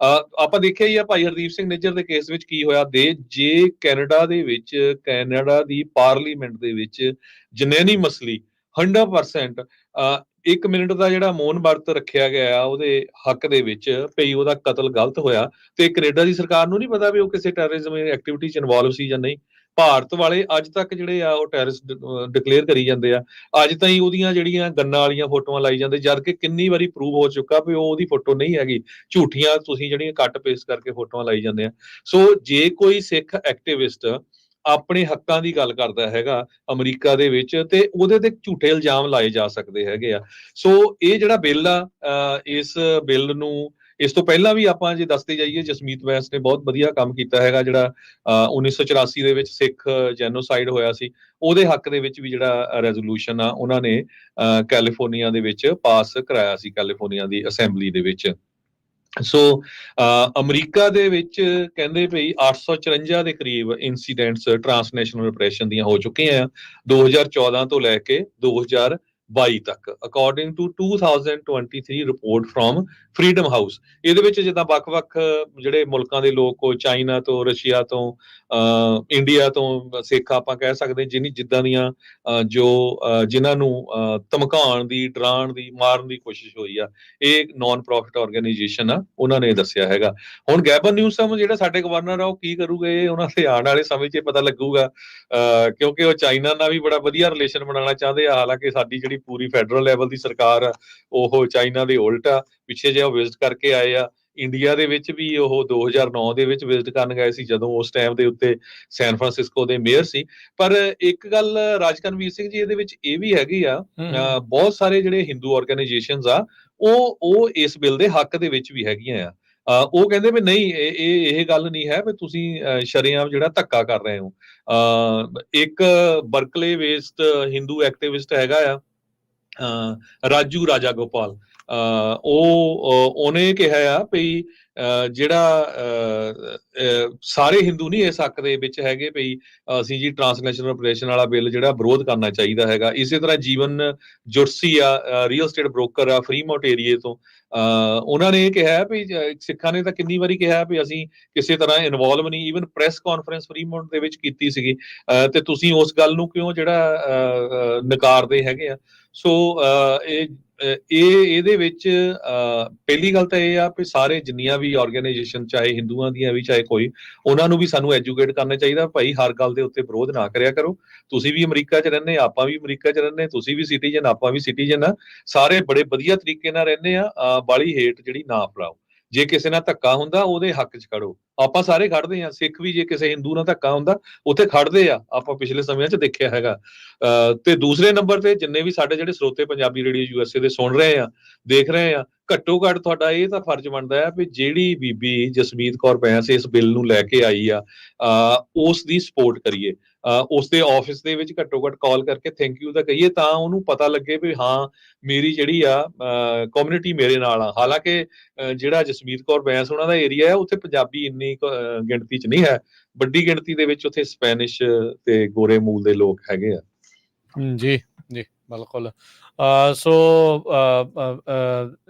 ਆਪਾਂ ਦੇਖਿਆ ਹੀ ਆ ਭਾਈ ਹਰਦੀਪ ਸਿੰਘ ਨਿੱਜਰ ਦੇ ਕੇਸ ਵਿੱਚ ਕੀ ਹੋਇਆ। ਜੇ ਕੈਨੇਡਾ ਦੀ ਪਾਰਲੀਮੈਂਟ ਦੇ ਵਿੱਚ ਜਨੈਨੀ ਮਸਲੀ 100% 1 ਮਿੰਟ ਦਾ ਜਿਹੜਾ ਮੌਨ ਵਰਤ ਰੱਖਿਆ ਗਿਆ ਉਹਦੇ ਹੱਕ ਦੇ ਵਿੱਚ ਭਈ ਉਹਦਾ ਕਤਲ ਗਲਤ ਹੋਇਆ, ਤੇ ਕੈਨੇਡਾ ਦੀ ਸਰਕਾਰ ਨੂੰ ਨਹੀਂ ਪਤਾ ਵੀ ਉਹ ਕਿਸੇ ਟੈਰਰਿਜ਼ਮ ਐਕਟੀਵਿਟੀ 'ਚ ਇਨਵੋਲਵ ਸੀ ਜਾਂ ਨਹੀਂ। ਭਾਰਤ ਵਾਲੇ ਅੱਜ ਤੱਕ ਜਿਹੜੇ ਆ ਉਹ ਟੈਰਰਿਸਟ ਡਿਕਲੇਅਰ ਕਰੀ ਜਾਂਦੇ ਆ। ਅੱਜ ਤਾਈਂ ਉਹਦੀਆਂ ਜਿਹੜੀਆਂ ਗੰਨਾਂ ਵਾਲੀਆਂ ਫੋਟੋਆਂ ਲਾਈ ਜਾਂਦੇ, ਜਦ ਕਿ ਕਿੰਨੀ ਵਾਰੀ ਪ੍ਰੂਵ ਹੋ ਚੁੱਕਾ ਵੀ ਉਹ ਉਹਦੀ ਫੋਟੋ ਨਹੀਂ ਹੈਗੀ, ਝੂਠੀਆਂ ਤੁਸੀਂ ਜਿਹੜੀਆਂ ਕੱਟ ਪੇਸਟ ਕਰਕੇ ਫੋਟੋਆਂ ਲਾਈ ਜਾਂਦੇ ਆ। ਸੋ ਜੇ ਕੋਈ ਸਿੱਖ ਐਕਟਿਵਿਸਟ ਆਪਣੇ ਹੱਕਾਂ ਦੀ ਗੱਲ ਕਰਦਾ ਹੈਗਾ ਅਮਰੀਕਾ ਦੇ ਵਿੱਚ, ਤੇ ਉਹਦੇ ਤੇ ਝੂਠੇ ਇਲਜ਼ਾਮ ਲਾਏ ਜਾ ਸਕਦੇ ਹੈਗੇ ਆ। ਸੋ ਇਹ ਜਿਹੜਾ ਬਿੱਲ ਆ, ਇਸ ਬਿੱਲ ਨੂੰ ਇਸ ਤੋਂ ਪਹਿਲਾਂ ਵੀ ਆਪਾਂ ਜੇ ਦੱਸਦੇ ਜਾਈਏ, ਜਸਮੀਤ ਵੈਸ ਨੇ ਬਹੁਤ ਵਧੀਆ ਕੰਮ ਕੀਤਾ ਹੈਗਾ। ਜਿਹੜਾ 1984 ਦੇ ਵਿੱਚ ਸਿੱਖ ਜੈਨੋਸਾਈਡ ਹੋਇਆ ਸੀ, ਉਹਦੇ ਹੱਕ ਦੇ ਵਿੱਚ ਵੀ ਜਿਹੜਾ ਰੈਜ਼ੋਲੂਸ਼ਨ ਆ ਉਹਨਾਂ ਨੇ ਕੈਲੀਫੋਰਨੀਆ ਦੇ ਵਿੱਚ ਪਾਸ ਕਰਾਇਆ ਸੀ, ਕੈਲੀਫੋਰਨੀਆ ਦੀ ਅਸੈਂਬਲੀ ਦੇ ਵਿੱਚ। ਸੋ ਅਮਰੀਕਾ ਦੇ ਵਿੱਚ ਕਹਿੰਦੇ ਭਈ 854 ਦੇ ਕਰੀਬ ਇਨਸੀਡੈਂਟਸ ਟ੍ਰਾਂਸਨੈਸ਼ਨਲ ਰਿਪਰੈਸ਼ਨ ਦੀਆਂ ਹੋ ਚੁੱਕੀਆਂ ਆ 2014 ਤੋਂ ਲੈ ਕੇ 2022 ਤੱਕ, according to 2023 report from Freedom House. ਇਹਦੇ ਵਿੱਚ ਜਿੱਦਾਂ ਵੱਖ-ਵੱਖ ਜਿਹੜੇ ਮੁਲਕਾਂ ਦੇ ਲੋਕ, ਚਾਈਨਾ ਤੋਂ, ਰਸ਼ੀਆ ਤੋਂ, ਇੰਡੀਆ ਤੋਂ ਸਿੱਖ ਆਪਾਂ ਕਹਿ ਸਕਦੇ, ਜਿੱਦਾਂ ਦੀਆਂ ਜਿਨ੍ਹਾਂ ਨੂੰ ਧਮਕਾਉਣ ਦੀ, ਡਰਾਉਣ ਦੀ, ਮਾਰਨ ਦੀ ਕੋਸ਼ਿਸ਼ ਹੋਈ ਆ, ਇਹ ਨਾਨ ਪ੍ਰੋਫਿਟ ਆਰਗੇਨਾਈਜੇਸ਼ਨ ਆ, ਉਹਨਾਂ ਨੇ ਦੱਸਿਆ ਹੈਗਾ। ਹੁਣ ਗੈਬਨ ਨਿਊਸਮ ਜਿਹੜਾ ਸਾਡੇ ਗਵਰਨਰ ਆ ਉਹ ਕੀ ਕਰੂਗੇ, ਇਹ ਉਹਨਾਂ ਦੇ ਆਉਣ ਵਾਲੇ ਸਮੇਂ 'ਚ ਪਤਾ ਲੱਗੂਗਾ, ਕਿਉਂਕਿ ਉਹ ਚਾਈਨਾ ਨਾਲ ਵੀ ਬੜਾ ਵਧੀਆ ਰਿਲੇਸ਼ਨ ਬਣਾਉਣਾ ਚਾਹੁੰਦੇ ਆ। ਹਾਲਾਂਕਿ ਸਾਡੀ ਜਿਹੜੀ ਪੂਰੀ ਫੈਡਰਲ ਲੈਵਲ ਦੀ ਸਰਕਾਰ ਆ ਉਹ ਚਾਈਨਾ ਦੇ ਉਲਟ ਆ। ਪਿੱਛੇ ਜੇ ਉਹ ਵਿਜ਼ਿਟ ਕਰਕੇ ਆਏ ਆ ਇੰਡੀਆ ਦੇ ਵਿੱਚ ਵੀ, ਉਹ 2009 ਦੇ ਵਿੱਚ ਵਿਜ਼ਿਟ ਕਰਨ ਗਏ ਸੀ, ਜਦੋਂ ਉਸ ਟਾਈਮ ਦੇ ਉੱਤੇ ਸੈਨ ਫਰਾਂਸਿਸਕੋ ਦੇ ਮੇਅਰ ਸੀ। ਪਰ ਇੱਕ ਗੱਲ ਰਾਜਕਨਵੀਰ ਸਿੰਘ ਜੀ ਇਹਦੇ ਵਿੱਚ ਇਹ ਵੀ ਹੈਗੀ ਆ, ਬਹੁਤ ਸਾਰੇ ਜਿਹੜੇ ਹਿੰਦੂ ਆਰਗੇਨਾਈਜੇਸ਼ਨਸ ਆ ਉਹ ਇਸ ਬਿੱਲ ਦੇ ਹੱਕ ਦੇ ਵਿੱਚ ਵੀ ਹੈਗੀਆਂ ਆ। ਉਹ ਕਹਿੰਦੇ ਵੀ ਨਹੀਂ, ਇਹ ਗੱਲ ਨਹੀਂ ਹੈ ਵੀ ਤੁਸੀਂ ਸ਼ਰੇਆਮ ਜਿਹੜਾ ਧੱਕਾ ਕਰ ਰਹੇ ਹੋ। ਇੱਕ ਬਰਕਲੇ ਬੇਸਡ ਹਿੰਦੂ ਐਕਟਿਵਿਸਟ ਹੈਗਾ ਆ ਰਾਜੂ ਰਾਜਾ ਗੋਪਾਲ, ਉਹਨੇ ਕਿਹਾ ਆ ਵੀ ਜਿਹੜਾ ਸਾਰੇ ਹਿੰਦੂ ਨਹੀਂ ਇਸ ਹੱਕ ਦੇ ਵਿੱਚ ਹੈਗੇ ਵੀ ਅਸੀਂ ਜੀ ਟ੍ਰਾਂਸਨੈਸ਼ਨਲ ਰਿਪਰੈਸ਼ਨ ਵਾਲਾ ਬਿੱਲ ਜਿਹੜਾ ਵਿਰੋਧ ਕਰਨਾ ਚਾਹੀਦਾ ਹੈਗਾ। ਇਸੇ ਤਰ੍ਹਾਂ ਜੀਵਨ ਜੁਰਸੀ ਆ, ਰੀਅਲ ਸਟੇਟ ਬ੍ਰੋਕਰ ਆ, ਫਰੀਮੌਂਟ ਏਰੀਏ ਤੋਂ, ਉਹਨਾਂ ਨੇ ਇਹ ਕਿਹਾ ਵੀ ਸਿੱਖਾਂ ਨੇ ਤਾਂ ਕਿੰਨੀ ਵਾਰੀ ਕਿਹਾ ਵੀ ਅਸੀਂ ਕਿਸੇ ਤਰ੍ਹਾਂ ਇਨਵੋਲਵ ਨਹੀਂ, ਈਵਨ ਪ੍ਰੈਸ ਕਾਨਫਰੰਸ ਫਰੀਮੌਂਟ ਦੇ ਵਿੱਚ ਕੀਤੀ ਸੀਗੀ, ਤੇ ਤੁਸੀਂ ਉਸ ਗੱਲ ਨੂੰ ਕਿਉਂ ਜਿਹੜਾ ਨਕਾਰਦੇ ਹੈਗੇ ਆ। ਸੋ ਇਹਦੇ ਵਿੱਚ ਪਹਿਲੀ ਗੱਲ ਤਾਂ ਇਹ ਆ ਵੀ ਸਾਰੇ ਜਿੰਨੀਆਂ ਵੀ ਆਰਗੇਨਾਈਜੇਸ਼ਨ, ਚਾਹੇ ਹਿੰਦੂਆਂ ਦੀਆਂ ਵੀ ਚਾਹੇ ਕੋਈ, ਉਹਨਾਂ ਨੂੰ ਵੀ ਸਾਨੂੰ ਐਜੂਕੇਟ ਕਰਨਾ ਚਾਹੀਦਾ, ਭਾਈ ਹਰ ਗੱਲ ਦੇ ਉੱਤੇ ਵਿਰੋਧ ਨਾ ਕਰਿਆ ਕਰੋ। ਤੁਸੀਂ ਵੀ ਅਮਰੀਕਾ 'ਚ ਰਹਿੰਦੇ, ਆਪਾਂ ਵੀ ਅਮਰੀਕਾ 'ਚ ਰਹਿੰਦੇ, ਤੁਸੀਂ ਵੀ ਸਿਟੀਜ਼ਨ, ਆਪਾਂ ਵੀ ਸਿਟੀਜ਼ਨ ਆ, ਸਾਰੇ ਬੜੇ ਵਧੀਆ ਤਰੀਕੇ ਨਾਲ ਰਹਿੰਦੇ ਆ। ਬਾਹਲੀ ਹੇਟ ਜਿਹੜੀ ਨਾ ਫੈਲਾਓ। ਜੇ ਕਿਸੇ ਨਾਲ ਧੱਕਾ ਹੁੰਦਾ ਉਹਦੇ ਹੱਕ 'ਚ ਖੜੋ। ਆਪਾਂ ਸਾਰੇ ਖੜਦੇ ਆ, ਸਿੱਖ ਵੀ ਜੇ ਕਿਸੇ ਹਿੰਦੂ ਨਾਲ ਧੱਕਾ ਹੁੰਦਾ ਉੱਥੇ ਖੜਦੇ ਆ, ਆਪਾਂ ਪਿਛਲੇ ਸਮਿਆਂ 'ਚ ਦੇਖਿਆ ਹੈਗਾ। ਤੇ ਦੂਸਰੇ ਨੰਬਰ ਤੇ ਜਿੰਨੇ ਵੀ ਸਾਡੇ ਜਿਹੜੇ ਸਰੋਤੇ ਪੰਜਾਬੀ ਰੇਡੀਓ USA ਦੇ ਸੁਣ ਰਹੇ ਆ, ਦੇਖ ਰਹੇ ਆ, ਘੱਟੋ ਘੱਟ ਤੁਹਾਡਾ ਇਹ ਤਾਂ ਫਰਜ਼ ਬਣਦਾ ਹੈ ਵੀ ਜਿਹੜੀ ਬੀਬੀ ਜਸਮੀਤ ਕੌਰ ਬੈਂਸ ਇਸ ਬਿੱਲ ਨੂੰ ਲੈ ਕੇ ਆਈ ਆ, ਉਸ ਦੀ ਸਪੋਰਟ ਕਰੀਏ। ਉਸ ਦੇ ਆਫਿਸ ਦੇ ਵਿੱਚ ਘੱਟੋ ਘੱਟ ਕਾਲ ਕਰਕੇ ਥੈਂਕ ਯੂ ਤਾਂ ਕਹੀਏ, ਤਾਂ ਉਹਨੂੰ ਪਤਾ ਲੱਗੇ ਵੀ ਹਾਂ ਮੇਰੀ ਜਿਹੜੀ ਆ ਕਮਿਊਨਿਟੀ ਮੇਰੇ ਨਾਲ ਆ। ਹਾਲਾਂਕਿ ਜਿਹੜਾ ਜਸਮੀਤ ਕੌਰ ਬੈਂਸ ਉਹਨਾਂ ਦਾ ਏਰੀਆ ਹੈ, ਉੱਥੇ ਪੰਜਾਬੀ ਇੰਨੀ ਗਿਣਤੀ 'ਚ ਨਹੀਂ ਹੈ, ਵੱਡੀ ਗਿਣਤੀ ਦੇ ਵਿੱਚ ਉੱਥੇ ਸਪੈਨਿਸ਼ ਤੇ ਗੋਰੇ ਮੂਲ ਦੇ ਲੋਕ ਹੈਗੇ ਆ। ਜੀ ਜੀ ਬਿਲਕੁਲ। ਸੋ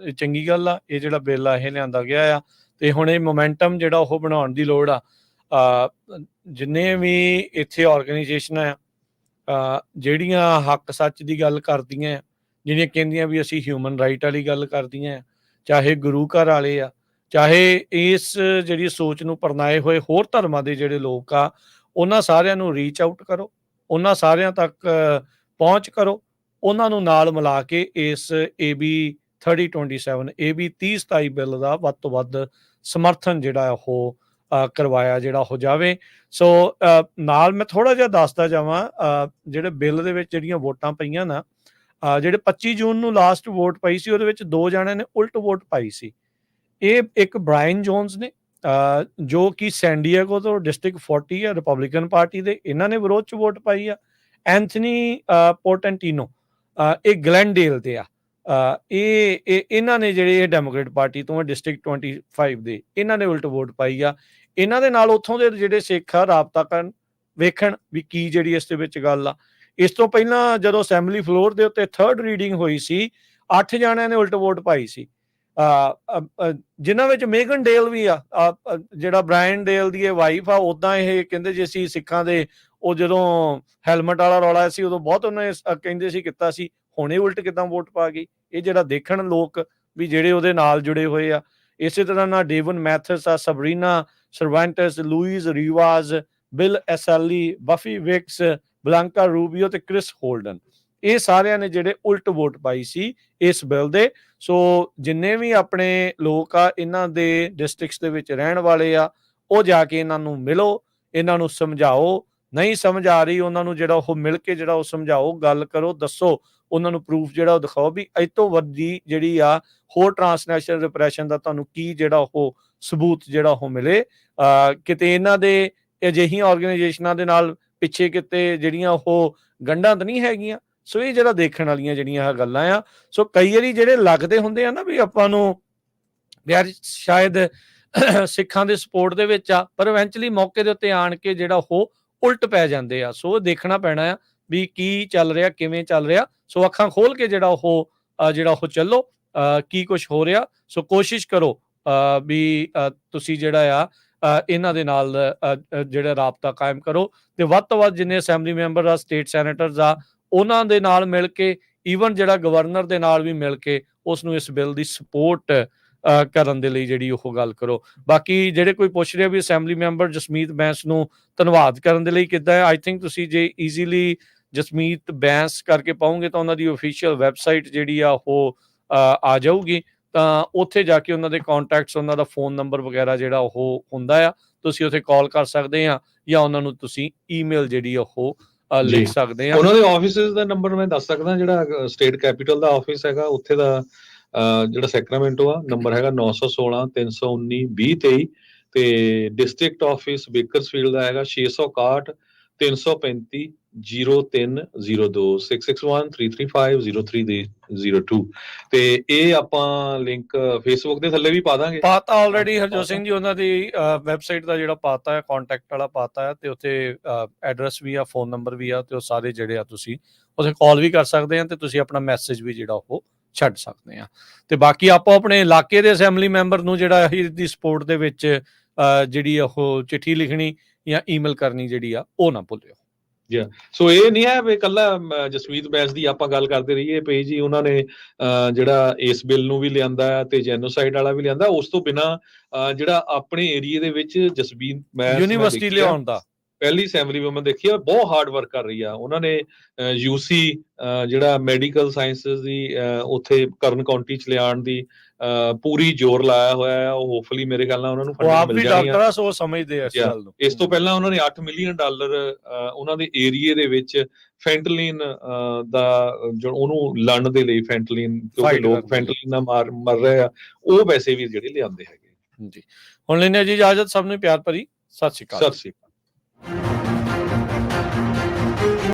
ਇਹ ਚੰਗੀ ਗੱਲ ਆ, ਇਹ ਜਿਹੜਾ ਬਿੱਲ ਆ ਇਹ ਲਿਆਂਦਾ ਗਿਆ ਆ, ਤੇ ਹੁਣ ਇਹ ਮੋਮੈਂਟਮ ਜਿਹੜਾ ਉਹ ਬਣਾਉਣ ਦੀ ਲੋੜ ਆ। ਜਿੰਨੇ ਵੀ ਇੱਥੇ ਆਰਗੇਨਾਈਜੇਸ਼ਨਾਂ ਆ ਜਿਹੜੀਆਂ ਹੱਕ ਸੱਚ ਦੀ ਗੱਲ ਕਰਦੀਆਂ, ਜਿਹੜੀਆਂ ਕਹਿੰਦੀਆਂ ਵੀ ਅਸੀਂ ਹਿਊਮਨ ਰਾਈਟ ਵਾਲੀ ਗੱਲ ਕਰਦੀਆਂ, ਚਾਹੇ ਗੁਰੂ ਘਰ ਵਾਲੇ ਆ, ਚਾਹੇ ਇਸ ਜਿਹੜੀ ਸੋਚ ਨੂੰ ਅਪਣਾਏ ਹੋਏ ਹੋਰ ਧਰਮਾਂ ਦੇ ਜਿਹੜੇ ਲੋਕ ਆ, ਉਹਨਾਂ ਸਾਰਿਆਂ ਨੂੰ ਰੀਚ ਆਊਟ ਕਰੋ, ਉਹਨਾਂ ਸਾਰਿਆਂ ਤੱਕ ਪਹੁੰਚ ਕਰੋ, ਉਹਨਾਂ ਨੂੰ ਨਾਲ ਮਿਲਾ ਕੇ ਇਸ AB 3027 AB 3027 ਬਿੱਲ ਦਾ ਵੱਧ ਤੋਂ ਵੱਧ ਸਮਰਥਨ ਜਿਹੜਾ ਉਹ ਕਰਵਾਇਆ ਜਿਹੜਾ ਹੋ ਜਾਵੇ। ਸੋ ਨਾਲ ਮੈਂ ਥੋੜਾ ਜਿਹਾ ਦੱਸਦਾ ਜਾਵਾਂ, ਜਿਹੜੇ ਬਿੱਲ ਦੇ ਵਿੱਚ ਜਿਹੜੀਆਂ ਵੋਟਾਂ ਪਈਆਂ ਨਾ, ਜਿਹੜੇ 25 ਜੂਨ ਨੂੰ ਲਾਸਟ ਵੋਟ ਪਈ ਸੀ, ਉਹਦੇ ਵਿੱਚ 2 ਜਣਿਆਂ ਨੇ ਉਲਟ ਵੋਟ ਪਾਈ ਸੀ। ਇਹ ਇੱਕ ਬ੍ਰਾਇਨ ਜੋਨਸ ਨੇ, ਜੋ ਕਿ ਸੈਂਡੀਏਗੋ ਤੋਂ ਡਿਸਟ੍ਰਿਕਟ 40 ਆ, ਰਿਪਬਲਿਕਨ ਪਾਰਟੀ ਦੇ, ਇਹਨਾਂ ਨੇ ਵਿਰੋਧ 'ਚ ਵੋਟ ਪਾਈ ਆ। ਐਂਥਨੀ ਪੋਰਟੈਂਟੀਨੋ, ਇਹ ਗਲੈਂਡੇਲ ਤੇ ਆ, ਇਹਨਾਂ ਨੇ ਜਿਹੜੇ ਇਹ ਡੈਮੋਕ੍ਰੇਟ ਪਾਰਟੀ ਤੋਂ ਡਿਸਟ੍ਰਿਕਟ 25 ਦੇ, ਇਹਨਾਂ ਨੇ ਉਲਟ ਵੋਟ ਪਾਈ ਆ। ਇਹਨਾਂ ਦੇ ਨਾਲ ਉੱਥੋਂ ਦੇ ਜਿਹੜੇ ਸਿੱਖ ਆ ਰਾਬਤਾ ਕਰਨ, ਵੇਖਣ ਵੀ ਕੀ ਜਿਹੜੀ ਇਸ ਦੇ ਵਿੱਚ ਗੱਲ ਆ। ਇਸ ਤੋਂ ਪਹਿਲਾਂ ਜਦੋਂ ਅਸੈਂਬਲੀ ਫਲੋਰ ਦੇ ਉੱਤੇ 3rd ਰੀਡਿੰਗ ਹੋਈ ਸੀ, 8 ਜਣਿਆਂ ਨੇ ਉਲਟ ਵੋਟ ਪਾਈ ਸੀ, ਜਿਨ੍ਹਾਂ ਵਿੱਚ ਮੇਗਨ ਡੇਲ ਵੀ ਆ, ਜਿਹੜਾ ਬ੍ਰਾਇਨ ਡੇਲ ਦੀ ਵਾਈਫ ਆ। ਉੱਦਾਂ ਇਹ ਕਹਿੰਦੇ ਜੇ ਅਸੀਂ ਸਿੱਖਾਂ ਦੇ ਉਹ ਜਦੋਂ ਹੈਲਮਟ ਵਾਲਾ ਰੌਲਾ ਸੀ ਉਦੋਂ ਬਹੁਤ ਉਹਨੇ ਕਹਿੰਦੇ ਸੀ ਕੀਤਾ ਸੀ, ਹੁਣ ਇਹ ਉਲਟ ਕਿੱਦਾਂ ਵੋਟ ਪਾ ਗਈ। ਇਹ ਜਿਹੜਾ ਦੇਖਣ ਲੋਕ ਵੀ ਜਿਹੜੇ ਉਹਦੇ ਨਾਲ ਜੁੜੇ ਹੋਏ ਆ। ਇਸੇ ਤਰ੍ਹਾਂ ਨਾਲ ਡੇਵਨ ਮੈਥਸ ਆ, ਸਬਰੀਨਾ ਸਰਵੈਂਟਸ, ਲੂਈਜ਼ ਰੀਵਾਜ਼, ਬਿਲ ਐਸੈਲੀ, ਬਫੀ ਵਿਕਸ, ਬਲਾਂਕਾ ਰੂਬੀਓ ਤੇ ਕ੍ਰਿਸ ਹੋਲਡਨ, ਇਹ ਸਾਰਿਆਂ ਨੇ ਜਿਹੜੇ ਉਲਟ ਵੋਟ ਪਾਈ ਸੀ ਇਸ ਬਿੱਲ ਦੇ। ਸੋ ਜਿੰਨੇ ਵੀ ਆਪਣੇ ਲੋਕ ਆ ਇਹਨਾਂ ਦੇ ਡਿਸਟ੍ਰਿਕਟਸ ਦੇ ਵਿੱਚ ਰਹਿਣ ਵਾਲੇ ਆ, ਉਹ ਜਾ ਕੇ ਇਹਨਾਂ ਨੂੰ ਮਿਲੋ, ਇਹਨਾਂ ਨੂੰ ਸਮਝਾਓ। ਨਹੀਂ ਸਮਝ ਆ ਰਹੀ ਉਹਨਾਂ ਨੂੰ ਜਿਹੜਾ ਉਹ ਮਿਲ ਕੇ ਜਿਹੜਾ ਉਹ ਸਮਝਾਓ, ਗੱਲ ਕਰੋ, ਦੱਸੋ, ਉਹਨਾਂ ਨੂੰ ਪ੍ਰੂਫ ਜਿਹੜਾ ਉਹ ਦਿਖਾਓ ਵੀ ਇਹ ਤੋਂ ਵੱਡੀ ਜਿਹੜੀ ਆ ਹੋਰ ਟਰਾਂਸਨੈਸ਼ਨਲ ਰਿਪਰੈਸ਼ਨ ਦਾ ਤੁਹਾਨੂੰ ਕੀ ਜਿਹੜਾ ਉਹ ਸਬੂਤ ਜਿਹੜਾ ਉਹ ਮਿਲੇ। ਕਿਤੇ ਇਹਨਾਂ ਦੇ ਅਜਿਹੀਆਂ ਆਰਗੇਨਾਈਜੇਸ਼ਨਾਂ ਦੇ ਨਾਲ ਪਿੱਛੇ ਕਿਤੇ ਜਿਹੜੀਆਂ ਉਹ ਗੰਢਾਂ ਤਾਂ ਨਹੀਂ ਹੈਗੀਆਂ। ਸੋ ਇਹ ਜਿਹੜਾ ਦੇਖਣ ਵਾਲੀਆਂ ਜਿਹੜੀਆਂ ਗੱਲਾਂ ਆ। ਸੋ ਕਈ ਵਾਰੀ ਜਿਹੜੇ ਲੱਗਦੇ ਹੁੰਦੇ ਆ ਨਾ ਵੀ ਆਪਾਂ ਨੂੰ ਯਾਰ ਸ਼ਾਇਦ ਸਿੱਖਾਂ ਦੇ ਸਪੋਰਟ ਦੇ ਵਿੱਚ ਆ, ਪਰ ਇਵੈਂਚੁਅਲੀ ਮੌਕੇ ਦੇ ਉੱਤੇ ਆਣ ਕੇ ਜਿਹੜਾ ਉਹ ਉਲਟ ਪੈ ਜਾਂਦੇ ਆ। ਸੋ ਦੇਖਣਾ ਪੈਣਾ ਆ ਵੀ ਕੀ ਚੱਲ ਰਿਹਾ, ਕਿਵੇਂ ਚੱਲ ਰਿਹਾ। ਸੋ ਅੱਖਾਂ ਖੋਲ ਕੇ ਜਿਹੜਾ ਉਹ ਚੱਲੋ, ਕੀ ਕੁਝ ਹੋ ਰਿਹਾ। ਸੋ ਕੋਸ਼ਿਸ਼ ਕਰੋ ਵੀ ਤੁਸੀਂ ਜਿਹੜਾ ਆ ਇਹਨਾਂ ਦੇ ਨਾਲ ਜਿਹੜਾ ਰਾਬਤਾ ਕਾਇਮ ਕਰੋ, ਤੇ ਵੱਧ ਤੋਂ ਵੱਧ ਜਿੰਨੇ ਅਸੈਂਬਲੀ ਮੈਂਬਰ ਆ, ਸਟੇਟ ਸੈਨੇਟਰਸ ਆ, ਉਹਨਾਂ ਦੇ ਨਾਲ ਮਿਲ ਕੇ, ਈਵਨ ਜਿਹੜਾ ਗਵਰਨਰ ਦੇ ਨਾਲ ਵੀ ਮਿਲ ਕੇ ਉਸ ਨੂੰ ਇਸ ਬਿੱਲ ਦੀ ਸਪੋਰਟ ਕਰਨ ਦੇ ਲਈ ਜਿਹੜੀ ਉਹ ਗੱਲ ਕਰੋ। ਬਾਕੀ ਜਿਹੜੇ ਕੋਈ ਪੁੱਛ ਰਿਹਾ ਵੀ ਅਸੈਂਬਲੀ ਮੈਂਬਰ ਜਸਮੀਤ ਬੈਂਸ ਨੂੰ ਧੰਨਵਾਦ ਕਰਨ ਦੇ ਲਈ ਕਿੱਦਾਂ ਹੈ, ਆਈ ਥਿੰਕ ਤੁਸੀਂ ਜੇ ਈਜ਼ੀਲੀ ਜਸਮੀਤ ਬੈਂਸ ਕਰਕੇ ਪਾਓਗੇ ਤਾਂ ਉਹਨਾਂ ਦੀ ਅਫੀਸ਼ੀਅਲ ਵੈਬਸਾਈਟ ਜਿਹੜੀ ਆ ਉਹ ਆ ਜਾਊਗੀ, ਤਾਂ ਉੱਥੇ ਜਾ ਕੇ ਉਹਨਾਂ ਦੇ ਕੰਟੈਕਟਸ, ਉਹਨਾਂ ਦਾ ਫੋਨ ਨੰਬਰ ਵਗੈਰਾ ਜਿਹੜਾ ਉਹ ਹੁੰਦਾ ਆ, ਤੁਸੀਂ ਉੱਥੇ ਕਾਲ ਕਰ ਸਕਦੇ ਆ, ਜਾਂ ਉਹਨਾਂ ਨੂੰ ਤੁਸੀਂ ਈਮੇਲ ਜਿਹੜੀ ਉਹ ਲਿਖ ਸਕਦੇ ਆ। ਉਹਨਾਂ ਦੇ ਆਫਿਸਿਸ ਦਾ ਨੰਬਰ ਮੈਂ ਦੱਸ ਸਕਦਾ, ਜਿਹੜਾ ਸਟੇਟ ਕੈਪੀਟਲ ਦਾ ਆਫਿਸ ਹੈਗਾ ਉੱਥੇ ਦਾ ਜਿਹੜਾ ਸੈਕਰਾਮੈਂਟੋ ਆ, ਨੰਬਰ ਹੈਗਾ 916 319 2023, ਤੇ ਡਿਸਟ੍ਰਿਕਟ ਆਫਿਸ ਬੇਕਰਸਫੀਲਡ ਦਾ ਹੈਗਾ 661 335 0302 661 335 0302। ਤੇ ਇਹ ਆਪਾਂ ਲਿੰਕ ਫੇਸਬੁੱਕ ਦੇ ਥੱਲੇ ਵੀ ਪਾ ਦਾਂਗੇ। ਪਾਤਾ ਆਲਰੇਡੀ ਹਰਜੋਤ ਸਿੰਘ ਜੀ, ਉਹਨਾਂ ਦੀ ਵੈਬਸਾਈਟ ਦਾ ਜਿਹੜਾ ਪਾਤਾ ਹੈ, ਕੰਟੈਕਟ ਵਾਲਾ ਪਾਤਾ ਹੈ, ਤੇ ਉੱਥੇ ਐਡਰੈਸ ਵੀ ਆ, ਫੋਨ ਨੰਬਰ ਵੀ ਆ, ਤੇ ਉਹ ਸਾਰੇ ਜਿਹੜੇ ਆ ਤੁਸੀਂ ਉੱਥੇ ਕਾਲ ਵੀ ਕਰ ਸਕਦੇ ਆ, ਤੇ ਤੁਸੀਂ ਆਪਣਾ ਮੈਸੇਜ ਵੀ ਜਿਹੜਾ ਉਹ ਛੱਡ ਸਕਦੇ ਆ। ਤੇ ਬਾਕੀ ਆਪੋ ਆਪਣੇ ਇਲਾਕੇ ਦੇ ਅਸੈਂਬਲੀ ਮੈਂਬਰ ਨੂੰ ਜਿਹੜਾ ਇਹਦੀ ਸਪੋਰਟ ਦੇ ਵਿੱਚ ਜਿਹੜੀ ਉਹ ਚਿੱਠੀ ਲਿਖਣੀ ਜਾਂ ਈਮੇਲ ਕਰਨੀ ਜਿਹੜੀ ਆ ਉਹ ਨਾ ਭੁੱਲਿਓ। ਸੋ ਇਹ ਨਹੀਂ ਹੈ ਵੀ ਇਕੱਲਾ ਜਸਵੀਤ ਬੈਂਸ ਦੀ ਆਪਾਂ ਗੱਲ ਕਰਦੇ ਰਹੀਏ ਪਈ ਜੀ ਉਹਨਾਂ ਨੇ ਜਿਹੜਾ ਇਸ ਬਿੱਲ ਨੂੰ ਵੀ ਲਿਆਂਦਾ ਤੇ ਜੈਨੋਸਾਈਡ ਵਾਲਾ ਵੀ ਲਿਆਂਦਾ। ਉਸ ਤੋਂ ਬਿਨਾਂ ਜਿਹੜਾ ਆਪਣੇ ਏਰੀਏ ਦੇ ਵਿੱਚ ਜਸਵੀਤ ਬੈਂਸ ਯੂਨੀਵਰਸਿਟੀ ਲਿਆਉਣ ਦਾ ਪਹਿਲੀ ਅਸੈਂਬਲੀ ਵੂਮਨ ਦੇਖੀ ਆ, ਬਹੁਤ ਹਾਰਡ ਵਰਕ ਕਰ ਰਹੀ ਆ। ਉਹਨਾਂ ਨੇ ਯੂਸੀ ਜਿਹੜਾ ਮੈਡੀਕਲ ਸਾਇੰਸਿਸ ਦੀ ਉੱਥੇ ਕਰਨ ਕਾਉਂਟੀ ਚ ਲਿਆਉਣ ਦੀ ਪੂਰੀ ਜ਼ੋਰ ਲਾਇਆ ਹੋਇਆ ਹੈ। ਉਹ ਹੋਪਫੁਲੀ ਮੇਰੇ ਖਿਆਲ ਨਾਲ ਉਹਨਾਂ ਨੂੰ ਫੰਡਿੰਗ ਮਿਲ ਜਾਣੀ ਆ। ਸੋ ਸਮਝਦੇ ਆ ਇਸ ਗੱਲ ਨੂੰ। ਇਸ ਤੋਂ ਪਹਿਲਾਂ ਉਹਨਾਂ ਨੇ $8 ਮਿਲੀਅਨ ਉਹਨਾਂ ਦੇ ਏਰੀਏ ਦੇ ਵਿੱਚ ਫੈਂਟਲਿਨ ਦਾ ਉਹਨੂੰ ਲੜਨ ਦੇ ਲਈ, ਫੈਂਟਲਿਨ ਕਿਉਂਕਿ ਲੋਕ ਫੈਂਟਲਿਨ ਨਾਲ ਮਰ ਰਹੇ ਆ, ਉਹ ਵੈਸੇ ਵੀ ਜਿਹੜੇ ਲਿਆਂਦੇ ਹੈਗੇ। ਜੀ ਹੁਣ ਲੈਣੇ ਜੀ ਇਜਾਜ਼ਤ, ਸਭ ਨੂੰ ਪਿਆਰ ਭਰੀ ਸਤਿ ਸ਼੍ਰੀ ਅਕਾਲ। ਸਤਿ ਸ਼੍ਰੀ ਅਕਾਲ।